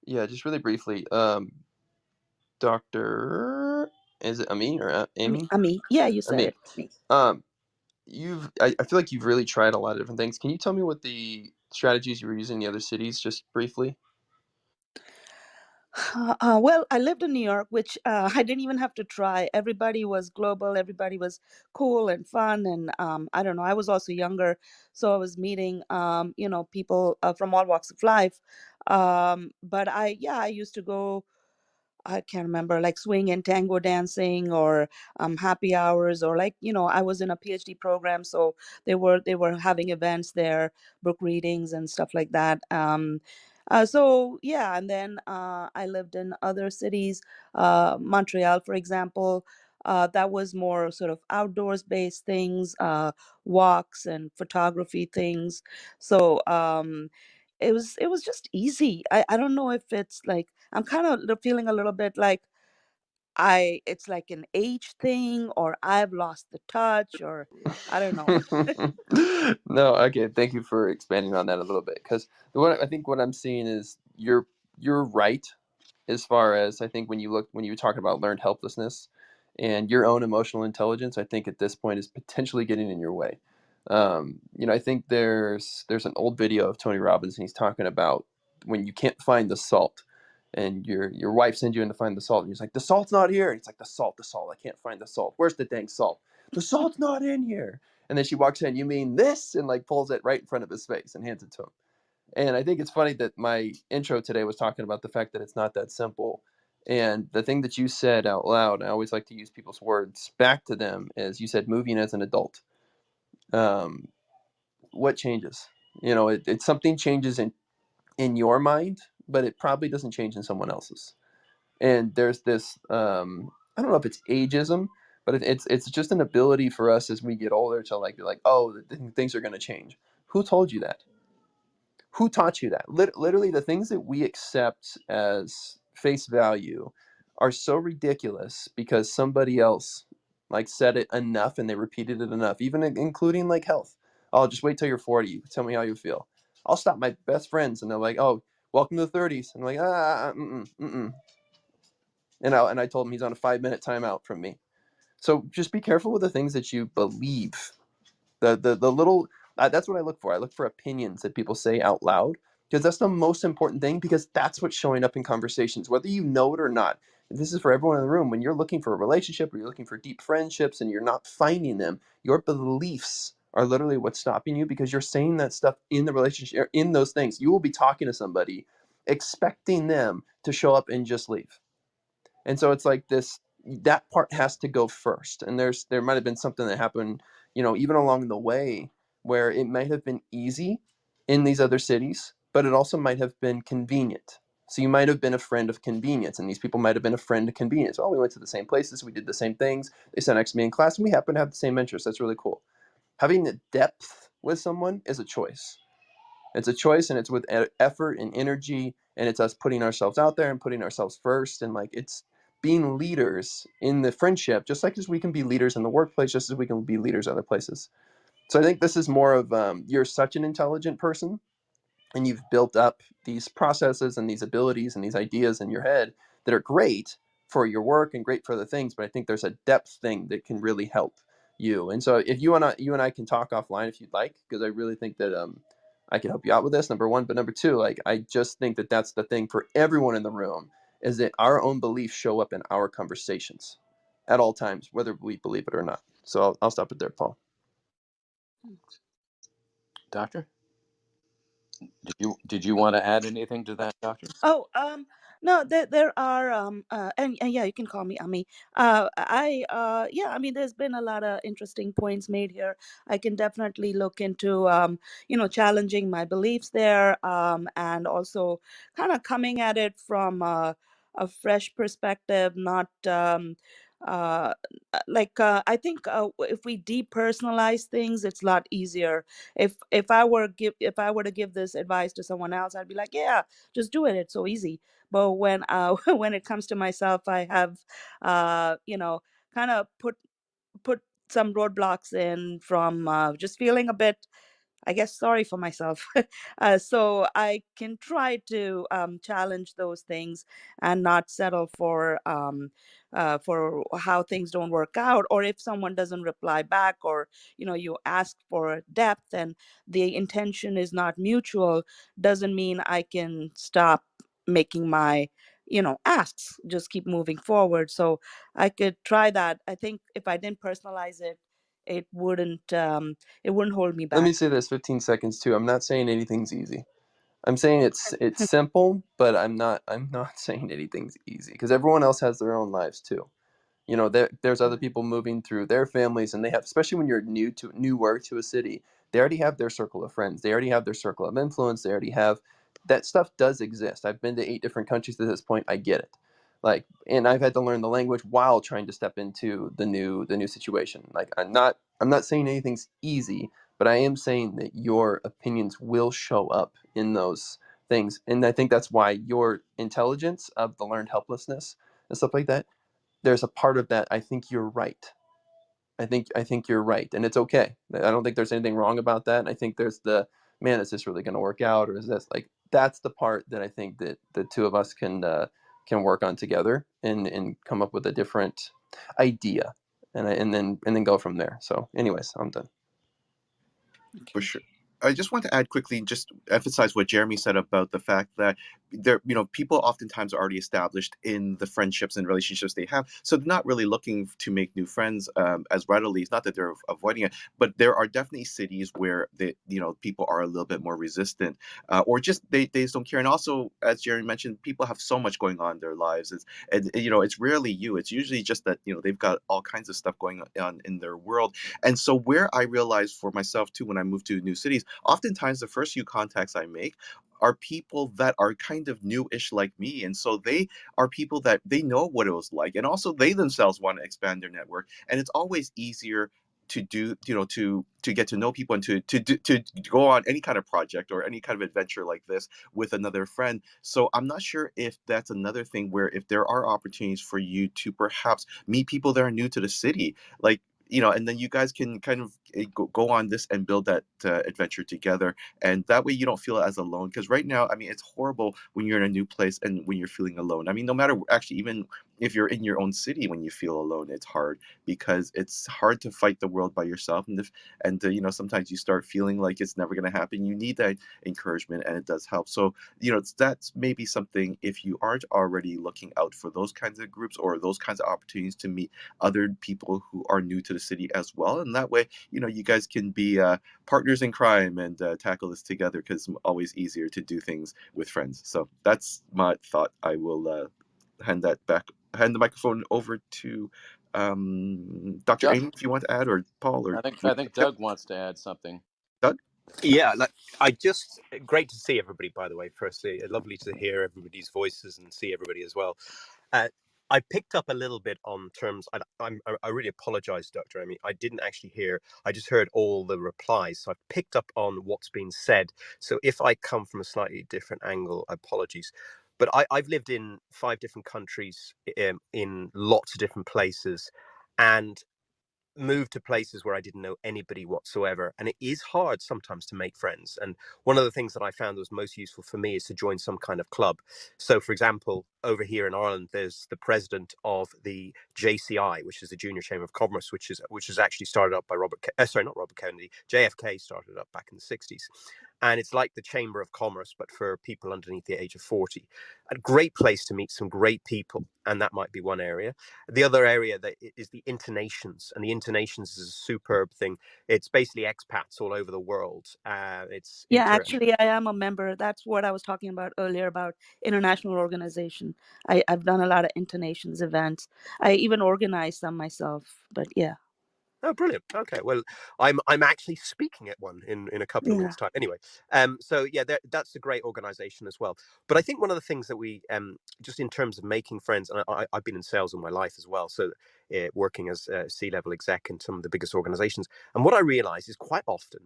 Yeah, just really briefly, Doctor, is it Amin or Amy? Ami, yeah, you said Amin. it. Ami. Um, I feel like you've really tried a lot of different things. Can you tell me what the strategies you were using in the other cities, just briefly? Well, I lived in New York, which I didn't even have to try. Everybody was global. Everybody was cool and fun, and I don't know. I was also younger, so I was meeting, people from all walks of life. But I used to go. I can't remember, like swing and tango dancing, or happy hours, or like I was in a PhD program, so they were having events there, book readings and stuff like that. So yeah, and then I lived in other cities, Montreal, for example. That was more sort of outdoors based things, walks and photography things. So it was just easy. I don't know if it's like I'm kind of feeling a little bit like it's like an age thing, or I've lost the touch, or I don't know. No, okay. Thank you for expanding on that a little bit, because what I think what I'm seeing is you're right, as far as I think when you were talking about learned helplessness and your own emotional intelligence. I think at this point is potentially getting in your way. I think there's an old video of Tony Robbins, and he's talking about when you can't find the salt, and your wife sends you in to find the salt, and he's like, the salt's not here. And he's like, the salt, I can't find the salt. Where's the dang salt? The salt's not in here. And then she walks in, you mean this? And like pulls it right in front of his face and hands it to him. And I think it's funny that my intro today was talking about the fact that it's not that simple. And the thing that you said out loud, I always like to use people's words back to them, is you said moving as an adult. What changes? It's something changes in your mind, but it probably doesn't change in someone else's. And there's this, I don't know if it's ageism, but it's just an ability for us as we get older to like be like, oh, things are going to change. Who told you that? Who taught you that? Literally, the things that we accept as face value are so ridiculous because somebody else like said it enough and they repeated it enough, even including like health. Oh, just wait till you're 40. You tell me how you feel. I'll stop my best friends and they're like, oh, welcome to the 30s. And I'm like, mm-mm. And I told him he's on a 5-minute timeout from me. So just be careful with the things that you believe. The little that's what I look for. I look for opinions that people say out loud, because that's the most important thing, because that's what's showing up in conversations, whether you know it or not. This is for everyone in the room. When you're looking for a relationship or you're looking for deep friendships and you're not finding them, your beliefs are literally what's stopping you, because you're saying that stuff in the relationship, or in those things. You will be talking to somebody expecting them to show up and just leave. And so it's like this, that part has to go first. And there might have been something that happened, even along the way, where it might have been easy in these other cities, but it also might have been convenient. So you might have been a friend of convenience, and these people might have been a friend of convenience. Oh, we went to the same places, we did the same things, they sat next to me in class, and we happen to have the same interests. That's really cool. Having the depth with someone is a choice. It's a choice, and it's with effort and energy, and it's us putting ourselves out there and putting ourselves first, and like it's being leaders in the friendship, just like as we can be leaders in the workplace, just as we can be leaders other places. So I think this is more of you're such an intelligent person, and you've built up these processes and these abilities and these ideas in your head that are great for your work and great for other things, but I think there's a depth thing that can really help you. And so if you and I can talk offline if you'd like, because I really think that I can help you out with this, number one. But number two, like I just think that that's the thing for everyone in the room, is that our own beliefs show up in our conversations at all times, whether we believe it or not. So I'll stop it there, Paul. Doctor, did you want to add anything to that, Doctor? Oh, no, there are and yeah, you can call me Ami. Yeah, I mean, there's been a lot of interesting points made here. I can definitely look into challenging my beliefs there, and also kind of coming at it from a fresh perspective, not I think if we depersonalize things, it's a lot easier. If I were to give this advice to someone else, I'd be like, yeah, just do it. It's so easy. But when when it comes to myself, I have kind of put some roadblocks in from just feeling a bit, I guess, sorry for myself. So I can try to challenge those things and not settle for how things don't work out, or if someone doesn't reply back, or you ask for depth and the intention is not mutual, doesn't mean I can stop making my asks. Just keep moving forward. So I could try that. I think if I didn't personalize it, it wouldn't hold me Let me back. say this 15 seconds too. I'm not saying anything's easy. I'm saying it's simple, but I'm not saying anything's easy, because everyone else has their own lives too. There's other people moving through their families, and they have, especially when you're newer to a city, they already have their circle of friends, they already have their circle of influence, they already have that stuff. Does exist. I've been to 8 different countries at this point. I get it. Like, and I've had to learn the language while trying to step into the new situation. Like, I'm not saying anything's easy, but I am saying that your opinions will show up in those things, and I think that's why your intelligence of the learned helplessness and stuff like that, there's a part of that. I think you're right. I think you're right, and it's okay. I don't think there's anything wrong about that. And I think there's the, man, is this really going to work out, or is this like, that's the part that I think that the two of us can work on together and come up with a different idea, and then go from there. So, anyways, I'm done. For Okay. sure. I just want to add quickly, just emphasize what Jeremy said about the fact that they're, people oftentimes are already established in the friendships and relationships they have, so they're not really looking to make new friends as readily. It's not that they're avoiding it, but there are definitely cities where people are a little bit more resistant, or just they just don't care. And also, as Jerry mentioned, people have so much going on in their lives. It's rarely you. It's usually just that they've got all kinds of stuff going on in their world. And so where I realized for myself too, when I moved to new cities, oftentimes the first few contacts I make are people that are kind of newish like me. And so they are people that they know what it was like. And also they themselves want to expand their network. And it's always easier to do, to get to know people and to go on any kind of project or any kind of adventure like this with another friend. So I'm not sure if that's another thing where if there are opportunities for you to perhaps meet people that are new to the city, like, and then you guys can kind of go on this and build that adventure together. And that way you don't feel as alone. Because right now, I mean, it's horrible when you're in a new place and when you're feeling alone. I mean, no matter, actually, even if you're in your own city, when you feel alone, it's hard because it's hard to fight the world by yourself. Sometimes you start feeling like it's never going to happen. You need that encouragement, and it does help. So, that's maybe something, if you aren't already looking out for those kinds of groups or those kinds of opportunities to meet other people who are new to the city as well. And that way, you guys can be partners in crime and tackle this together, because it's always easier to do things with friends. So that's my thought. I will hand the microphone over to Dr. Doug, Amy, if you want to add, or Paul, or I think Doug wants to add something. Doug. Yeah, like I just great to see everybody. By the way, firstly, lovely to hear everybody's voices and see everybody as well. Uh, I picked up a little bit on terms. I really apologize, Dr. Amy. I didn't actually hear. I just heard all the replies, so I've picked up on what's been said. So if I come from a slightly different angle, apologies. But I've lived in 5 different countries, in lots of different places, and moved to places where I didn't know anybody whatsoever. And it is hard sometimes to make friends. And one of the things that I found was most useful for me is to join some kind of club. So, for example, over here in Ireland, there's the president of the JCI, which is the Junior Chamber of Commerce, which is actually started up by not Robert Kennedy, JFK started it up back in the 60s. And it's like the Chamber of Commerce, but for people underneath the age of 40. A great place to meet some great people. And that might be one area. The other area that is the internations, and the internations is a superb thing. It's basically expats all over the world. Yeah, actually, I am a member. That's what I was talking about earlier about international organization. I've done a lot of internations events. I even organized some myself. But yeah, Oh, brilliant. Okay, well, I'm actually speaking at one in a couple of yeah. weeks' time. Anyway, so yeah, that's a great organisation as well. But I think one of the things that we just in terms of making friends, and I've been in sales all my life as well, so working as a C-level exec in some of the biggest organisations, and what I realise is quite often,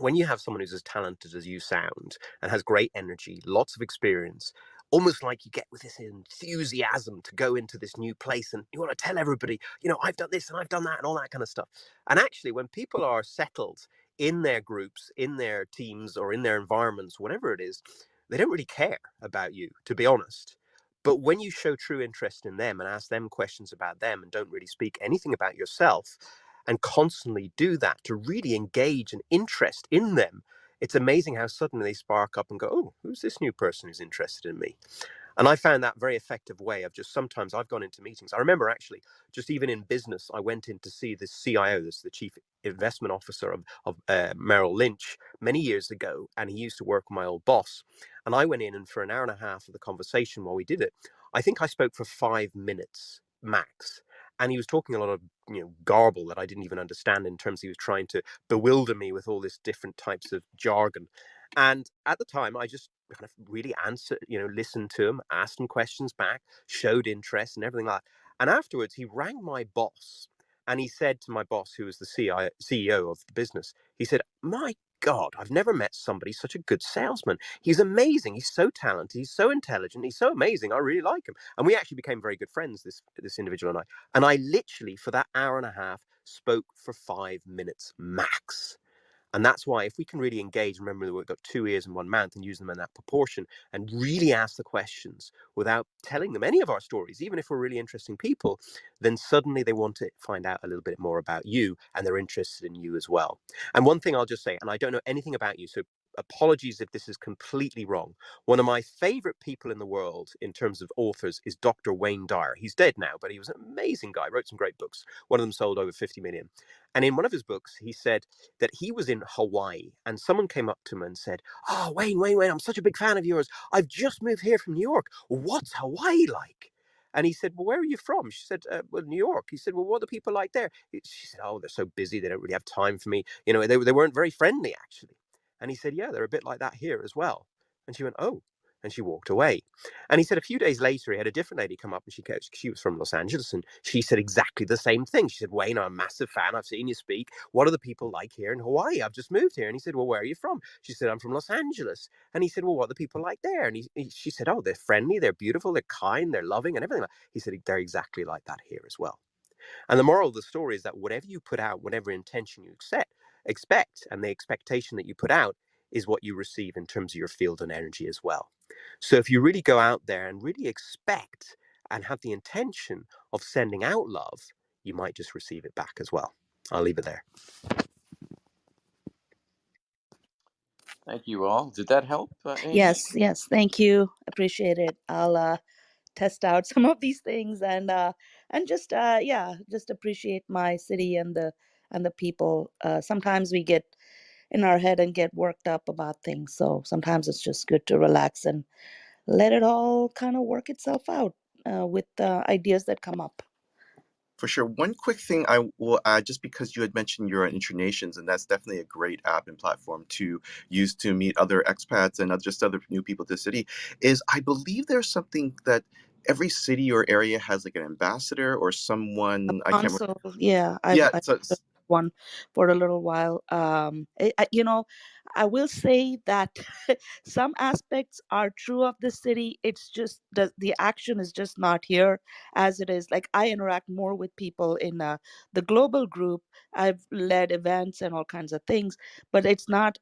when you have someone who's as talented as you sound and has great energy, lots of experience, almost like you get with this enthusiasm to go into this new place and you want to tell everybody, I've done this and I've done that and all that kind of stuff. And actually, when people are settled in their groups, in their teams, or in their environments, whatever it is, they don't really care about you, to be honest. But when you show true interest in them and ask them questions about them and don't really speak anything about yourself, and constantly do that to really engage an interest in them, it's amazing how suddenly they spark up and go, oh, who's this new person who's interested in me? And I found that very effective way of just sometimes I've gone into meetings. I remember actually, just even in business, I went in to see the CIO, that's the chief investment officer of Merrill Lynch many years ago. And he used to work with my old boss. And I went in, and for an hour and a half of the conversation while we did it, I think I spoke for 5 minutes max. And he was talking a lot of garble that I didn't even understand, in terms he was trying to bewilder me with all this different types of jargon. And at the time, I just kind of really answered, listened to him, asked him questions back, showed interest and everything like that. And afterwards, he rang my boss, and he said to my boss, who was the CEO of the business, he said, my God, I've never met somebody such a good salesman. He's amazing. He's so talented. He's so intelligent. He's so amazing. I really like him. And we actually became very good friends, this individual and I. And I literally, for that hour and a half, spoke for 5 minutes max. And that's why, if we can really engage, remember that we've got 2 ears and 1 mouth, and use them in that proportion, and really ask the questions without telling them any of our stories, even if we're really interesting people, then suddenly they want to find out a little bit more about you, and they're interested in you as well. And one thing I'll just say, and I don't know anything about you, so apologies if this is completely wrong. One of my favorite people in the world in terms of authors is Dr. Wayne Dyer. He's dead now, but he was an amazing guy, wrote some great books. One of them sold over 50 million. And in one of his books, he said that he was in Hawaii and someone came up to him and said, "Oh, Wayne, I'm such a big fan of yours. I've just moved here from New York. What's Hawaii like?" And he said, "Well, where are you from?" She said, "Well, New York." He said, "Well, what are the people like there?" She said, "Oh, they're so busy. They don't really have time for me. You know, they weren't very friendly, actually." And he said, "Yeah, they're a bit like that here as well." And she went, "Oh." And she walked away. And he said a few days later, he had a different lady come up and she was from Los Angeles. And she said exactly the same thing. She said, "Wayne, I'm a massive fan. I've seen you speak. What are the people like here in Hawaii? I've just moved here." And he said, "Well, where are you from?" She said, "I'm from Los Angeles." And he said, "Well, what are the people like there?" And she said, "Oh, they're friendly, they're beautiful, they're kind, they're loving and everything." He said, "They're exactly like that here as well." And the moral of the story is that whatever you put out, whatever intention you expect, and the expectation that you put out is what you receive in terms of your field and energy as well. So if you really go out there and really expect and have the intention of sending out love, you might just receive it back as well. I'll leave it there. Thank you all. Did that help, Amy? Yes, thank you. Appreciate it. I'll test out some of these things and just just appreciate my city and the people. Sometimes we get in our head and get worked up about things. So sometimes it's just good to relax and let it all kind of work itself out with ideas that come up. For sure. One quick thing I will add, just because you had mentioned you're on Internations, and that's definitely a great app and platform to use to meet other expats and just other new people to the city, is I believe there's something that every city or area has like an ambassador or someone, I can't remember. Console, yeah, Yeah, I so took one for a little while. You know, I will say that some aspects are true of the city. It's just the action is just not here as it is. Like I interact more with people in the global group. I've led events and all kinds of things, but it's not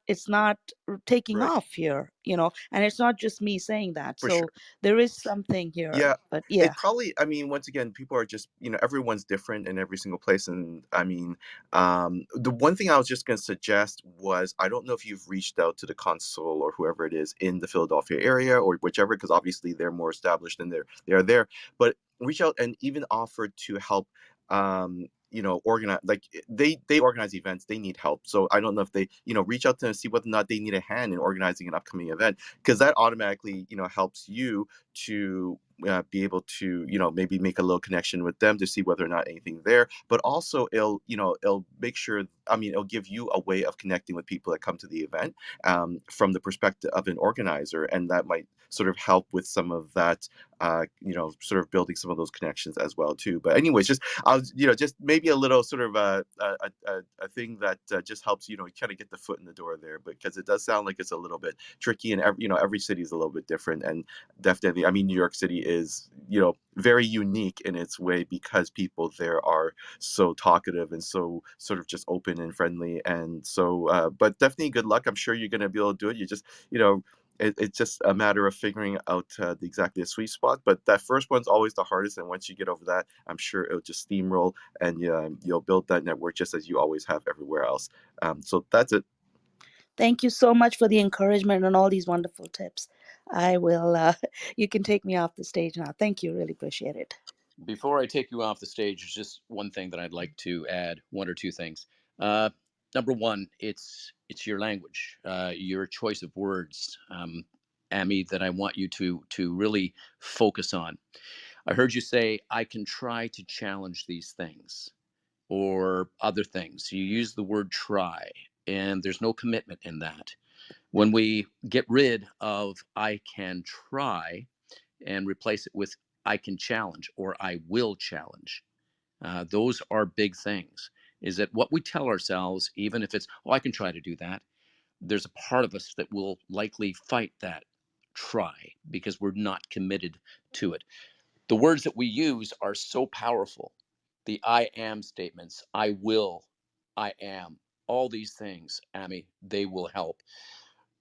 taking right, off here. You know, and it's not just me saying that. for sure. So there is something here, Yeah, but yeah. it probably, I mean, once again, people are just, everyone's different in every single place. And I mean, the one thing I was just going to suggest was I don't know if you've reached out to the consul or whoever it is in the Philadelphia area or whichever, because obviously they're more established and they are there, but reach out and even offer to help. Organize, like they organize events, they need help. So I don't know if they, reach out to them and see whether or not they need a hand in organizing an upcoming event, because that automatically, helps you to be able to maybe make a little connection with them to see whether or not anything there, but also it'll make sure, I mean, it'll give you a way of connecting with people that come to the event, from the perspective of an organizer, and that might sort of help with some of that, sort of building some of those connections as well too. But anyways, just I was, just maybe a little sort of a thing that just helps kind of get the foot in the door there, because it does sound like it's a little bit tricky, and every city is a little bit different. And definitely, I mean, New York City is, very unique in its way, because people there are so talkative and so sort of just open and friendly. And so, but definitely good luck. I'm sure you're going to be able to do it. You just, it's just a matter of figuring out exactly the sweet spot. But that first one's always the hardest. And once you get over that, I'm sure it'll just steamroll, and you'll build that network just as you always have everywhere else. So that's it. Thank you so much for the encouragement and all these wonderful tips. I will, you can take me off the stage now. Thank you. Really appreciate it. Before I take you off the stage, there's just one thing that I'd like to add, one or two things. Uh, Number one, it's your language, your choice of words, Amy, that I want you to really focus on. I heard you say, "I can try to challenge these things," or other things. You use the word "try," and there's no commitment in that. When we get rid of "I can try" and replace it with "I can challenge" or "I will challenge," those are big things. Is that what we tell ourselves, even if it's, "Oh, I can try to do that," there's a part of us that will likely fight that try because we're not committed to it. The words that we use are so powerful. The "I am" statements, "I will," "I am," all these things, Amy, they will help.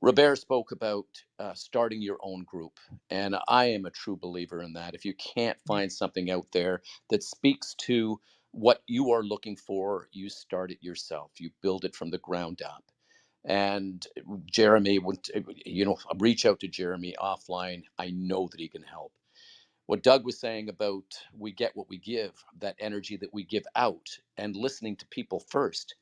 Robert spoke about starting your own group, and I am a true believer in that. If you can't find something out there that speaks to what you are looking for, you start it yourself. You build it from the ground up. And Jeremy would, reach out to Jeremy offline. I know that he can help. What Doug was saying about we get what we give, that energy that we give out, and listening to people first,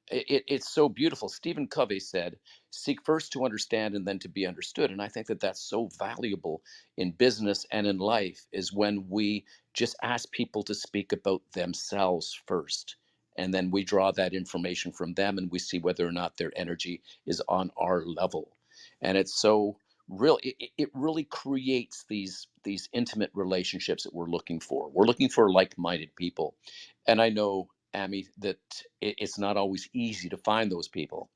it's so beautiful. Stephen Covey said, seek first to understand and then to be understood. And I think that that's so valuable in business and in life, is when we just ask people to speak about themselves first. And then we draw that information from them and we see whether or not their energy is on our level. And it's so real. It really creates these intimate relationships that we're looking for. We're looking for like-minded people. And I know, Amy, that it's not always easy to find those people.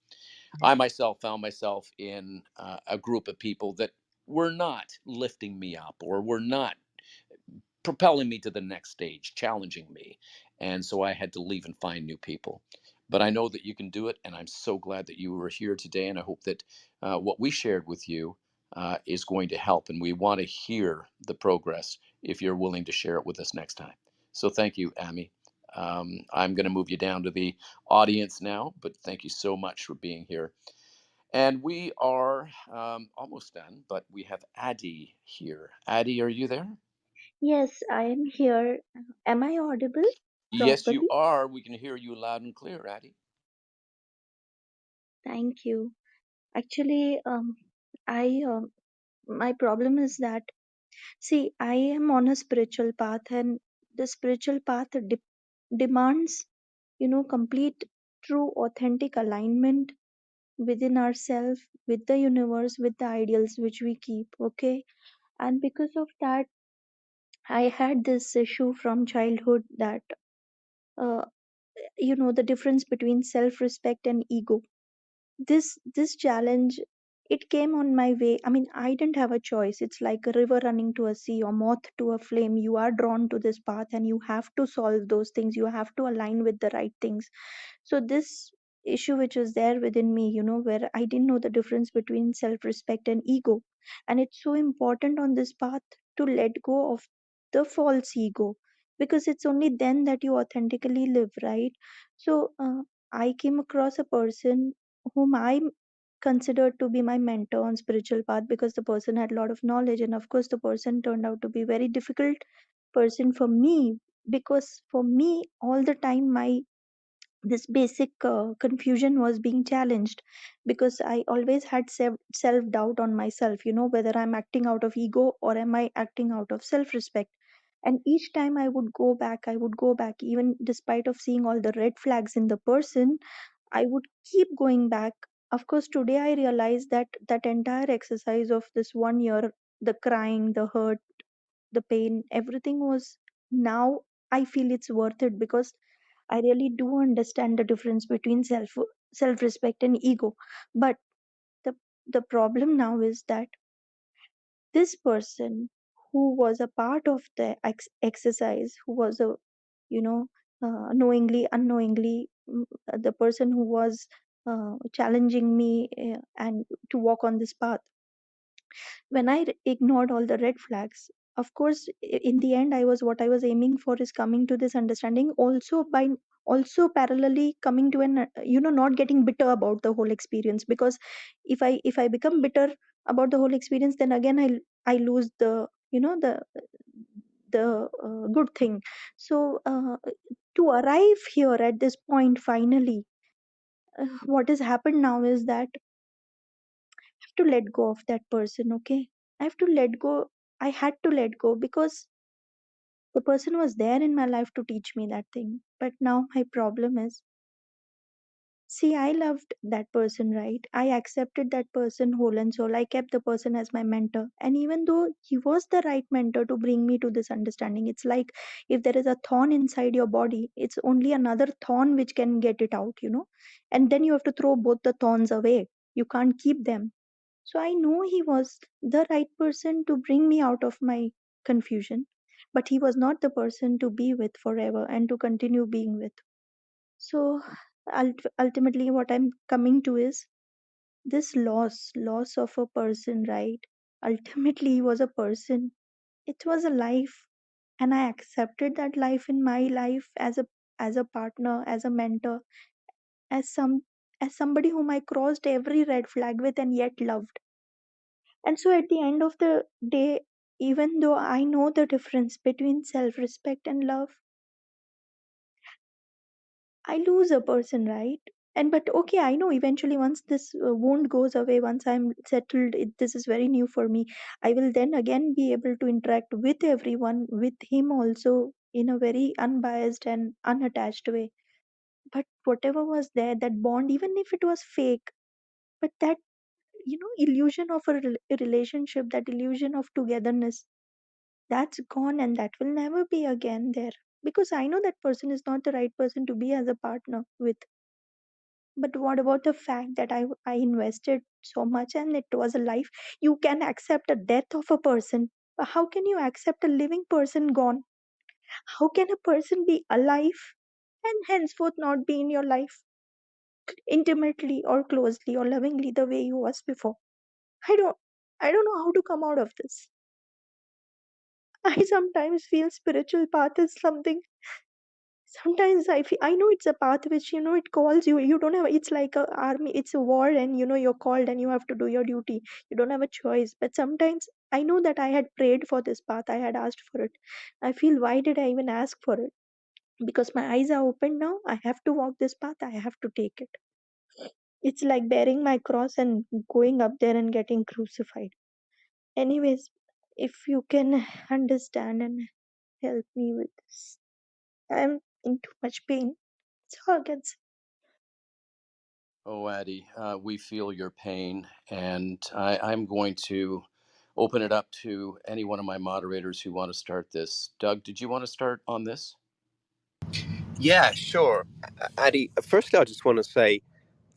I myself found myself in a group of people that were not lifting me up or were not propelling me to the next stage, challenging me. And so I had to leave and find new people. But I know that you can do it. And I'm so glad that you were here today. And I hope that what we shared with you is going to help. And we want to hear the progress if you're willing to share it with us next time. So thank you, Amy. I'm going to move you down to the audience now, but thank you so much for being here. And we are almost done, but we have Addie here. Addie, are you there? Yes, I am here. Am I audible Yes, you properly? are. We can hear you loud and clear, Addie. Thank you. Actually, I my problem is that, see, I am on a spiritual path, and the spiritual path demands, complete, true, authentic alignment within ourselves, with the universe, with the ideals which we keep. Okay, and because of that, I had this issue from childhood that, uh, the difference between self-respect and ego. This challenge, it came on my way. I mean, I didn't have a choice. It's like a river running to a sea or moth to a flame. You are drawn to this path and you have to solve those things. You have to align with the right things. So this issue which was there within me, where I didn't know the difference between self-respect and ego, and it's so important on this path to let go of the false ego, because it's only then that you authentically live, right? So I came across a person whom I considered to be my mentor on spiritual path, because the person had a lot of knowledge, and of course the person turned out to be very difficult person for me, because for me all the time my this basic confusion was being challenged, because I always had self doubt on myself, whether I'm acting out of ego or am I acting out of self respect. And each time I would go back, even despite of seeing all the red flags in the person, I would keep going back. Of course, today I realize that that entire exercise of this 1 year, the crying, the hurt, the pain, everything was, now I feel it's worth it, because I really do understand the difference between self respect and ego. But the the problem now is that this person who was a part of the exercise, who was a, you know knowingly unknowingly, the person who was challenging me, and to walk on this path, when I ignored all the red flags, of course, in the end, I was, what I was aiming for is coming to this understanding, also by also parallelly coming to an, not getting bitter about the whole experience, because if I become bitter about the whole experience, then again I lose the, good thing. So to arrive here at this point finally, what has happened now is that to let go of that person. Okay, I have to let go. I had to let go, because the person was there in my life to teach me that thing. But now my problem is, see, I loved that person, right? I accepted that person whole and soul. I kept the person as my mentor, and even though he was the right mentor to bring me to this understanding, it's like if there is a thorn inside your body, it's only another thorn which can get it out, and then you have to throw both the thorns away. You can't keep them. So I know he was the right person to bring me out of my confusion, but he was not the person to be with forever and to continue being with. So ultimately, what I'm coming to is this loss of a person, right? Ultimately, he was a person. It was a life, and I accepted that life in my life as a partner, as a mentor, as some. as somebody whom I crossed every red flag with and yet loved. And so at the end of the day, even though I know the difference between self respect and love, I lose a person, right? And but okay, I know eventually once this wound goes away, once I'm settled, this is very new for me. I will then again be able to interact with everyone, with him also in a very unbiased and unattached way. But whatever was there, that bond, even if it was fake, but that illusion of a relationship, that illusion of togetherness, that's gone, and that will never be again there, because I know that person is not the right person to be as a partner with. But what about the fact that I invested so much and it was a life? You can accept a death of a person, but how can you accept a living person gone? How can a person be alive and henceforth not be in your life intimately or closely or lovingly the way he was before? I don't I don't know how to come out of this. I sometimes feel spiritual path is something. Sometimes I feel, I know it's a path which it calls you. You don't have, it's like a army, it's a war, and you're called and you have to do your duty. You don't have a choice. But sometimes I know that I had prayed for this path, I had asked for it. I feel, why did I even ask for it? Because my eyes are open now. I have to walk this path. I have to take it. It's like bearing my cross and going up there and getting crucified. Anyways, if you can understand and help me with this, I'm in too much pain. That's all I can say. Oh, Addie, we feel your pain, and I'm going to open it up to any one of my moderators who want to start this. Doug, did you want to start on this? Yeah, sure. Addy, firstly, I just want to say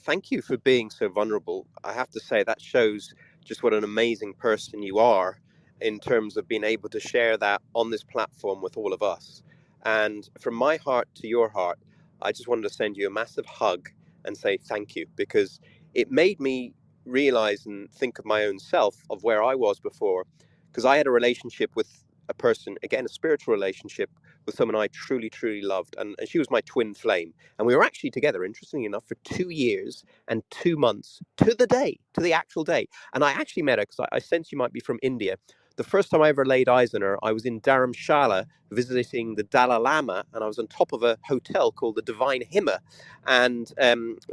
thank you for being so vulnerable. I have to say that shows just what an amazing person you are in terms of being able to share that on this platform with all of us. And from my heart to your heart, I just wanted to send you a massive hug and say thank you, because it made me realize and think of my own self, of where I was before, because I had a relationship with a person, again, a spiritual relationship with someone I truly, truly loved. And she was my twin flame. And we were actually together, interestingly enough, for 2 years and 2 months to the day, to the actual day. And I actually met her because I sense you might be from India. The first time I ever laid eyes on her, I was in Dharamshala visiting the Dalai Lama, and I was on top of a hotel called the Divine Himma. And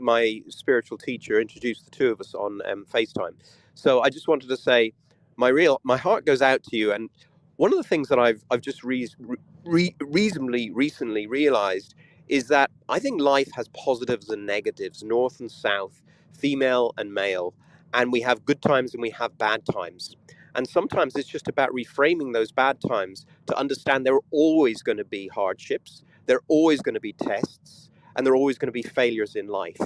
my spiritual teacher introduced the two of us on FaceTime. So I just wanted to say, my heart goes out to you. And one of the things that I've just reasonably recently realized is that I think life has positives and negatives, north and south, female and male, and we have good times and we have bad times. And sometimes it's just about reframing those bad times to understand there are always going to be hardships, there are always going to be tests, and there are always going to be failures in life.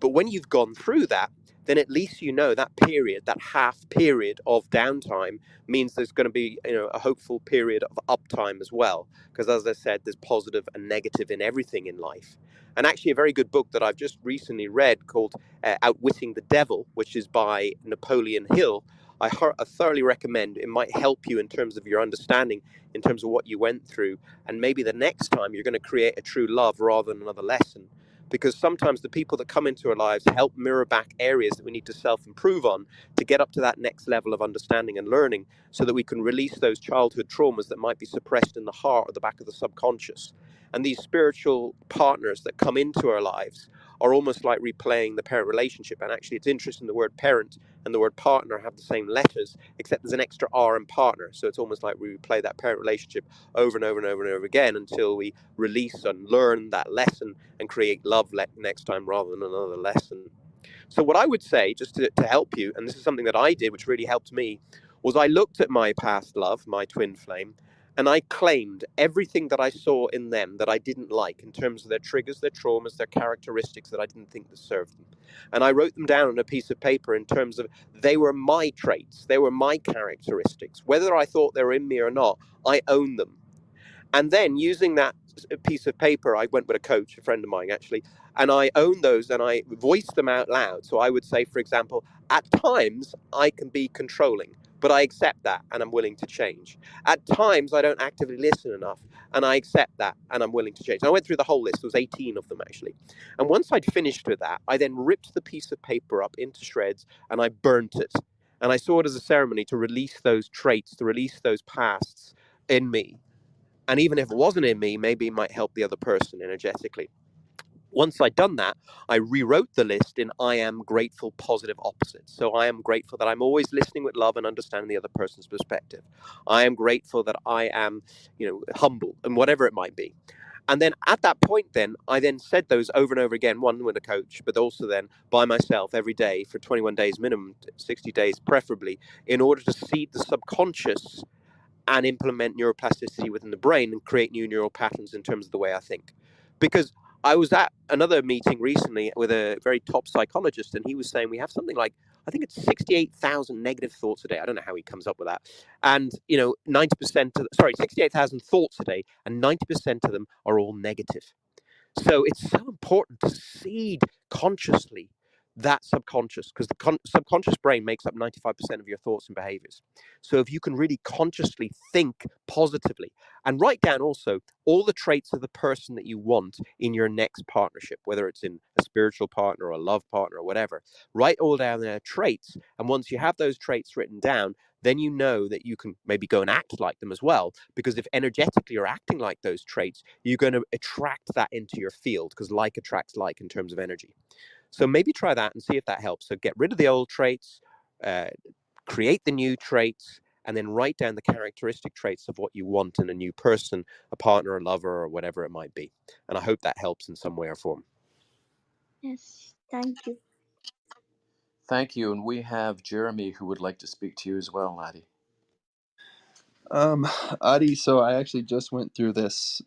But when you've gone through that, then at least you know that period, that half period of downtime, means there's going to be a hopeful period of uptime as well, because as I said, there's positive and negative in everything in life. And actually a very good book that I've just recently read called Outwitting the Devil, which is by Napoleon Hill, I thoroughly recommend. It might help you in terms of your understanding, in terms of what you went through, and maybe the next time you're going to create a true love rather than another lesson, because sometimes the people that come into our lives help mirror back areas that we need to self-improve on to get up to that next level of understanding and learning, so that we can release those childhood traumas that might be suppressed in the heart or the back of the subconscious. And these spiritual partners that come into our lives are almost like replaying the parent relationship. And actually, it's interesting, the word parent and the word partner have the same letters, except there's an extra R in partner. So it's almost like we replay that parent relationship over and over and over and over again until we release and learn that lesson and create love next time rather than another lesson. So what I would say, just to help you, and this is something that I did, which really helped me, was I looked at my past love, my twin flame, and I claimed everything that I saw in them that I didn't like in terms of their triggers, their traumas, their characteristics that I didn't think that served them. And I wrote them down on a piece of paper in terms of they were my traits, they were my characteristics. Whether I thought they were in me or not, I owned them. And then using that piece of paper, I went with a coach, a friend of mine actually, and I owned those and I voiced them out loud. So I would say, for example, at times I can be controlling. but I accept that and I'm willing to change. At times, I don't actively listen enough, and I accept that and I'm willing to change. And I went through the whole list. There was 18 of them, actually. And once I'd finished with that, I then ripped the piece of paper up into shreds and I burnt it. And I saw it as a ceremony to release those traits, to release those pasts in me. And even if it wasn't in me, maybe it might help the other person energetically. Once I'd done that, I rewrote the list in I am grateful positive opposites. So I am grateful that I'm always listening with love and understanding the other person's perspective. I am grateful that I am, humble, and whatever it might be. And then at that point, then I then said those over and over again, one with a coach, but also then by myself every day for 21 days minimum, 60 days preferably, in order to seed the subconscious and implement neuroplasticity within the brain and create new neural patterns in terms of the way I think. Because I was at another meeting recently with a very top psychologist, and he was saying we have something like, I think it's 68,000 negative thoughts a day. I don't know how he comes up with that. And, 68,000 thoughts a day, and 90% of them are all negative. So it's so important to seed consciously that subconscious, because the subconscious brain makes up 95% of your thoughts and behaviors. So if you can really consciously think positively and write down also all the traits of the person that you want in your next partnership, whether it's in a spiritual partner or a love partner or whatever, write all down their traits. And once you have those traits written down, then you know that you can maybe go and act like them as well. Because if energetically you're acting like those traits, you're going to attract that into your field, because like attracts like in terms of energy. So maybe try that and see if that helps. So get rid of the old traits, create the new traits, and then write down the characteristic traits of what you want in a new person, a partner, a lover, or whatever it might be. And I hope that helps in some way or form. Yes, thank you. Thank you. And we have Jeremy who would like to speak to you as well, Laddie. Adi, so I actually just went through this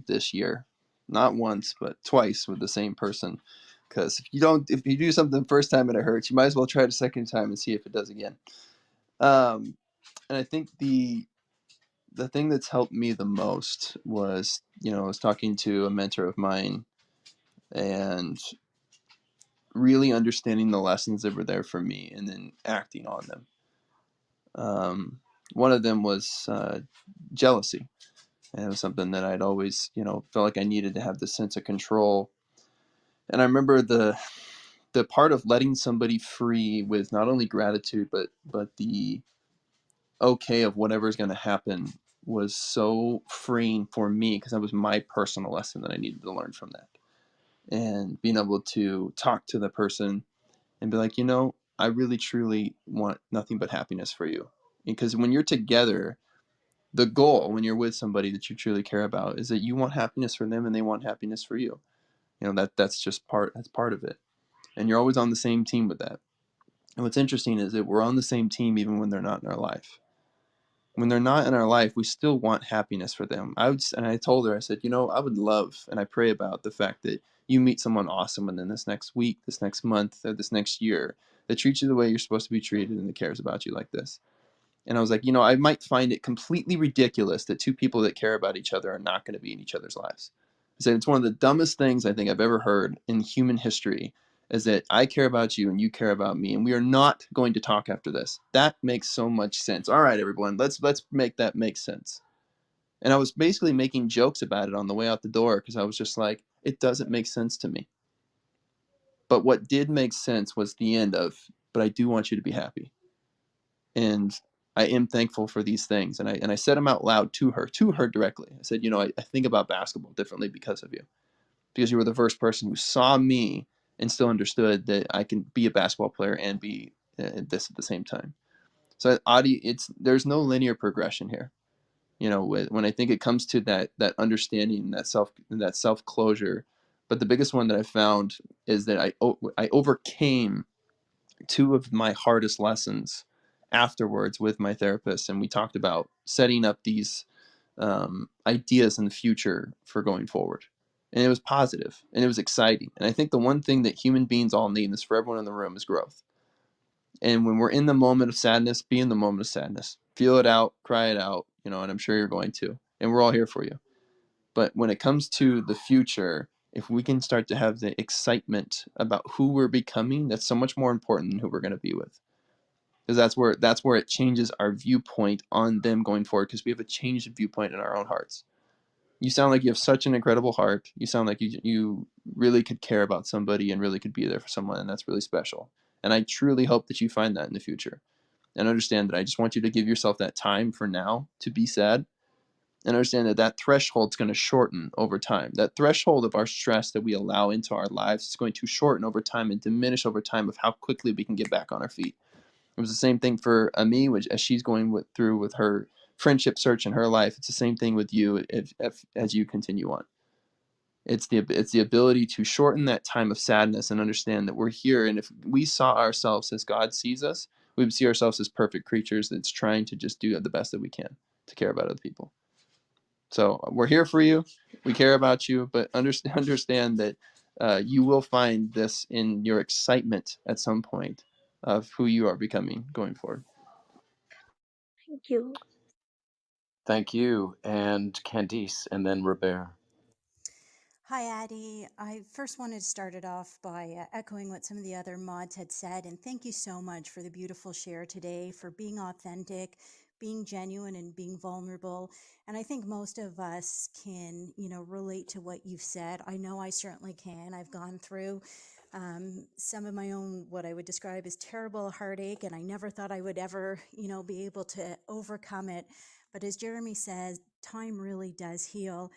this year, not once but twice with the same person. Because if you do something the first time and it hurts, you might as well try it a second time and see if it does again. And I think the thing that's helped me the most was, I was talking to a mentor of mine and really understanding the lessons that were there for me and then acting on them. One of them was jealousy. And it was something that I'd always, felt like I needed to have this sense of control. And I remember the part of letting somebody free with not only gratitude, but the okay of whatever's going to happen was so freeing for me, because that was my personal lesson that I needed to learn from that. And being able to talk to the person and be like, I really truly want nothing but happiness for you. Because when you're together, the goal when you're with somebody that you truly care about is that you want happiness for them and they want happiness for you. That's part of it. And you're always on the same team with that. And what's interesting is that we're on the same team even when they're not in our life. When they're not in our life, we still want happiness for them. And I told her, I said, I would love, and I pray about the fact that you meet someone awesome, and then this next week, this next month, or this next year, that treats you the way you're supposed to be treated and that cares about you like this. And I was like, I might find it completely ridiculous that two people that care about each other are not going to be in each other's lives. I said, it's one of the dumbest things I think I've ever heard in human history, is that I care about you and you care about me, and we are not going to talk after this. That makes so much sense. All right, everyone, let's make that make sense. And I was basically making jokes about it on the way out the door, because I was just like, it doesn't make sense to me. But what did make sense was the end of, but I do want you to be happy. And I am thankful for these things. And I said them out loud to her directly. I said, I think about basketball differently because of you, because you were the first person who saw me and still understood that I can be a basketball player and be this at the same time. So Adi, there's no linear progression here. When I think it comes to that understanding, that self closure, but the biggest one that I found is that I overcame two of my hardest lessons afterwards with my therapist, and we talked about setting up these ideas in the future for going forward. And it was positive and it was exciting. And I think the one thing that human beings all need, and this for everyone in the room, is growth. And when we're in the moment of sadness, be in the moment of sadness. Feel it out, cry it out, and I'm sure you're going to. And we're all here for you. But when it comes to the future, if we can start to have the excitement about who we're becoming, that's so much more important than who we're going to be with. because that's where it changes our viewpoint on them going forward, because we have a changed viewpoint in our own hearts. You sound like you have such an incredible heart. You sound like you really could care about somebody and really could be there for someone, and that's really special. And I truly hope that you find that in the future. And understand that I just want you to give yourself that time for now to be sad, and understand that that threshold is going to shorten over time. That threshold of our stress that we allow into our lives is going to shorten over time and diminish over time of how quickly we can get back on our feet. It was the same thing for Ami, which as she's going through with her friendship search in her life. It's the same thing with you if as you continue on. It's the ability to shorten that time of sadness and understand that we're here. And if we saw ourselves as God sees us, we would see ourselves as perfect creatures that's trying to just do the best that we can to care about other people. So we're here for you. We care about you, but understand that you will find this in your excitement at some point of who you are becoming going forward. Thank you. Thank you. And Candice, and then Robert. Hi, Addie. I first wanted to start it off by echoing what some of the other mods had said, and thank you so much for the beautiful share today, for being authentic, being genuine, and being vulnerable. And I think most of us can, relate to what you've said. I know I certainly can. I've gone through some of my own, what I would describe as terrible heartache, and I never thought I would ever, be able to overcome it. But as Jeremy says, time really does heal.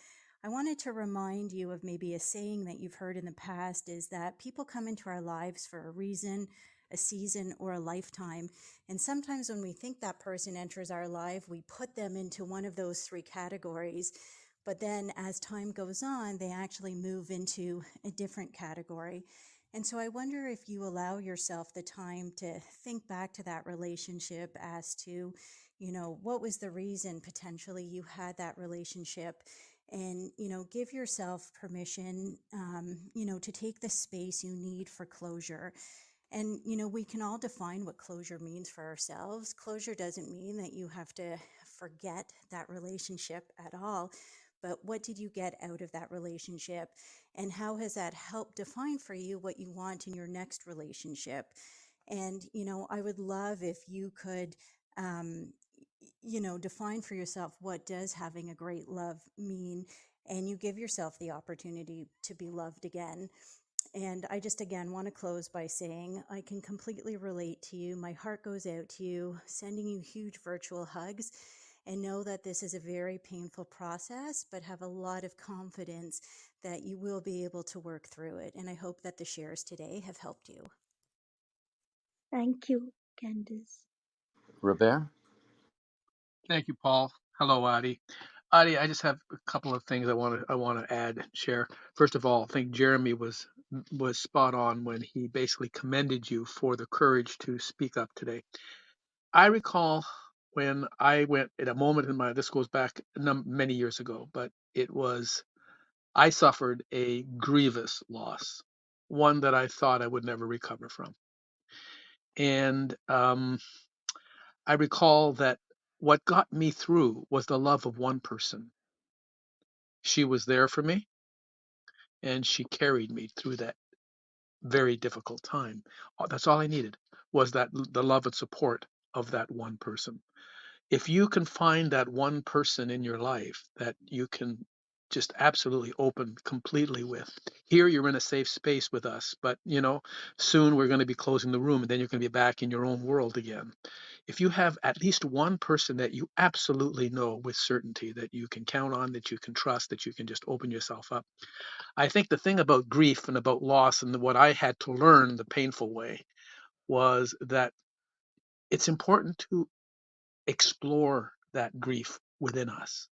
I wanted to remind you of maybe a saying that you've heard in the past, is that people come into our lives for a reason, a season, or a lifetime. And sometimes when we think that person enters our life, we put them into one of those three categories. But then as time goes on, they actually move into a different category. And so I wonder if you allow yourself the time to think back to that relationship as to, what was the reason potentially you had that relationship, and give yourself permission, to take the space you need for closure. And we can all define what closure means for ourselves. Closure doesn't mean that you have to forget that relationship at all, but what did you get out of that relationship, and how has that helped define for you what you want in your next relationship? And I would love if you could, um, define for yourself, what does having a great love mean, and you give yourself the opportunity to be loved again. And I just again want to close by saying I can completely relate to you. My heart goes out to you, sending you huge virtual hugs, and know that this is a very painful process, but have a lot of confidence that you will be able to work through it. And I hope that the shares today have helped you. Thank you, Candice. Robert? Thank you, Paul. Hello, Adi. Adi, I just have a couple of things I want to add, share. First of all, I think Jeremy was spot on when he basically commended you for the courage to speak up today. I recall when I went at a moment in my, this goes back many years ago, but I suffered a grievous loss, one that I thought I would never recover from. And I recall that what got me through was the love of one person. She was there for me, and she carried me through that very difficult time. That's all I needed, was that the love and support of that one person. If you can find that one person in your life that you can just absolutely open completely with, here you're in a safe space with us, but soon we're going to be closing the room, and then you're going to be back in your own world again. If you have at least one person that you absolutely know with certainty that you can count on, that you can trust, that you can just open yourself up. I think the thing about grief and about loss, and what I had to learn the painful way, was that it's important to explore that grief within us,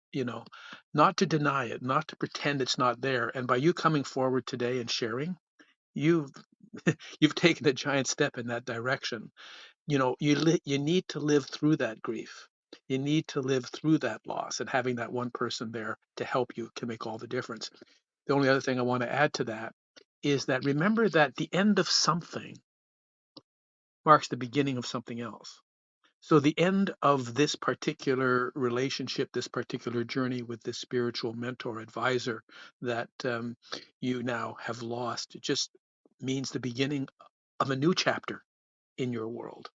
not to deny it, not to pretend it's not there. And by you coming forward today and sharing, you've you've taken a giant step in that direction. You need to live through that grief. You need to live through that loss, and having that one person there to help you can make all the difference. The only other thing I want to add to that is that remember that the end of something marks the beginning of something else. So the end of this particular relationship, this particular journey with this spiritual mentor advisor that you now have lost, it just means the beginning of a new chapter in your world.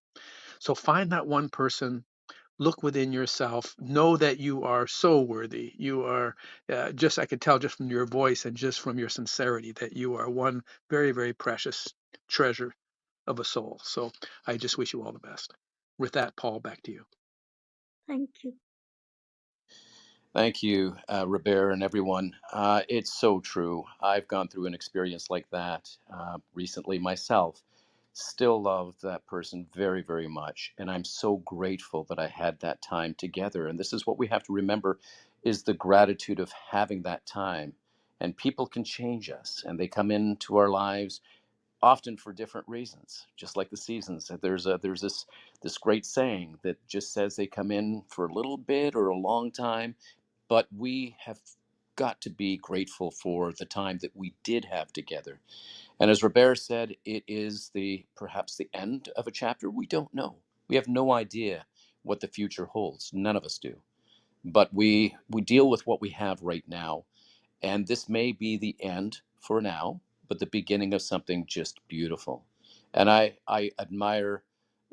So find that one person, look within yourself, know that you are so worthy. You are just, I could tell just from your voice and just from your sincerity that you are one very, very precious treasure of a soul. So I just wish you all the best. With that, Paul, back to you. Thank you. Thank you, Robert, and everyone. It's so true. I've gone through an experience like that recently myself. Still love that person very, very much, and I'm so grateful that I had that time together. And this is what we have to remember: is the gratitude of having that time. And people can change us, and they come into our lives often for different reasons, just like the seasons. There's this great saying that just says they come in for a little bit or a long time, but we have got to be grateful for the time that we did have together. And as Robert said, it is the perhaps the end of a chapter. We don't know. We have no idea what the future holds. None of us do. But we deal with what we have right now, and this may be the end for now, but the beginning of something just beautiful. And I admire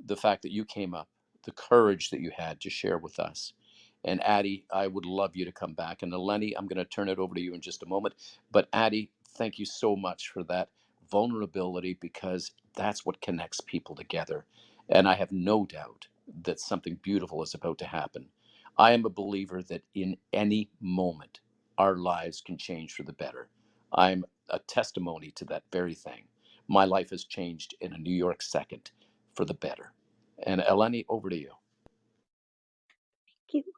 the fact that you came up, the courage that you had to share with us. And Addie, I would love you to come back. And Eleni, I'm going to turn it over to you in just a moment. But Addie, thank you so much for that vulnerability, because that's what connects people together. And I have no doubt that something beautiful is about to happen. I am a believer that in any moment, our lives can change for the better. I'm a testimony to that very thing. My life has changed in a New York second for the better. And Eleni, over to you. Thank you.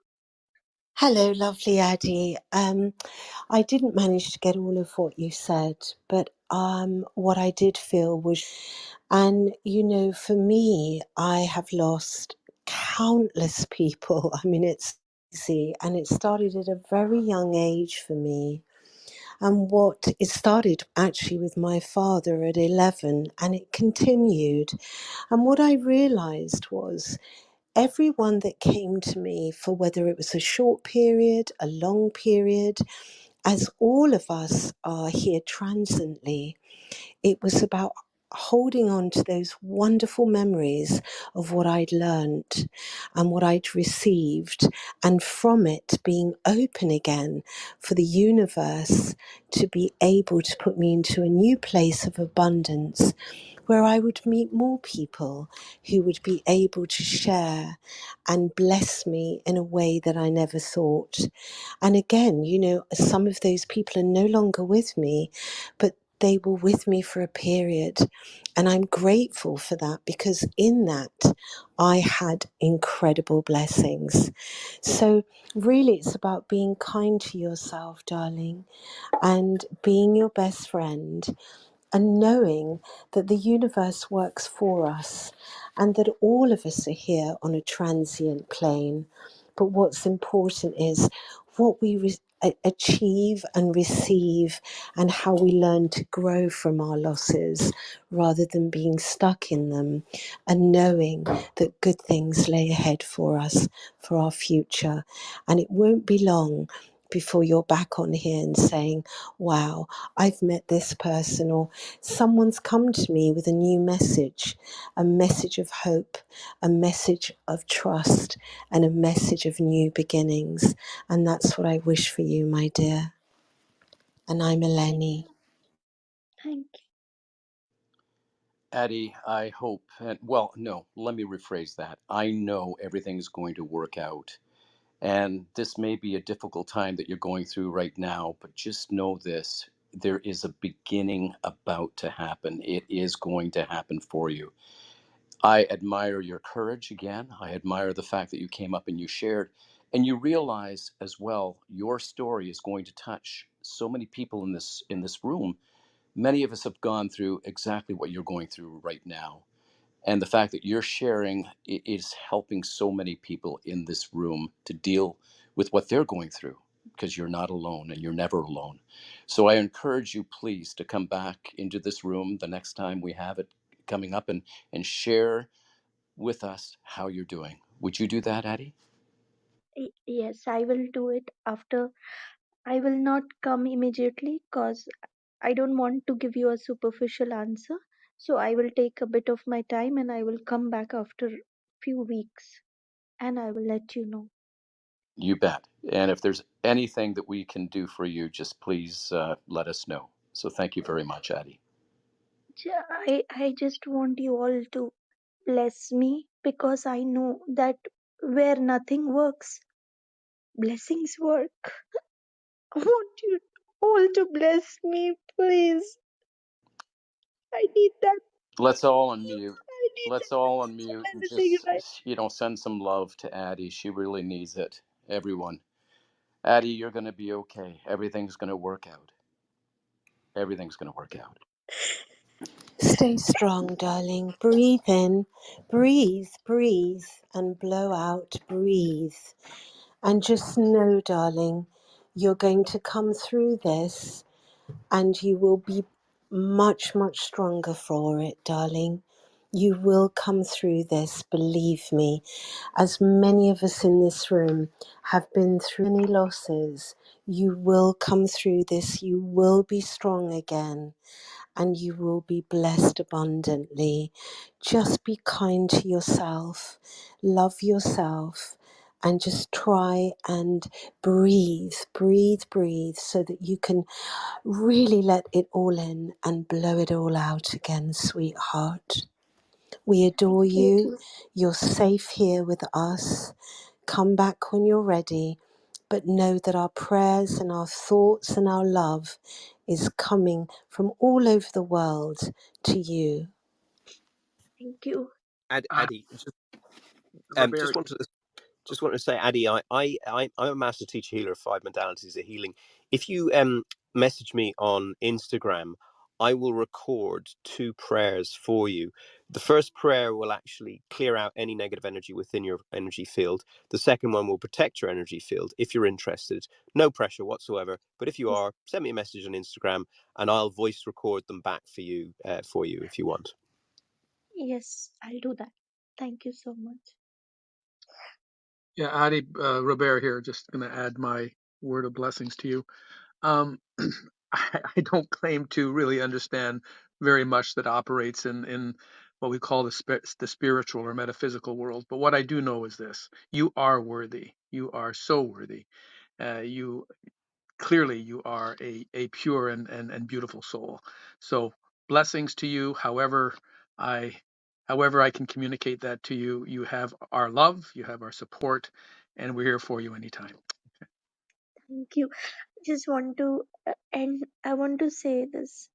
Hello, lovely Addie. I didn't manage to get all of what you said, but what I did feel was, and for me, I have lost countless people. I mean, it's easy, and it started at a very young age for me. And what it started actually with my father at 11, and it continued. And what I realized was, everyone that came to me, for whether it was a short period, a long period, as all of us are here transiently, it was about holding on to those wonderful memories of what I'd learned and what I'd received, and from it being open again for the universe to be able to put me into a new place of abundance, where I would meet more people who would be able to share and bless me in a way that I never thought. And again, some of those people are no longer with me, but they were with me for a period. And I'm grateful for that, because in that, I had incredible blessings. So, really, it's about being kind to yourself, darling, and being your best friend, and knowing that the universe works for us, and that all of us are here on a transient plane. But what's important is what we achieve and receive, and how we learn to grow from our losses rather than being stuck in them, and knowing that good things lay ahead for us, for our future. And it won't be long before you're back on here and saying, wow, I've met this person, or someone's come to me with a message of hope, a message of trust, and a message of new beginnings. And that's what I wish for you, my dear. And I'm Eleni. Thank you. Addie, I hope, and well, no, let me rephrase that. I know everything's going to work out. And this may be a difficult time that you're going through right now, but just know this: there is a beginning about to happen. It is going to happen for you. I admire your courage again. I admire the fact that you came up and you shared, and you realize as well your story is going to touch so many people in this room. Many of us have gone through exactly what you're going through right now, and the fact that you're sharing is helping so many people in this room to deal with what they're going through, because you're not alone and you're never alone. So I encourage you, please, to come back into this room the next time we have it coming up, and share with us how you're doing. Would you do that, Addie? Yes, I will do it after. I will not come immediately because I don't want to give you a superficial answer. So I will take a bit of my time and I will come back after few weeks and I will let you know. You bet. And if there's anything that we can do for you, just please let us know. So thank you very much, Addie. I just want you all to bless me because I know that where nothing works, blessings work. I want you all to bless me, please. I need that. Let's all unmute. I need Let's all that unmute and everything just, right. send some love to Addie. She really needs it. Everyone. Addie, you're going to be okay. Everything's going to work out. Everything's going to work out. Stay strong, darling. Breathe in, breathe, breathe, and blow out, breathe. And just know, darling, you're going to come through this and you will be much, much stronger for it, darling. You will come through this, believe me. As many of us in this room have been through many losses, you will come through this. You will be strong again and you will be blessed abundantly. Just be kind to yourself, love yourself, and just try and breathe, breathe, breathe so that you can really let it all in and blow it all out again, sweetheart. We adore Thank you. you. You're safe here with us. Come back when you're ready, but know that our prayers and our thoughts and our love is coming from all over the world to you. Thank you. Uh, Addy, Robert, just want to say, Addy, I'm a master teacher healer of 5 modalities of healing. If you message me on Instagram, I will record 2 prayers for you. The first prayer will actually clear out any negative energy within your energy field. The second one will protect your energy field. If you're interested, no pressure whatsoever. But if you Yes, are, send me a message on Instagram, and I'll voice record them back for you if you want. yes, I'll do that. Thank you so much. yeah, Adi, Robert here, just going to add my word of blessings to you. Um, I don't claim to really understand very much that operates in what we call the spiritual or metaphysical world. But what I do know is this: you are worthy. You are so worthy. You clearly you are a pure and beautiful soul. So blessings to you. I however I can communicate that to you, you have our love, you have our support, and we're here for you anytime. Thank you. Just want to and I want to say this.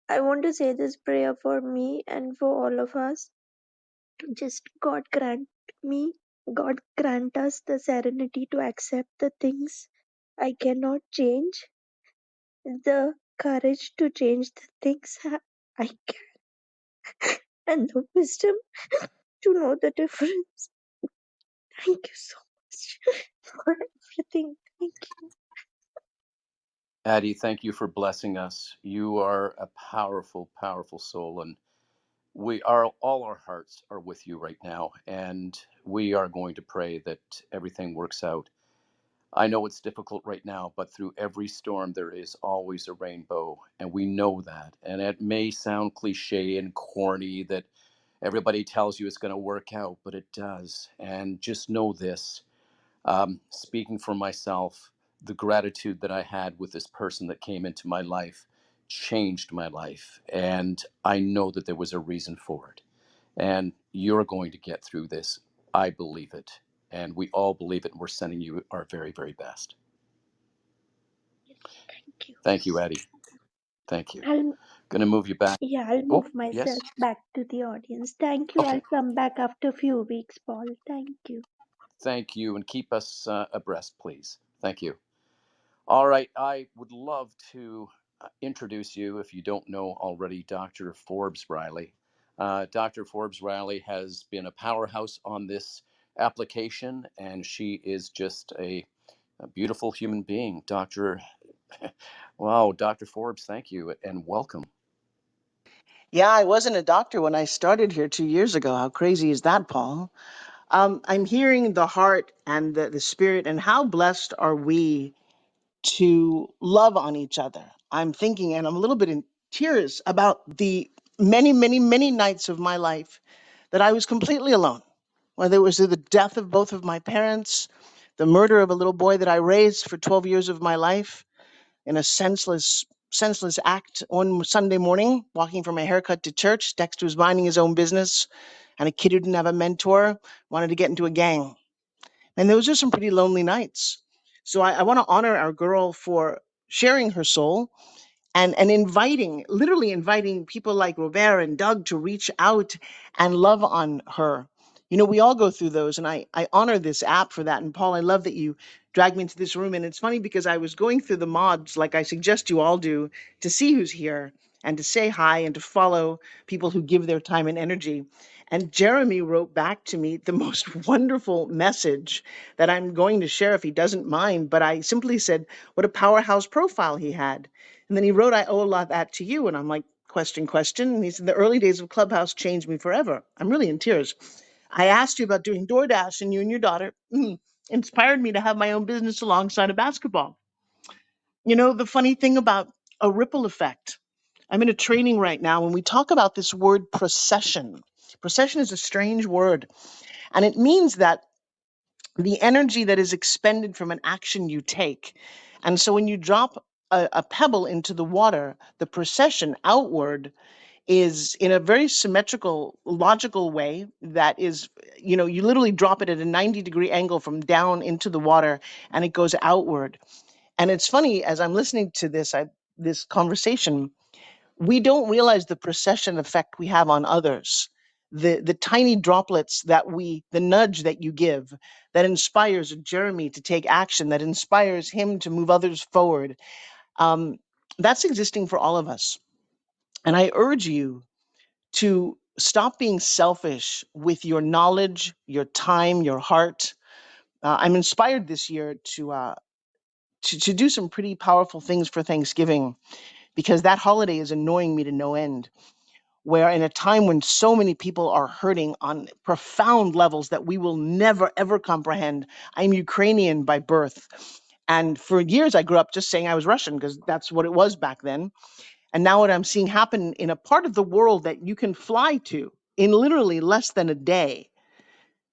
I want to say this prayer for me and for all of us. Just me, God grant us the serenity to accept the things I cannot change, the courage to change the things I can, and the wisdom to know the difference. Thank you so much for everything. Thank you. Addie, thank you for blessing us. You are a powerful, powerful soul, and we are all our hearts are with you right now, and we are going to pray that everything works out. I know it's difficult right now, but through every storm there is always a rainbow, and we know that. And it may sound cliche and corny that everybody tells you it's going to work out, but it does. And just know this, speaking for myself, the gratitude that I had with this person that came into my life changed my life. And I know that there was a reason for it. And you're going to get through this. I believe it. And we all believe it. And we're sending you our very, very best. Yes, thank you. Thank you, Addie. Thank you. I'll Going to move you back. I'll Oh, move myself yes. back to the audience. Thank you. I'll Okay. come back after a few weeks, Paul. Thank you. Thank you. And keep us abreast, please. Thank you. All right. I would love to introduce you, if you don't know already, Dr. Forbes Riley. Dr. Forbes Riley has been a powerhouse on this application, and she is just a beautiful human being. Wow, Dr. Forbes, thank you and welcome. Yeah, I wasn't a doctor when I started here 2 years ago. How crazy is that, Paul? I'm hearing the heart and the spirit, and how blessed are we to love on each other. I'm thinking, and I'm a little bit in tears about the many, many, many nights of my life that I was completely alone. whether it was through the death of both of my parents, the murder of a little boy that I raised for 12 years of my life in a senseless act one Sunday morning, walking from a haircut to church. Dexter was minding his own business, and a kid who didn't have a mentor wanted to get into a gang. And those are some pretty lonely nights. So I want to honor our girl for sharing her soul and inviting, literally inviting people like Robert and Doug to reach out and love on her. You know, we all go through those, and I honor this app for that. And Paul, I love that you dragged me into this room. And it's funny because I was going through the mods, like I suggest you all do, to see who's here and to say hi and to follow people who give their time and energy. And Jeremy wrote back to me the most wonderful message that I'm going to share if he doesn't mind. But I simply said, what a powerhouse profile he had. And then he wrote, I owe a lot of that to you. And I'm like, question, question. And he said, the early days of Clubhouse changed me forever. I'm really in tears. I asked you about doing DoorDash, and you and your daughter inspired me to have my own business alongside of basketball. You know, the funny thing about a ripple effect, I'm in a training right now, and we talk about this word procession. Procession is a strange word, and it means that the energy that is expended from an action you take. And so when you drop a pebble into the water, the procession outward is in a very symmetrical, logical way that is, you know, you literally drop it at a 90-degree angle from down into the water and it goes outward. And it's funny, as I'm listening to this conversation, we don't realize the procession effect we have on others. The tiny droplets that the nudge that you give, that inspires Jeremy to take action, that inspires him to move others forward. Um, that's existing for all of us. And I urge you to stop being selfish with your knowledge, your time, your heart. I'm inspired this year to do some pretty powerful things for Thanksgiving, because that holiday is annoying me to no end. Where in a time when so many people are hurting on profound levels that we will never ever comprehend. I'm Ukrainian by birth. And for years I grew up just saying I was Russian because that's what it was back then. And now what I'm seeing happen in a part of the world that you can fly to in literally less than a day,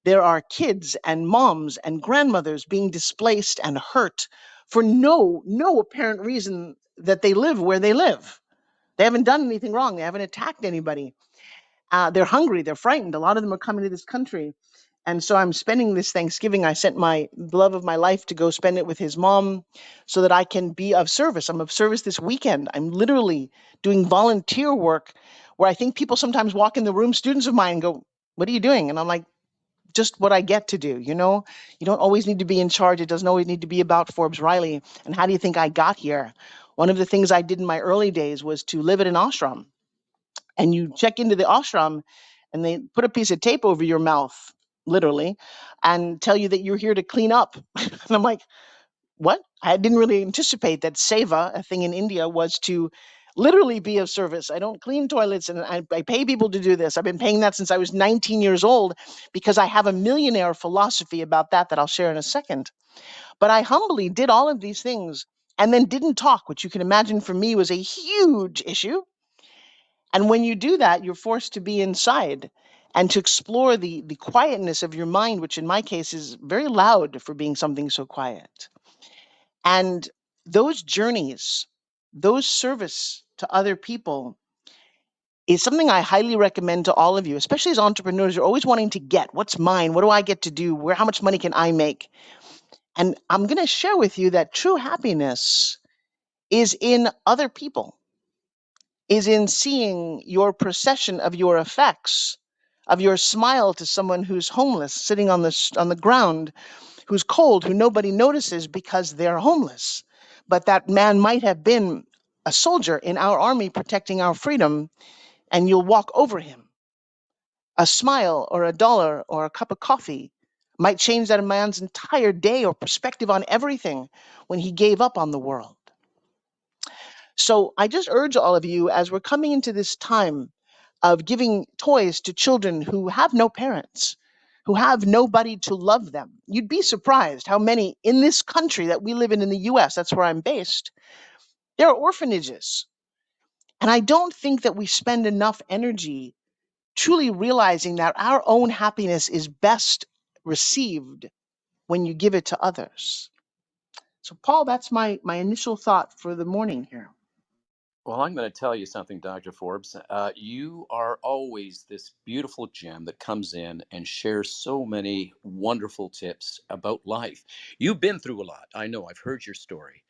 there are kids and moms and grandmothers being displaced and hurt for no apparent reason that they live where they live. They haven't done anything wrong. They haven't attacked anybody. They're hungry. They're frightened. A lot of them are coming to this country. And so I'm spending this Thanksgiving. I sent my love of my life to go spend it with his mom so that I can be of service. I'm of service this weekend. I'm literally doing volunteer work where I think people sometimes walk in the room, students of mine, and go, what are you doing? And I'm like, just what I get to do. You know, you don't always need to be in charge. It doesn't always need to be about Forbes Riley. And how do you think I got here? One of the things I did in my early days was to live at an ashram, and you check into the ashram and they put a piece of tape over your mouth, literally, and tell you that you're here to clean up. And I'm like, what? I didn't really anticipate that seva, a thing in India, was to literally be of service. I don't clean toilets, and I pay people to do this. I've been paying that since I was 19 years old because I have a millionaire philosophy about that I'll share in a second. But I humbly did all of these things and then didn't talk, which you can imagine for me was a huge issue. And when you do that, you're forced to be inside and to explore the quietness of your mind, which in my case is very loud for being something so quiet. And those journeys, those service to other people is something I highly recommend to all of you, especially as entrepreneurs. You're always wanting to get what's mine, what do I get to do, how much money can I make? And I'm going to share with you that true happiness is in other people, is in seeing your procession of your effects, of your smile to someone who's homeless, sitting on the ground, who's cold, who nobody notices because they're homeless. But that man might have been a soldier in our army protecting our freedom, and you'll walk over him. A smile or a dollar or a cup of coffee might change that man's entire day or perspective on everything when he gave up on the world. So I just urge all of you, as we're coming into this time of giving toys to children who have no parents, who have nobody to love them. You'd be surprised how many in this country that we live in the US, that's where I'm based, there are orphanages. And I don't think that we spend enough energy truly realizing that our own happiness is best received when you give it to others. So, Paul, that's my initial thought for the morning here. Well, I'm going to tell you something, Dr. Forbes. You are always this beautiful gem that comes in and shares so many wonderful tips about life. You've been through a lot. I know, I've heard your story.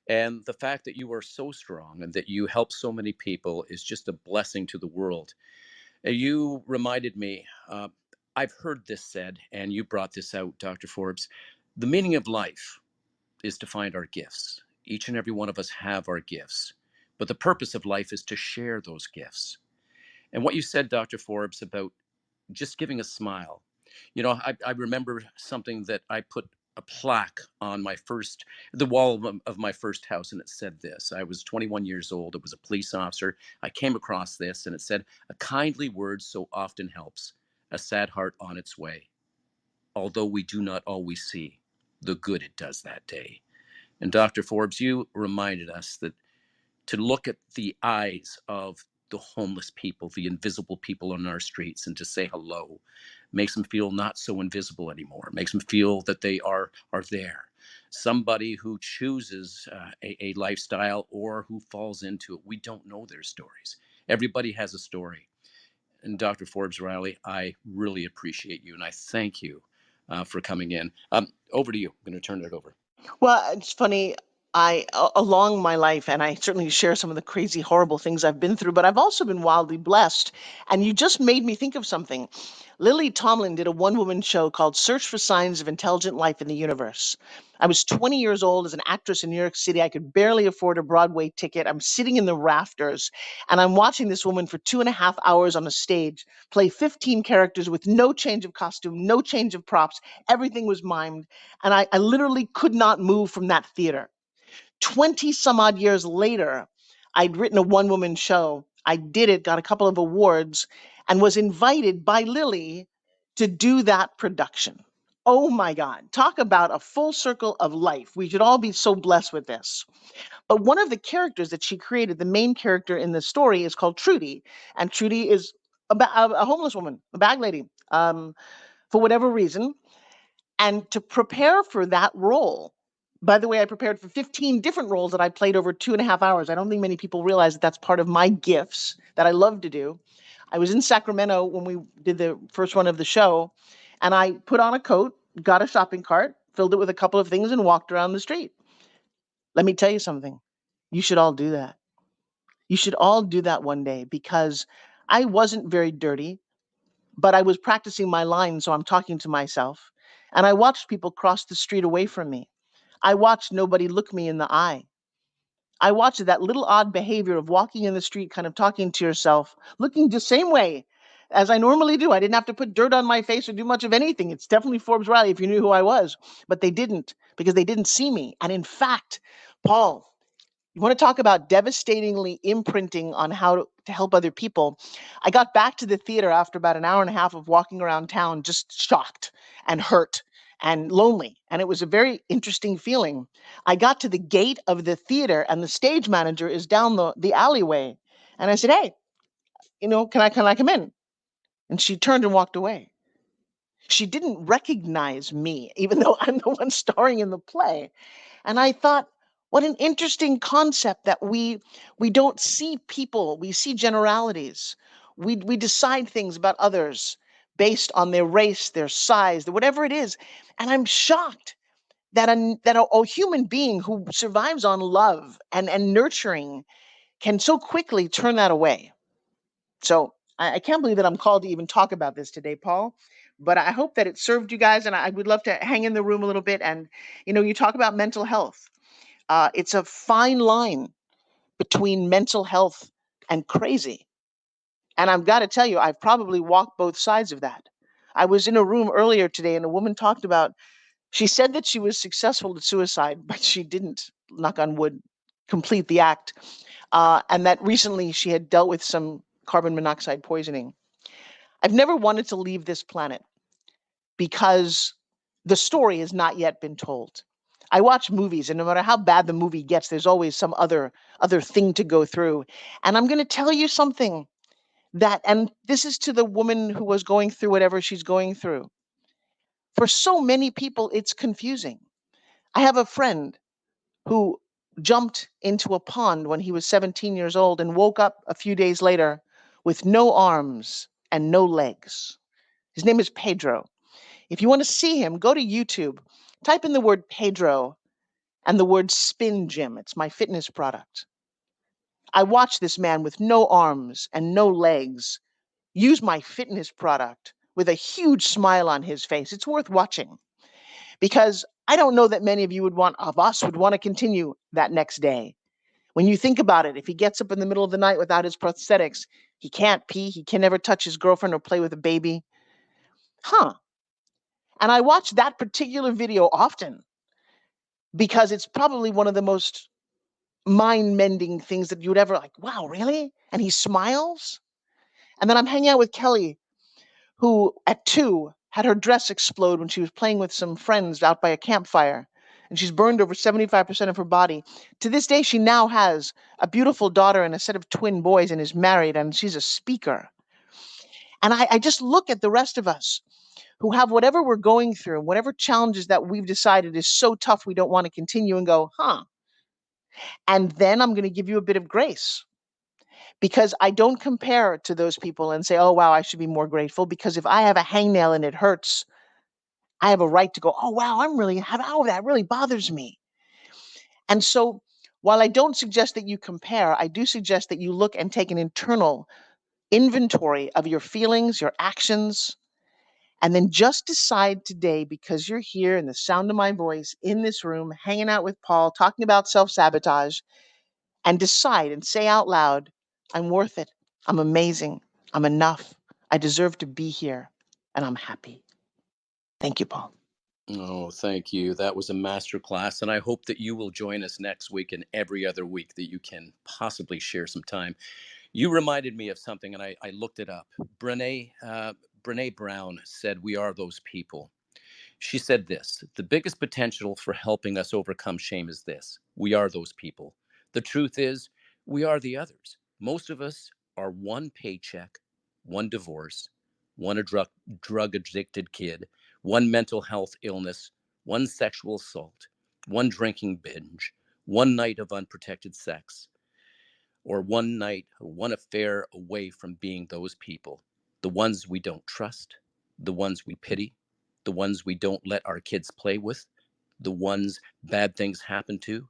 And the fact that you are so strong and that you help so many people is just a blessing to the world. You reminded me, I've heard this said, and you brought this out, Dr. Forbes. The meaning of life is to find our gifts. Each and every one of us have our gifts. But the purpose of life is to share those gifts. And what you said, Dr. Forbes, about just giving a smile. You know, I remember something that I put a plaque on the wall of my first house, and it said this. I was 21 years old. It was a police officer. I came across this, and it said, "A kindly word so often helps, a sad heart on its way. Although we do not always see the good it does that day." And Dr. Forbes, you reminded us that to look at the eyes of the homeless people, the invisible people on our streets, and to say hello makes them feel not so invisible anymore. Makes them feel that they are there. Somebody who chooses a lifestyle or who falls into it, we don't know their stories. Everybody has a story. And Dr. Forbes Riley, I really appreciate you, and I thank you for coming in. Over to you. I'm going to turn it over. Well, it's funny. Along my life, and I certainly share some of the crazy, horrible things I've been through, but I've also been wildly blessed. And you just made me think of something. Lily Tomlin did a one-woman show called Search for Signs of Intelligent Life in the Universe. I was 20 years old as an actress in New York City. I could barely afford a Broadway ticket. I'm sitting in the rafters, and I'm watching this woman for 2.5 hours on a stage play 15 characters with no change of costume, no change of props. Everything was mimed. And I literally could not move from that theater. 20 some odd years later, I'd written a one woman show. I did it, got a couple of awards, and was invited by Lily to do that production. Oh my God. Talk about a full circle of life. We should all be so blessed with this. But one of the characters that she created, the main character in the story, is called Trudy. And Trudy is a homeless woman, a bag lady, for whatever reason. And to prepare for that role, by the way, I prepared for 15 different roles that I played over 2.5 hours. I don't think many people realize that that's part of my gifts that I love to do. I was in Sacramento when we did the first run of the show, and I put on a coat, got a shopping cart, filled it with a couple of things, and walked around the street. Let me tell you something. You should all do that. You should all do that one day, because I wasn't very dirty, but I was practicing my lines, so I'm talking to myself. And I watched people cross the street away from me. I watched nobody look me in the eye. I watched that little odd behavior of walking in the street, kind of talking to yourself, looking the same way as I normally do. I didn't have to put dirt on my face or do much of anything. It's definitely Forbes Riley if you knew who I was. But they didn't, because they didn't see me. And in fact, Paul, you want to talk about devastatingly imprinting on how to help other people. I got back to the theater after about an hour and a half of walking around town, just shocked and hurt and lonely. And it was a very interesting feeling. I got to the gate of the theater, and the stage manager is down the alleyway. And I said, "Hey, can I come in?" And she turned and walked away. She didn't recognize me, even though I'm the one starring in the play. And I thought, what an interesting concept that we don't see people, we see generalities. We decide things about others based on their race, their size, whatever it is. And I'm shocked that a human being who survives on love and nurturing can so quickly turn that away. So I can't believe that I'm called to even talk about this today, Paul. But I hope that it served you guys, and I would love to hang in the room a little bit. And you talk about mental health. It's a fine line between mental health and crazy. And I've got to tell you, I've probably walked both sides of that. I was in a room earlier today, and a woman talked about, she said that she was successful at suicide, but she didn't, knock on wood, complete the act. And that recently she had dealt with some carbon monoxide poisoning. I've never wanted to leave this planet because the story has not yet been told. I watch movies, and no matter how bad the movie gets, there's always some other thing to go through. And I'm going to tell you something. That, and this is to the woman who was going through whatever she's going through. For so many people, it's confusing. I have a friend who jumped into a pond when he was 17 years old and woke up a few days later with no arms and no legs. His name is Pedro. If you want to see him, go to YouTube, type in the word Pedro and the word Spin Gym. It's my fitness product. I watched this man with no arms and no legs use my fitness product with a huge smile on his face. It's worth watching because I don't know that many of us would want to continue that next day. When you think about it, if he gets up in the middle of the night without his prosthetics, he can't pee, he can never touch his girlfriend or play with a baby. Huh. And I watch that particular video often because it's probably one of the most mind mending things that you would ever like, wow, really? And he smiles. And then I'm hanging out with Kelly, who at 2 had her dress explode when she was playing with some friends out by a campfire. And she's burned over 75% of her body. To this day, she now has a beautiful daughter and a set of twin boys and is married, and she's a speaker. And I just look at the rest of us who have whatever we're going through, whatever challenges that we've decided is so tough we don't want to continue, and go, huh. And then I'm going to give you a bit of grace because I don't compare to those people and say, oh, wow, I should be more grateful. Because if I have a hangnail and it hurts, I have a right to go, oh, wow, that really bothers me. And so while I don't suggest that you compare, I do suggest that you look and take an internal inventory of your feelings, your actions, and then just decide today, because you're here in the sound of my voice in this room, hanging out with Paul, talking about self-sabotage, and decide and say out loud, I'm worth it. I'm amazing. I'm enough. I deserve to be here. And I'm happy. Thank you, Paul. Oh, thank you. That was a master class. And I hope that you will join us next week and every other week that you can possibly share some time. You reminded me of something, and I looked it up. Brene Brown said, we are those people. She said this: the biggest potential for helping us overcome shame is this: we are those people. The truth is, we are the others. Most of us are one paycheck, one divorce, one drug addicted kid, one mental health illness, one sexual assault, one drinking binge, one night of unprotected sex, or one night or one affair away from being those people. The ones we don't trust, the ones we pity, the ones we don't let our kids play with, the ones bad things happen to,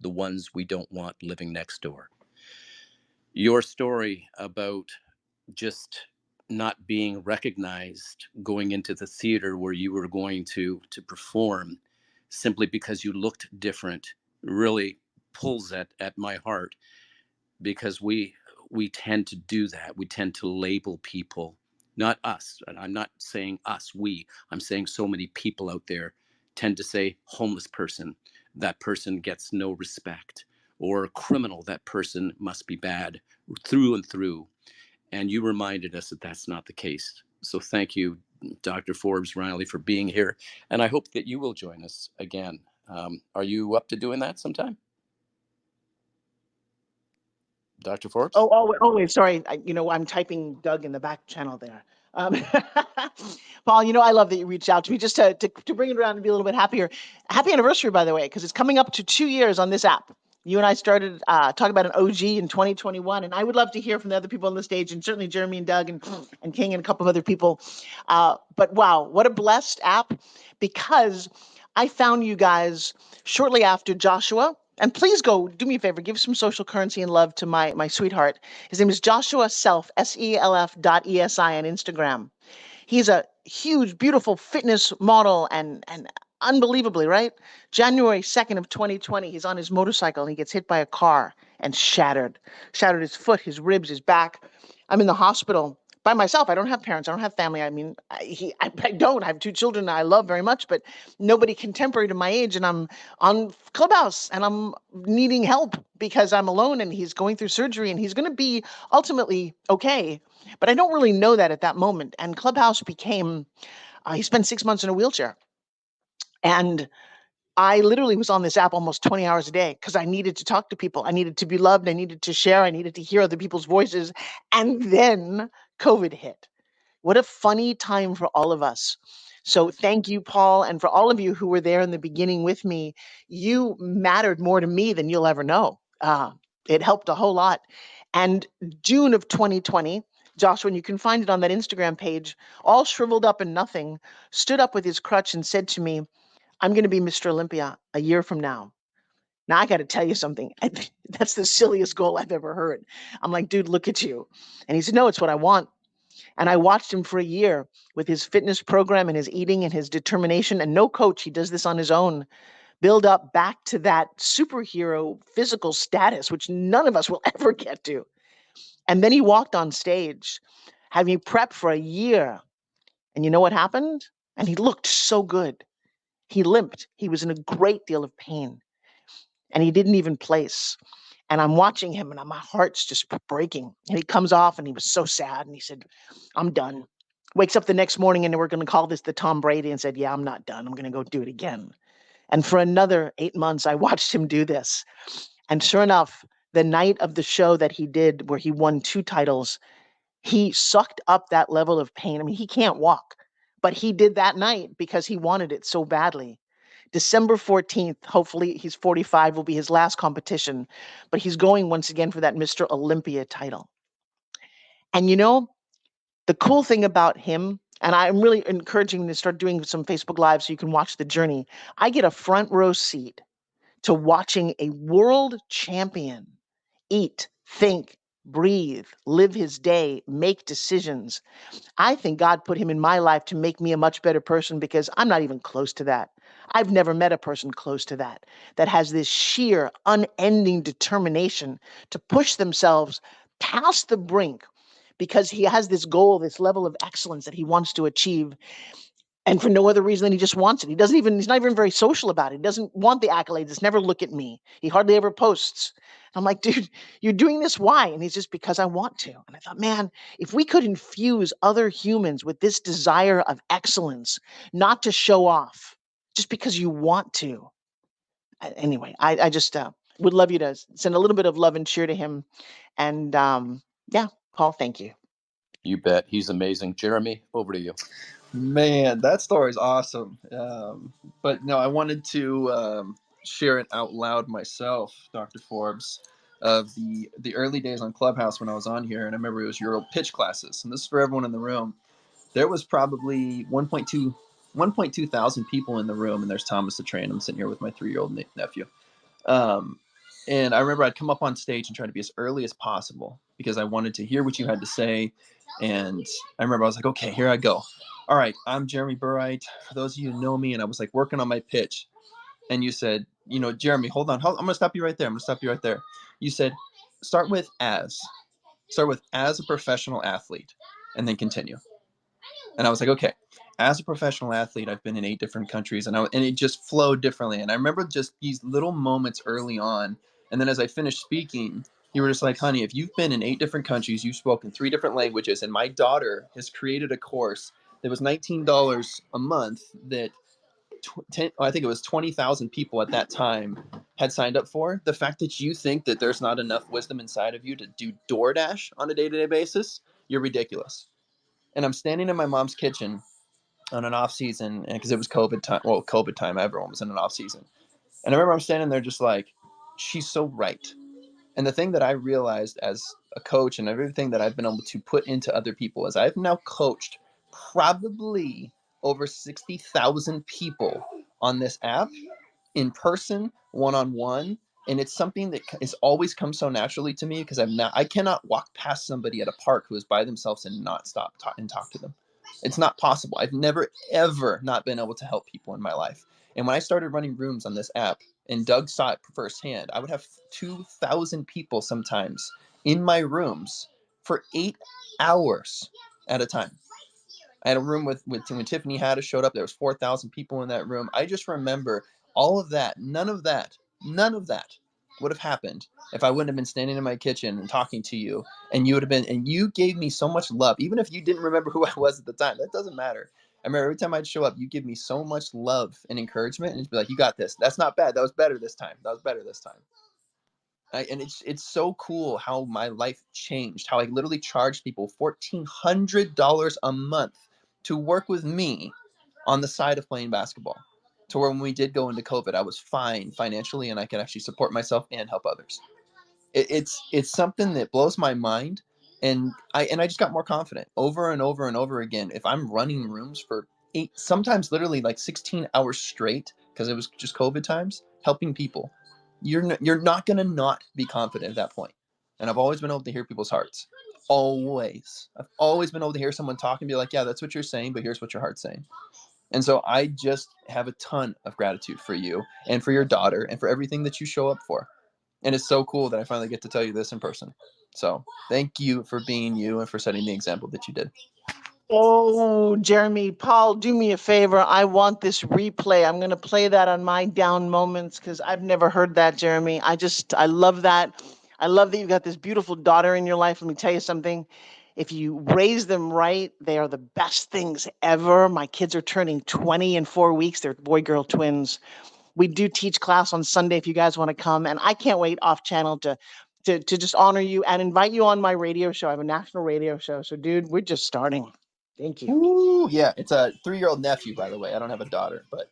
the ones we don't want living next door. Your story about just not being recognized going into the theater where you were going to perform simply because you looked different really pulls at my heart, because we tend to do that. We tend to label people, not us, and I'm not saying us, I'm saying so many people out there tend to say homeless person, that person gets no respect, or criminal, that person must be bad through and through. And you reminded us that that's not the case. So thank you, Dr. Forbes Riley, for being here, and I hope that you will join us again. Are you up to doing that sometime, Dr. Forbes? Wait, sorry. I'm typing Doug in the back channel there. Um, Paul, I love that you reached out to me just to bring it around and be a little bit happier. Happy anniversary, by the way, because it's coming up to 2 years on this app. You and I started talking about an OG in 2021, and I would love to hear from the other people on the stage, and certainly Jeremy and Doug and King and a couple of other people. But wow, what a blessed app, because I found you guys shortly after Joshua. And please go do me a favor, give some social currency and love to my sweetheart. His name is Joshua Self, SELF.ESI on Instagram. He's a huge, beautiful fitness model and unbelievably, right? January 2nd of 2020, he's on his motorcycle and he gets hit by a car and shattered his foot, his ribs, his back. I'm in the hospital by myself. I don't have parents. I don't have family. I mean, I don't. I have 2 children that I love very much, but nobody contemporary to my age. And I'm on Clubhouse and I'm needing help because I'm alone and he's going through surgery and he's going to be ultimately okay. But I don't really know that at that moment. And Clubhouse became, he spent 6 months in a wheelchair. And I literally was on this app almost 20 hours a day because I needed to talk to people. I needed to be loved. I needed to share. I needed to hear other people's voices. And then COVID hit. What a funny time for all of us. So thank you, Paul, and for all of you who were there in the beginning with me. You mattered more to me than you'll ever know. It helped a whole lot. And June of 2020, Joshua, and you can find it on that Instagram page, all shriveled up and nothing, stood up with his crutch and said to me, I'm going to be Mr. Olympia a year from now. Now, I got to tell you something. That's the silliest goal I've ever heard. I'm like, dude, look at you. And he said, no, it's what I want. And I watched him for a year with his fitness program and his eating and his determination. And no coach, he does this on his own, build up back to that superhero physical status, which none of us will ever get to. And then he walked on stage, having prepped for a year. And you know what happened? And he looked so good. He limped. He was in a great deal of pain. And he didn't even place. And I'm watching him and my heart's just breaking. And he comes off and he was so sad. And he said, I'm done. Wakes up the next morning and we're going to call this the Tom Brady, and said, yeah, I'm not done. I'm going to go do it again. And for another 8 months, I watched him do this. And sure enough, the night of the show that he did where he won 2 titles, he sucked up that level of pain. I mean, he can't walk, but he did that night because he wanted it so badly. December 14th, hopefully he's 45, will be his last competition, but he's going once again for that Mr. Olympia title. And you know, the cool thing about him, and I'm really encouraging him to start doing some Facebook Live so you can watch the journey. I get a front row seat to watching a world champion eat, think, breathe, live his day, make decisions. I think God put him in my life to make me a much better person because I'm not even close to that. I've never met a person close to that, that has this sheer, unending determination to push themselves past the brink because he has this goal, this level of excellence that he wants to achieve. And for no other reason than he just wants it. He's not even very social about it. He doesn't want the accolades. It's never look at me. He hardly ever posts. I'm like, dude, you're doing this. Why? And he's just, because I want to. And I thought, man, if we could infuse other humans with this desire of excellence, not to show off, just because you want to. Anyway, I just would love you to send a little bit of love and cheer to him. And yeah, Paul, thank you. You bet. He's amazing. Jeremy, over to you. Man, that story is awesome. But no, I wanted to share it out loud myself, Dr. Forbes, of the early days on Clubhouse when I was on here. And I remember it was your pitch classes. And this is for everyone in the room. There was probably 1.2 thousand people in the room. And there's Thomas the Train. I'm sitting here with my 3-year-old nephew. And I remember I'd come up on stage and try to be as early as possible because I wanted to hear what you had to say. And I remember I was like, okay, here I go. All right, I'm Jeremy Burright. For those of you who know me, and I was like working on my pitch. And you said, Jeremy, hold on. I'm going to stop you right there. You said, start with as a professional athlete and then continue. And I was like, okay, as a professional athlete, I've been in 8 different countries and it just flowed differently. And I remember just these little moments early on. And then as I finished speaking, you were just like, honey, if you've been in 8 different countries, you've spoken 3 different languages, and my daughter has created a course that was $19 a month that I think it was 20,000 people at that time had signed up for. The fact that you think that there's not enough wisdom inside of you to do DoorDash on a day-to-day basis, you're ridiculous. And I'm standing in my mom's kitchen on an off season, because it was COVID time. Well, COVID time, everyone was in an off season. And I remember I'm standing there just like, she's so right. And the thing that I realized as a coach and everything that I've been able to put into other people is I've now coached probably over 60,000 people on this app, in person, one-on-one. And it's something that is always come so naturally to me because I cannot walk past somebody at a park who is by themselves and not stop and talk to them. It's not possible. I've never, ever not been able to help people in my life. And when I started running rooms on this app, and Doug saw it firsthand, I would have 2,000 people sometimes in my rooms for 8 hours at a time. I had a room when Tiffany Haddish showed up. There was 4,000 people in that room. I just remember all of that. None of that would have happened if I wouldn't have been standing in my kitchen and talking to you, and you would have been, and you gave me so much love, even if you didn't remember who I was at the time. That doesn't matter. remember every time I'd show up, you give me so much love and encouragement, and just be like, "You got this. That's not bad. That was better this time. That was better this time." And it's so cool how my life changed. How I literally charged people $1,400 a month to work with me on the side of playing basketball. To where when we did go into COVID, I was fine financially, and I could actually support myself and help others. It's something that blows my mind, and I just got more confident over and over and over again. If I'm running rooms for 8, sometimes literally like 16 hours straight, because it was just COVID times, helping people, you're not gonna not be confident at that point. And I've always been able to hear people's hearts. I've always been able to hear someone talk and be like, "Yeah, that's what you're saying, but here's what your heart's saying." And so I just have a ton of gratitude for you and for your daughter and for everything that you show up for. And it's so cool that I finally get to tell you this in person. So thank you for being you and for setting the example that you did. Oh, Jeremy, Paul, do me a favor. I want this replay. I'm going to play that on my down moments because I've never heard that, Jeremy. I love that. I love that you've got this beautiful daughter in your life. Let me tell you something. If you raise them right, they are the best things ever. My kids are turning 20 in 4 weeks. They're boy-girl twins. We do teach class on Sunday if you guys want to come. And I can't wait off channel to just honor you and invite you on my radio show. I have a national radio show. So, dude, we're just starting. Thank you. Ooh, yeah. It's a 3-year-old nephew, by the way. I don't have a daughter, but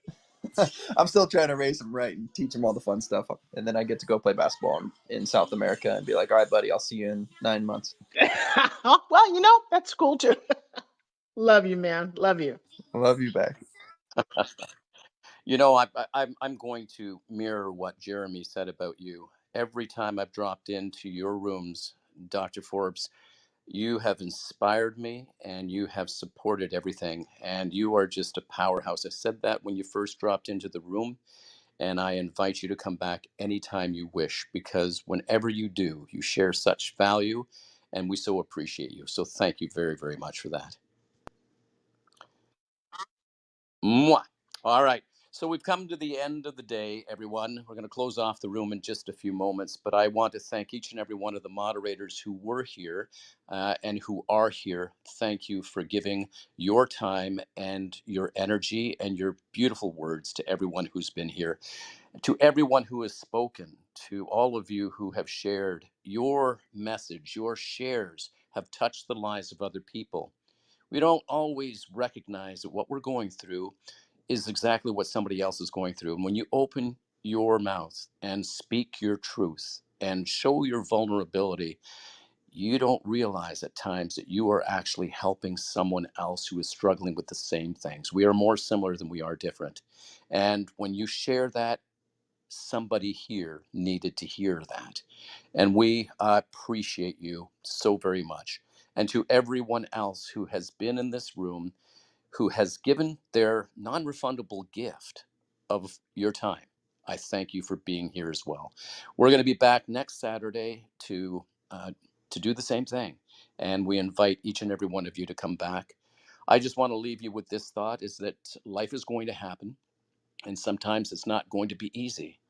I'm still trying to raise him right and teach him all the fun stuff. And then I get to go play basketball in South America and be like, "All right, buddy, I'll see you in 9 months." Well, that's cool too. Love you, man. Love you. I love you back. I'm going to mirror what Jeremy said about you. Every time I've dropped into your rooms, Dr. Forbes, you have inspired me and you have supported everything. And you are just a powerhouse. I said that when you first dropped into the room, and I invite you to come back anytime you wish, because whenever you do, you share such value, and we so appreciate you. So thank you very, very much for that. Mwah. All right. So we've come to the end of the day, everyone. We're going to close off the room in just a few moments, but I want to thank each and every one of the moderators who were here and who are here. Thank you for giving your time and your energy and your beautiful words to everyone who's been here, to everyone who has spoken, to all of you who have shared your message. Your shares have touched the lives of other people. We don't always recognize that what we're going through is exactly what somebody else is going through. And when you open your mouth and speak your truth and show your vulnerability, you don't realize at times that you are actually helping someone else who is struggling with the same things. We are more similar than we are different. And when you share that, somebody here needed to hear that. And we appreciate you so very much. And to everyone else who has been in this room, who has given their non-refundable gift of your time, I thank you for being here as well. We're going to be back next Saturday to do the same thing. And we invite each and every one of you to come back. I just want to leave you with this thought, is that life is going to happen. And sometimes it's not going to be easy.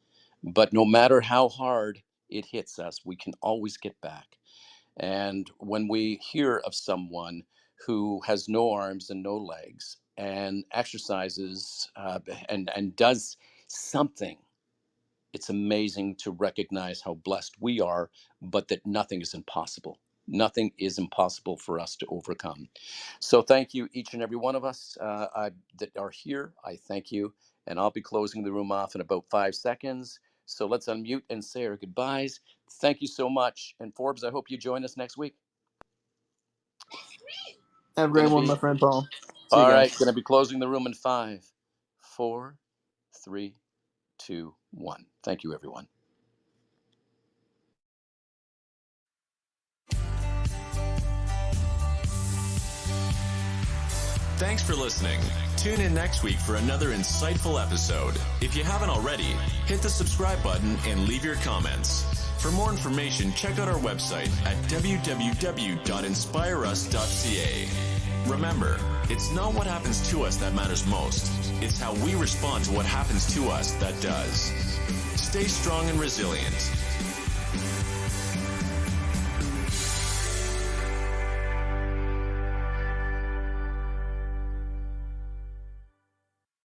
But no matter how hard it hits us, we can always get back. And when we hear of someone who has no arms and no legs and exercises and does something, it's amazing to recognize how blessed we are, but that nothing is impossible. Nothing is impossible for us to overcome. So thank you, each and every one of us that are here. I thank you. And I'll be closing the room off in about 5 seconds. So let's unmute and say our goodbyes. Thank you so much. And Forbes, I hope you join us next week. Have a great one, my friend Paul. See you All guys. right. Going to be closing the room in 5, 4, 3, 2, 1. Thank you, everyone. Thanks for listening. Tune in next week for another insightful episode. If you haven't already, hit the subscribe button and leave your comments. For more information, check out our website at www.inspireus.ca. Remember, it's not what happens to us that matters most. It's how we respond to what happens to us that does. Stay strong and resilient.